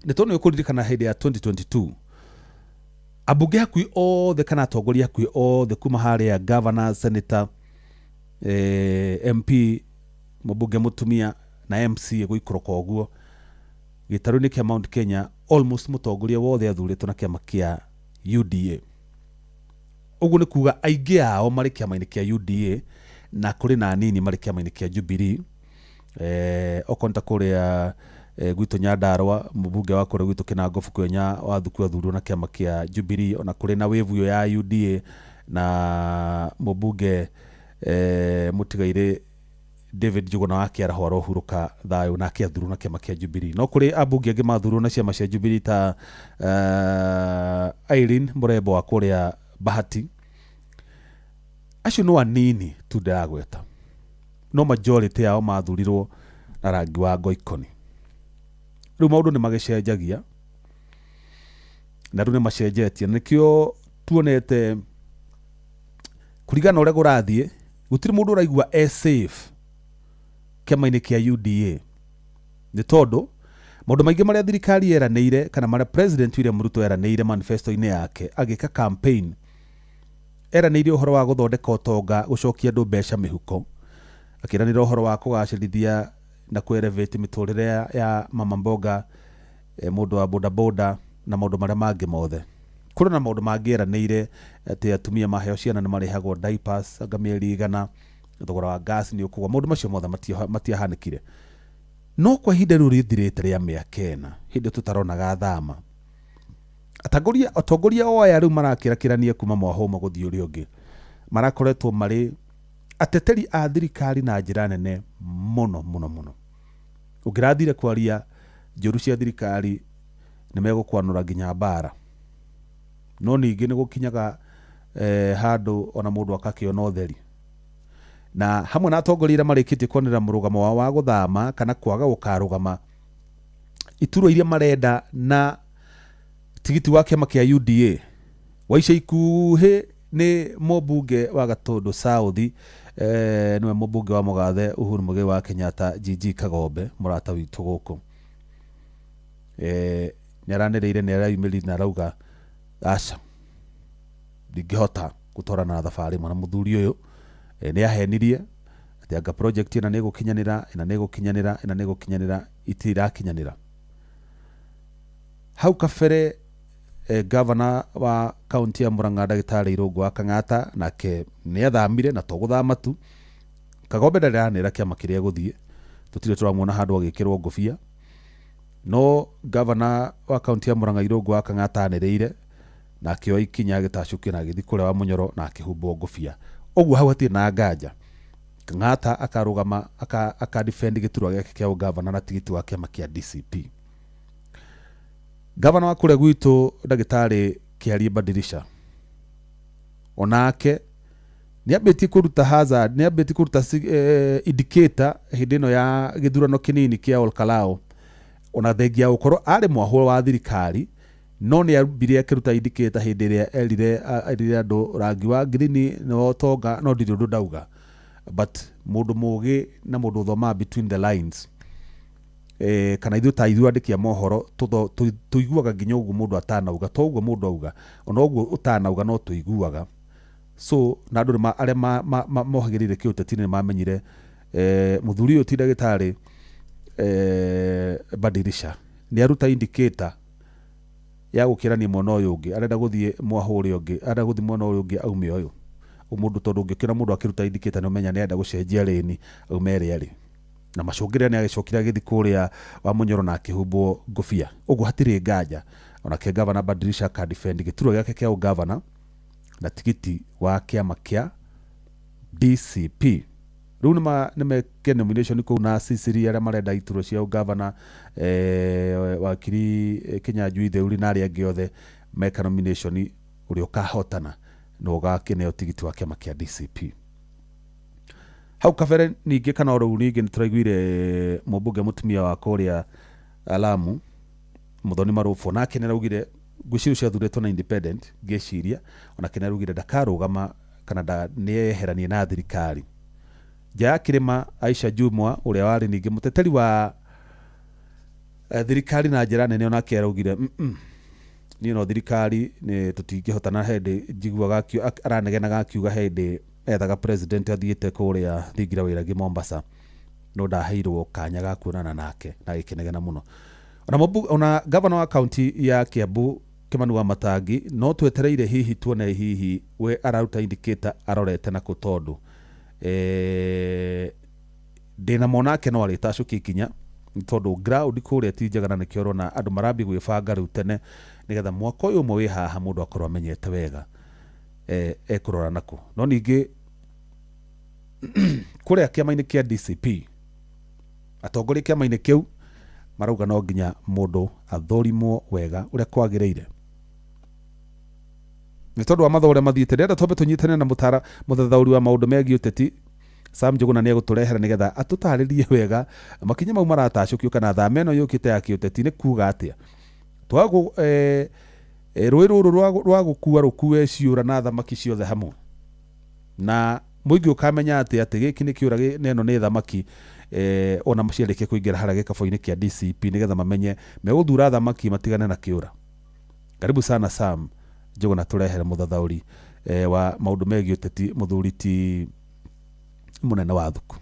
Speaker 3: Nĩ tondũ nĩũkũririkana hĩndĩ ya 2022 ambunge hakuhĩ othe kana atongoria hakuhĩ othe kuma harĩa governor, senator, MP, mũmbunge mũtumia na MC gũikũrũka ũguo gĩtarũ-inĩ kĩa Mount Kenya, almost mũtongoria wothe athurĩtwo na kĩama kĩa UDA. Ũguo nĩ kuga aingĩ ao marĩ kĩama-inĩ kĩa UDA na kũrĩ na anini marĩ kĩama-inĩ kĩa Jubilee. Okonta kũrĩa gwitũ Nyandarua mũmbunge wa kũrĩa gwitũ Kinangofu Kwenya wa thukuru athurwo na kĩama kĩa Jubilee, ona kũrĩ na wave yo ya UDA na mũmbunge mũtigaire David Njuguna wa Kĩaraho arohurũka thayũ nake athurwo na kĩama kĩa Jubilee. No kũrĩ ambunge angĩ mathurwo na ciama cia Jubilee ta Irene Mũrembo wa kũrĩa Bahati. Acio no anini tu ndagweta, no majority yao mathurirwo na rangi wa ngoikoni. Rĩu maũndũ nĩ magĩcenjagia na rĩu nĩ macenjetie, nĩkĩo tuonete kũringana na ũrĩa kũrathiĩ gũtirĩ mũndũ ũraigua safe kĩama-inĩ kĩa UDA, nĩ tondũ maũndũ maingĩ marĩa thirikari yeranĩire kana marĩa President William Ruto yeranĩire manifesto-inĩ yake agĩka campaign, eranĩire ũhoro wa gũthondeka ũtonga, gũcokia andũ mbeca mĩhuko, akĩranĩra ũhoro wa kũgacĩrithia na kũ-elevate mĩtũrĩre ya mama mboga, mũndũ wa bodaboda na maũndũ marĩa mangĩ mothe. Kũrĩ na maũndũ mangĩ eranĩire atĩ atumia maheo ciana nĩ marĩhagwo diapers anga mĩeri 100, thogora wa gas nĩ ũkũgwa. Maũndũ macio mothe matiahanĩkire, no kwa ihinda rĩu rĩthirĩte rĩa mĩaka 4 hĩndĩ tũtaronaga thama, atongoria o aya rĩu marakĩrakĩrania kuma mwaho ũmwe gũthiĩ ũrĩa ũngĩ marakoretwo marĩ ateteri a thirikari na njĩra nene mũno mũno mũno. Ũngĩrathire kwaria njũru cia thirikari nĩ megũkwanũra nginya mbara, no ningĩ nĩ gũkinyaga handũ ona mũndũ akakĩona ũtheri. Na hamwe na atongoria arĩa marĩkĩtie kuonera mũrũgamo wao wa gũthama kana kwaga gũkarũgama iturwa iria marenda na tigiti wa kĩama kĩa UDA, wa ica ikuhĩ nĩ mũmbunge wa Gatũndũ South, nĩwe mũmbunge wa Mũgathe Uhuru Mũigai wa Kenyatta, GG Kagombe, mũrata witũ gũkũ. Nĩaranĩrĩire, nĩarayumĩrire na arauga aca ndingĩhota gũtwarana na thabarĩ ĩmwe na mũthuri ũyũ. Nĩahenirie atĩ anga project ĩna nĩgũkinyanĩra, ĩna nĩgũkinyanĩra, ĩna nĩgũkinyanĩra, itirakinyanĩra. Hau kabere governor wa kaunti ya Murang'a Ndagĩtarĩ Irũngũ wa Kang'ata nake nĩathamire, na to gũthama tu, Kagombe ndaranĩra kĩama kĩrĩa gũthiĩ, tũtirĩ tũramuona handũ agĩkĩrwo ngũbia, no governor wa kaunti ya Murang'a Irũngũ wa Kang'ata anĩrĩire na akĩoya ikinya agĩtacũkia na agĩthiĩ kũrĩa wa Mũnyoro na akĩhumbwo ngũbia. Ũguo hau hatirĩ na nganja, Kang'ata akarũgama akadefend gĩturwa gĩake kĩa ũgavana na tigiti wa kĩama kĩa DCP. Gavana wa kũrĩa gwitũ Ndagĩtarĩ Kĩarie Badirisha onake nĩambĩtie kũruta hazard, nĩambĩtie kũruta indicator hĩndĩ ĩno ya gĩthurano kĩnini kĩa Olkalao, ona thengia gũkorwo arĩ mwahũ wa thirikari, no nĩambire akĩruta indicator hĩndĩ ĩrĩa erire andũ rangi wa ngirini no ũtonga no ndirĩ ũndũ ndauga. But mũndũ mũgĩ na mũndũ ũthomaga between the lines, kana ithuĩ ta ithuĩ andĩki a mohoro tũiguaga nginya ũguo mũndũ atanauga, to ũguo mũndũ auga, ona ũguo ũtanauga no tũiguaga. So na andũ arĩa mohagĩrĩire kĩũteti-inĩ nĩmamenyire mũthuri ũyũ ti Ndagĩtarĩ Badirisha nĩaruta indicator ya gũkĩrania mwena ũyũ ũngĩ, arenda gũthiĩ mwahũ ũrĩa ũngĩ, arenda gũthiĩ mwena ũrĩa ũngĩ aume ũyũ. Mũndũ tondũ ũngĩkĩra mũndũ akĩruta indicator nĩũmenya nĩarenda gũcenjia rĩni aume ĩrĩa arĩ. Na macũngĩrĩra nĩagĩcokire agĩthiĩ kũrĩa wa Mũnyoro na akĩhumbwo ngũbia. Ũguo hatirĩ nganja, onake Governor Badirisha akadefend gĩturwa gĩake kĩa ũgavana na tigiti wa kĩama kĩa DCP. Rĩu nĩmeke nomination kũu na Sisiri arĩa marenda iturwa cia ũgavana, wakiri Kĩnyanjui Theuri na arĩa angĩ othe meka nomination, ũrĩa ũkahotana na ũgakĩneo tigiti wa kĩama kĩa DCP. Hau kabere ningĩ kana rĩu ningĩ nĩtũraiguire mũmbunge mũtumia wa kũrĩa Lamu Muthoni Marubo, nake nĩaraugire ngwĩciria ciathurĩtwo na independent, ngĩciria onake nĩaraugire ndakarũgama kana nĩeheranie na thirikari. Nja ya Kĩrĩma Aisha Jumwa ũrĩa warĩ ningĩ mũteteri wa thirikari na njĩra nene, onake araugire niĩ no thirikari nĩ tũtingĩhotana, hĩndĩ njiguaga aranegenaga akiuga hĩndĩ ethaga president athiĩte kũrĩa thingira wĩragi Mombasa, no ndaheirwo kanya ga kuonana nake na gĩkenegena mũno. Ona governor wa kaunti ya Kiambu Kimani Wamatangi no twetereire hihi tuone hihi we araruta indicator arorete na kũ, tondũ ndĩna monake no arĩtacũkia ikinya, tondũ ground kũrĩa ti njega na nĩkĩo ũrona andũ marambia gwĩbanga rĩu tene nĩgetha mwaka ũyũ ũmwe wĩ haha mũndũ akorwo amenyete wega ekũrora nakũ. No ningĩ kuria kiama-ini kia DCP atongoria kiama-ini kiu marauga no nginya mundu athorimwo wega uria kwagiriire ni tondu wa mathomo uria mathiite ndenda twambe tunyitane na muthathauri wa maundu megie uteti Sam Njuguna ni egũtũrehera nigetha atũtarĩrie wega makinya mau maratacũkio kana thama ĩno yũkĩte ya kĩũteti nĩ kuga atĩa twago rũĩ rũrũ rwa gũkua rũkue ciũra na thamaki ciothe hamwe na mũingĩ ũkamenya atĩ gĩkĩ nĩ kĩũra neno nĩ thamaki ona maciarĩkia kũingĩra harĩa gĩkabũ-inĩ kĩa DCP nigetha mamenye megũthura thamaki matigane na kĩũra. Karibu sana Sam Njuguna tũrehere mũthathauri wa maũndũ megie ũteti mũthuri ti munene wa thuku.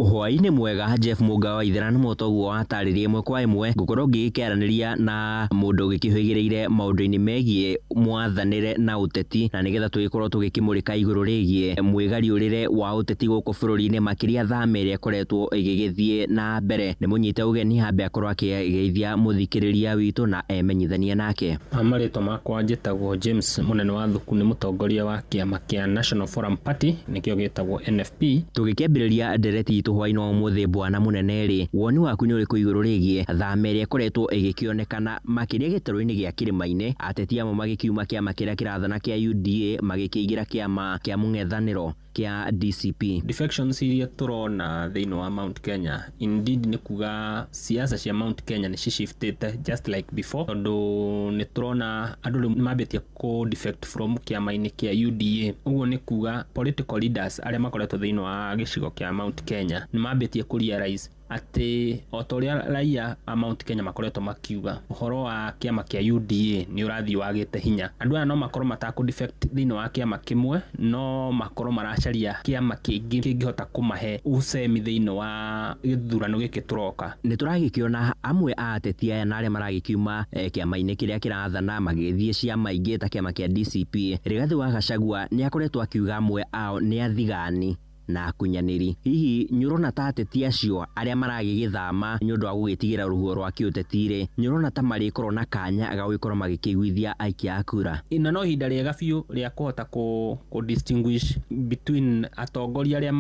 Speaker 5: Hwaĩ-inĩ mwega Jeff Mũngawa ithera nĩ mũtoguo atarĩrie ĩmwe kwa ĩmwe ngũkorwo ngĩkĩaranĩria na mũndũ gĩkĩhũgĩrĩire maũndũ-inĩ megie mwathanĩre na ũteti na nĩgetha tũgĩkorwo tũgĩkĩmũrĩka igũrũ rĩgie mwĩgariũrĩre wa ũteti gũkũ bũrũri-inĩ makĩria thama ĩrĩa ĩkoretwo ĩgĩgĩthiĩ na mbere. Nĩ mũnyite ũgeni hambe akorwo akĩgeithia mũthikĩrĩria witũ na emenyithanie nake.
Speaker 10: Marĩtwa makwa njĩtagwo James mũnene wa thuku nĩ mũtongoria wa kĩama kĩa National Forum Party nĩkĩo gĩtagwo NFP.
Speaker 5: Tũgĩkĩambĩrĩria ndereti itũ hwaĩ-inĩ wa ũmũthĩ bwana mũnene rĩ woni waku nĩ ũrĩkũ igũrũ rĩgie thama ĩrĩa ĩkoretwo ĩgĩkĩonekana makĩria gĩtarũ-inĩ gĩa kĩrĩma-inĩ ateti amwe magĩkiuma kĩama kĩrĩa kĩrathana kĩa UDA magĩkĩingĩra kĩama kĩa mũng'ethanĩro kia DCP.
Speaker 10: Defections iria turona thĩinĩ wa Mount Kenya indeed nĩ kuga siasa cia Mount Kenya nĩ shiftete just like before tondũ nĩ turona andũ nĩ mambĩtie ku defect from kĩama-inĩ kĩa UDA. Ũguo nĩ kuga political leaders arĩa makoretwo thĩinĩ wa gĩcigo kĩa Mount Kenya nĩ mambĩtie ku realize atĩ o ta ũrĩa raia a Mount Kenya makoretwo makiuga ũhoro wa kĩama kĩa UDA nĩ ũrathiĩ wagĩte hinya. Andũ aya no makorwo matakũ defect thĩinĩ wa kĩama kĩmwe no makorwo maracaria kĩama kĩngĩ kĩngĩhota kũmahe ũcemi thĩinĩ wa gĩthurano gĩkĩ tũroka.
Speaker 5: Nĩ tũragĩkĩona amwe a ateti aya na arĩa maragĩkiuma kĩama-inĩ kĩrĩa kĩrathana magĩthiĩ ciama ingĩ ta kĩama kĩa DCP. Rigathi wa Gachagua nĩ akoretwo akiuga amwe ao nĩ athigani na kunyanĩri. Hihi nyũrona ta ateti acio arĩa maragĩgĩthama nĩ ũndũ wa gũgĩtigĩra rũhuo rwa kĩũteti-rĩ nyũrona ta marĩkorwo na kanya gagũgĩkorwo magĩkĩiguithia aikia a kura.
Speaker 10: Ina no ihinda rĩega biũ rĩa kũhota ku distinguish between atongoria arĩa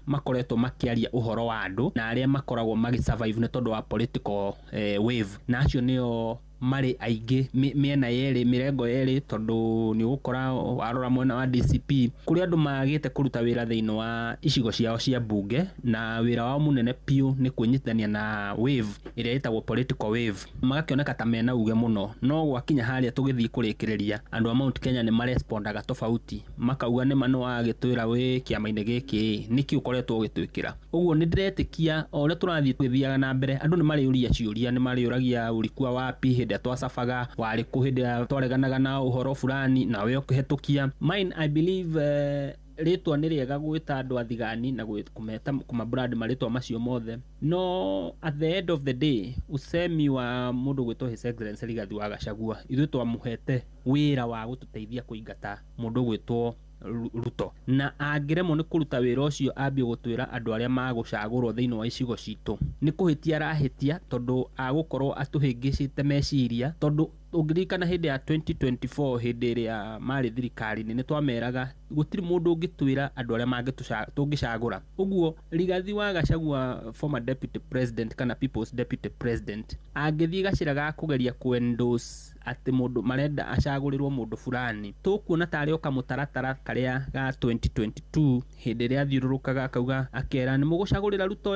Speaker 10: makoretwo makĩaria ũhoro wa andũ na arĩa makoragwo magĩsurvive nĩ tondũ wa political wave na acio nĩo marĩ aingĩ mĩena yerĩ mĩrengo yerĩ tondũ nĩ ũgũkora warora mwena wa DCP kũrĩa andũ magĩte kũruta wĩra thĩinĩ wa icigo ciao cia mbunge na wĩra wao mũnene piũ nĩ kwĩnyitithania na wave ĩrĩa ĩtagwo political wave magakĩoneka ta mena uge mũno no gwakinya harĩa tũgĩthiĩ kũrĩkĩrĩria andũ a Mount Kenya nĩ marespondaga tofauti makauga nĩ manũ wagĩtwĩra wĩ kĩama-inĩ gĩkĩ nĩkĩ ũkoretwo ũgĩtwĩkĩra. Ũguo nĩ ndĩretĩkia o ũrĩa tũrathiĩ tũgĩthiaga na mbere andũ nĩ marĩũria ciũria nĩ marĩũragia ũrikua wapi twacabaga warĩ kũ hĩndĩ twareganaga na ũhoro fulani nawe ũkĩhetũkia. Mine I believe rĩtwa nĩ rĩega gwĩta andũ athigani na kũmabrand marĩtwa macio mothe no at the end of the day ũcemi wa mũndũ gwĩtwo His Excellency Rigathi wa Gachagua ithuĩ twamũhete wĩra wa gũtũteithia kũingata mũndũ gwĩtwo Ruto na angĩremwo nĩ kũruta wĩra ũcio ambie gũtwĩra andũ arĩa magũcagũrwo thĩinĩ wa icigo citũ nĩ kũhĩtia arahĩtia tondũ agũkorwo atũhĩngĩcĩte meciria tondũ ũngĩririkana hĩndĩ ya 2024 hĩndĩ ĩrĩa marĩ thirikari-inĩ nĩ twameraga gũtirĩ mũndũ ũngĩtwĩra andũ arĩa tũngĩcagũra. Ũguo Rigathi wa Gachagua former deputy president kana people's deputy president angĩthiĩ gacĩra ga kũgeria endorse atĩ mũndũ marenda acagũrĩrwo mũndũ fulani tũkuona tarĩ oka mũtaratara karĩa ga 2022 hĩndĩ ĩrĩa athiũrũrũkaga akauga akera nĩ mũgũcagũrĩra Ruto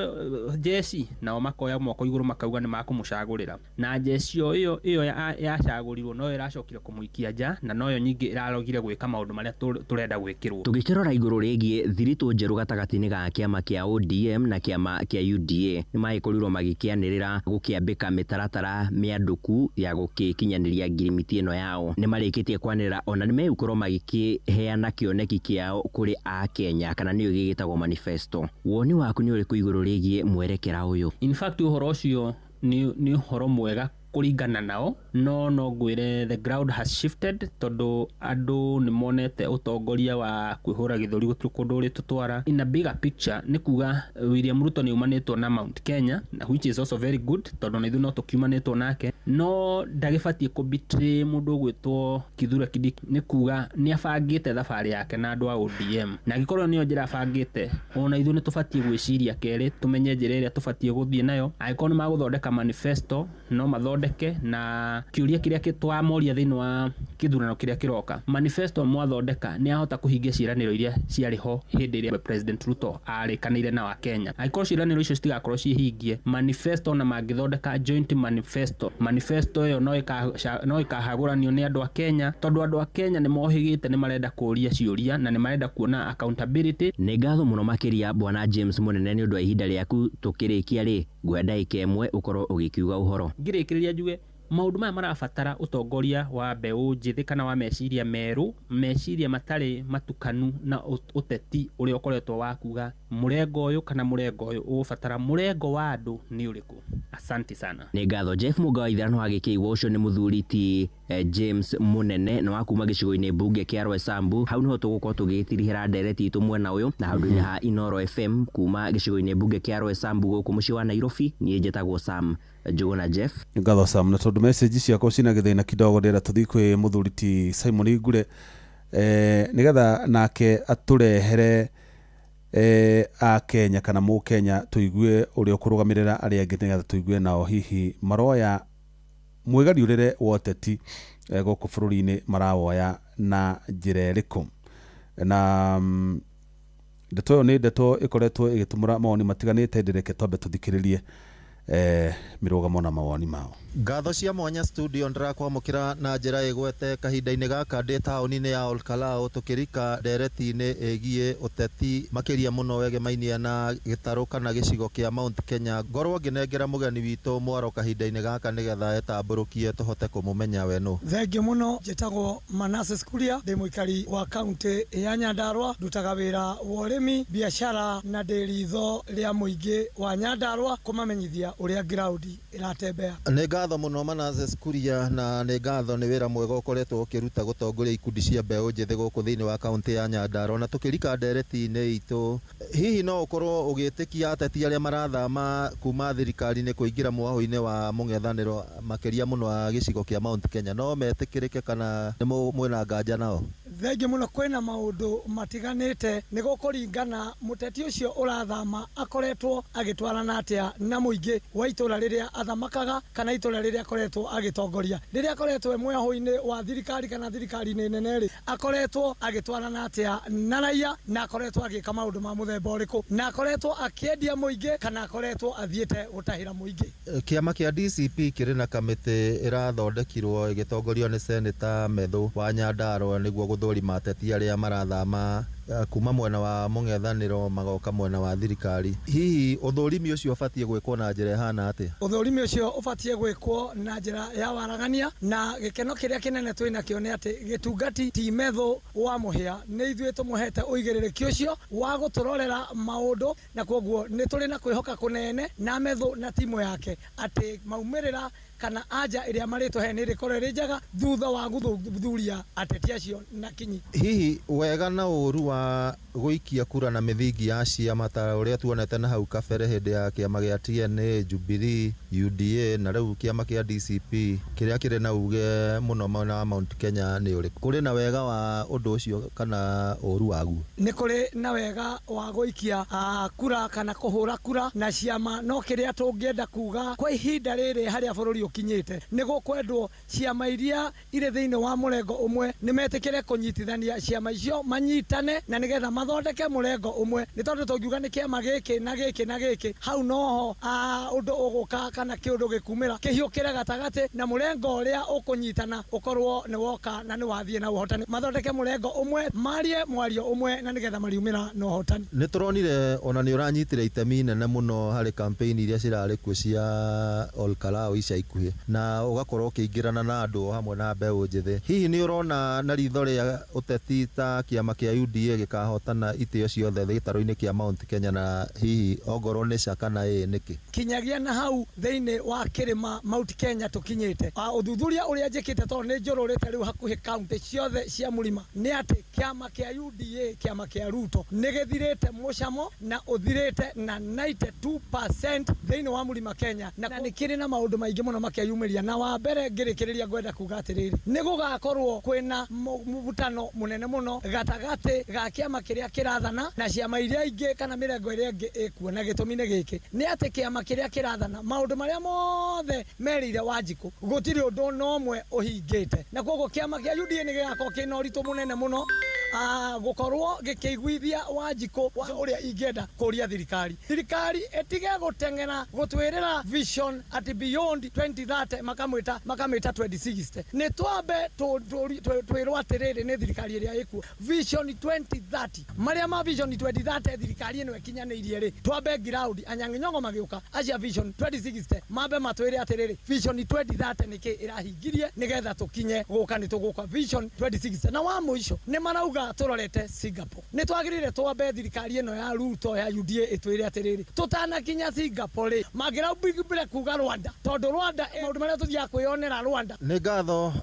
Speaker 10: jeci nao makoya moko igũrũ makauga nĩ makũmũcagũrĩra na jeci ĩyo yacagũrirwo no ĩracokire kũmũikia nja na noyo nyingĩ ĩrarogire gwĩka maũndũ marĩa tũrenda gwĩkĩrwo.
Speaker 5: Tũgĩkĩrora igũrũ rĩgie thiritũ njerũ gatagatĩ-inĩ ga kĩama kĩa ODM na kĩama kĩa UDA nĩ magĩkorirwo magĩkĩanĩrĩra gũkĩambĩka mĩtaratara mĩandũku ya gũkĩkinyanĩria ngirimiti ĩno yao. Nĩ marĩkĩtie kwanĩrĩra ona nĩ megũkorwo magĩkĩheana kĩoneki kĩao kũrĩ a Kenya kana nĩyo gĩgĩtagwo manifesto. Woni waku nĩ ũrĩkũ igũrũ rĩgie mwerekera ũyũ?
Speaker 10: In fact ũhoro ũcio nĩ ũhoro mwega kuringana nao no ngwire the ground has shifted tondu andu ni monete utongoria wa kwihura githuri guturi kundu uri tutwara in a bigger picture ni kuga William Ruto ni umanitwo na Mount Kenya which is also very good tondu na ithu no tukiumanitwo nake no ndagibatie ku betray mundu gwitwo Kithure Kindiki ni kuga ni abangite thabari yake na andu a ODM na gikorwo ni njira abangite ona ithu ni tubatie gwiciria keri tumenye njira iria tubatie guthie nayo aikorwo ni maguthondeka manifesto no mathondeke na kiuria kiria kitwamoria thiini wa kithurano kiria kiroka manifesto mwathondeka ni ahota kuhingia ciraniro iria ciari ho hindi iria President Ruto arikanire na wa Kenya aikorwo ciraniro icio citigakorwo cihingie manifesto na magithondeka joint manifesto yo no ikahaguranio ni andu a Kenya tondu andu a Kenya ni mohigite ni marenda kuria ciuria na ni marenda kuona accountability.
Speaker 5: Ni ngatho muno makiria bwana James Munene ni undu wa ihinda riaku tukirikia ri gwenda ikemwe ukorwo ugikiuga uhoro
Speaker 10: ngirikiria juge maundu maya marabatara utongoria wa mbeu njithi kana wa meciria meru meciria matari matukanu na uteti uri ukoretwo wakuga murengo uyu kana murengo uyu ubatara murengo wa andu ni uriku. Asante sana.
Speaker 5: Ni ngatho Jeff Mugawa ithano agikiigwo ucio ni muthuri ti James Munene na wakuma gicigo-ini bunge kia Roysambu hau niho tugukorwo tugitirihira ndereti itu mwena uyu na handu ha Inoro FM kuma gicigo-ini bunge kia Roysambu guku mucii wa Nairobi nie njitagwo Sam Njuguna Jeff.
Speaker 3: Ngatho Sam na tondu message ciakwa cina githina kidogo ndira tuthi kwi muthuri ti Simon Igure nigetha nake aturehere a Kenya kana mu Kenya tuigue uri ukurugamirira ari angi nigetha tuigue nao hihi maroya mwigariurire woteti guku bururi-ini marawoya na njira iriku na ndeto ni ndeto ikoretwo igitumura maoni matiganite ndireke twambe tuthikiririe mirugamo na mawoni mao.
Speaker 11: Ngatho cia mwanya studio ndirakwamukira na njira igwete kahinda-ini gaka ndi tauni-ini ya Olkalao tukirika ndereti-ini egie uteti makiria muno wegemainie na gitaru kana gicigo kia Mount Kenya ngorwo nginengera mugeni witu mwaro kahinda-ini gaka nigetha etamburukie tuhote kumumenya wenu.
Speaker 12: Thengiu muno njitagwo Manase Skuria ndi muikari wa kaunti ya Nyandarua ndutaga wira wa urimi biashara na ndiritho ria muingi wa Nyandarua kumamenyithia uria ground iratembea.
Speaker 11: Ni ngatho muno Manase Skuria na ni ngatho ni wira mwega ukoretwo ukiruta gutongoria ikundi cia mbeu njithi guku thiini wa kaunti ya Nyandarua na tukirika ndereti-ini itu hihi no ukorwo ugitikia ateti aria marathama kuma thirikari-ini kuingira mwaho-ini wa mung'ethaniro makiria muno wa gicigo kia Mount Kenya no metikirike kana ni mwina nganja nao?
Speaker 12: Thengiu muno kwina maundu matiganite ni gukuringana muteti ucio urathama akoretwo agitwarana atia na muingi wa itura riria athamakaga kana itura riria akoretwo agitongoria riria akoretwo mweho-ini wa thirikari kana thirikari-ini nene ri akoretwo agitwarana atia na raia na akoretwo agika maundu ma muthemba uriku na akoretwo akiendia muingi kana akoretwo athiete gutahira muingi.
Speaker 11: Kiama kia DCP kiri na kamiti irathondekirwo igitongorio ni Senator Methu wa Nyandarua niguo guthurima ateti aria marathama kuma mwena wa mung'ethaniro magoka mwena wa thirikari. Hihi uthurimi ucio ubatie gwikwo na njira ihana atia?
Speaker 12: Uthurimi ucio ubatie gwikwo na njira ya waragania na gikeno kiria kinene twina kio ni ati gitungati ti Methu wa muhia ni ithuĩ tumuhete uigiririki ucio wa guturorera maundu na koguo ni turi na kwihoka kunene na Methu na timu yake ati maumirira kana anja iria maritũhe nĩ rĩkorwo rĩ njega thutha wa gũthuthuria ateti acio na kinyi.
Speaker 11: Hihi wega na ũru wa gũikia kura na mithingi ya ciama ta ũrĩa tuonete na hau kabere hĩndĩ ya kĩama gĩa TNA, Jubilee, UDA na rĩu kĩama kĩa DCP kĩrĩa kĩrĩ na uge mũno mwena wa Mount Kenya nĩ ũrĩkũ? Kũrĩ na wega wa ũndũ ũcio kana ũru waguo?
Speaker 12: Nĩ kũrĩ na wega wa gũikia kura kana kũhũra kura na ciama no kĩrĩa tũngĩenda kuga kwa ihinda rĩrĩ harĩa bũrũri ukinyite ni gukwendwo ciama iria ire thiini wa murengo umwe ni metikire kunyitithania ciama icio manyitane na nigetha mathondeke murengo umwe ni tondu tungiuga ni kiama giki na giki na giki hau noho undu uguka kana kiundu gikumira kihiukire gatagati na murengo uria ukunyitana ukorwo ni woka na ni wathie na uhotani mathondeke murengo umwe marie mwario umwe na nigetha mariumira no hotani.
Speaker 11: Ni turonire ona ni uranyitire itemi nene muno hari campaign iria cirari kuo cia Olkalao ica ikuhi na ugakorwo ukiingirana na andu hamwe na mbeu njithi. Hihi ni urona na ritho ria uteti ta kiama kia UDA gĩthuurĩre gĩkahotana itĩo ciothe gĩtarũ-inĩ kĩa Mount Kenya, na hihi ongorwo nĩ ca kana nĩkĩ
Speaker 12: kinyagia na hau thĩinĩ wa kĩrĩma Mount Kenya tũkinyĩte. Ũthuthuria ũrĩa njĩkĩte tondũ nĩ njũrũrĩte rĩu hakuhĩ kaunti ciothe cia mũrima nĩ atĩ kĩama kĩa UDA, kĩama kĩa Ruto nĩ gĩthirĩte mũcamo na ũthirĩte na 92% thĩinĩ wa mũrima Kenya, na nĩ kĩrĩ na maũndũ maingĩ mũno makĩyumĩria. Na wa mbere ngĩrĩkĩrĩria ngwenda kuga atĩrĩrĩ, nĩ gũgakorwo kwĩna mũvutano mũnene mũno gatagatĩ ga kĩama kĩrĩa kĩrathana na ciama iria ingĩ kana mĩrengo ĩrĩa ĩngĩ ĩkuo, na gĩtũmi nĩ gĩkĩ, nĩ atĩ kĩama kĩrĩa kĩrathana maũndũ marĩa mothe merĩire Wanjikũ gũtirĩ ũndũ n'ũmwe ũhingĩte, na koguo kĩama kĩa UDA nĩ gĩgakorwo kĩna ũritũ mũnene mũno gũkorwo gĩkĩiguithia Wanjikũ ũrĩa ingĩenda kũria thirikari ĩtige gũteng'era gũtwĩrĩra vision at beyond 2030 makamwĩta 2060. nĩ twambe twĩrwo atĩrĩrĩ nĩ thirikari ĩrĩa ĩkuo vision 2030 marĩa ma vision 2030 thirikari ĩno ĩkinyanĩirie rĩ, twambe ground Anyang'i Nyong'o magĩũka acia vision 2060 mambe matwĩre atĩrĩrĩ vision 2030 nĩkĩ ĩrahingirie nĩgetha tũkinye gũka nĩ tũgũka vision 2060. na wa mũico nĩ marauga tũrorete Singapore, nĩ twagĩrĩire twambe thirikari ĩno ya Ruto ya UDA ĩtwĩre atĩrĩrĩ tũtanakinya Singapore magĩraumbire kuga Rwanda, tondũ Rwanda maũndũ marĩa tũthiaga kwĩyonera Rwanda.
Speaker 11: nĩ ngatho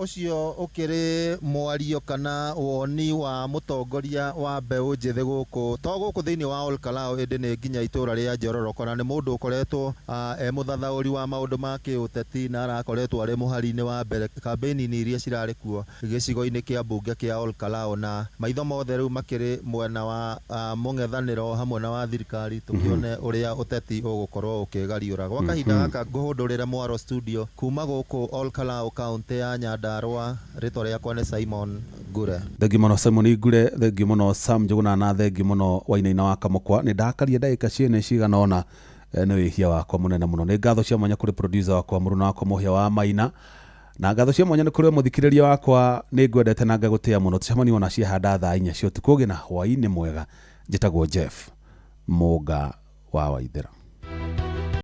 Speaker 11: ũcio ũkĩrĩ mwario kana woni wa mũtongoria wa mbeũ njĩthĩ gũkũ thĩinĩ wa Olkalau, ĩndĩ nĩ nginya itũra rĩa Njororoko, na nĩ mũndũ ũkoretwo mũthathaũri wa maũndũ ma kĩũteti na arakoretwo arĩ mũhari-inĩ wa mbere kambĩini-inĩ iria cirarĩ kuo gĩcigo-inĩ kĩa mbunge kĩa Olkalau, na maitho mothe rĩu makĩrĩ mwena wa mũng'ethanĩro hamwe na wa thirikari, tũkĩone ũrĩa ũteti ũgũkorwo ũkĩgariũra gwa kahinda gaka. Ngũhũndũrĩre Mwaro studio kuma gũkũ Olkalau, kaunti ya Nyandarua, rĩtwa rĩakwa nĩ Simon Ngure.
Speaker 3: Thengi mũno Simon Ngure, thengi mũno Sam Njuguna, na thengi mũno Wainaina wa Kamũkwa. nĩ ndakaria ndagĩka ciene cigana ona, nĩ wĩhia wakwa mũnene mũno. nĩ ngatho cia mwanya kũrĩ producer wakwa Mũruna wakwa Mũhia wa Maina, na ngatho cia mwanya nĩ kũrĩ mũthikĩrĩria wakwa, nĩ ngwendete na ngagũtĩa mũno. Tũcemanie ona ciahanda thaa 4 cia ũtukũ. Gĩ na hwaĩ-inĩ mwega. Njĩtagwo Jeff Mũnga wa Waithĩra.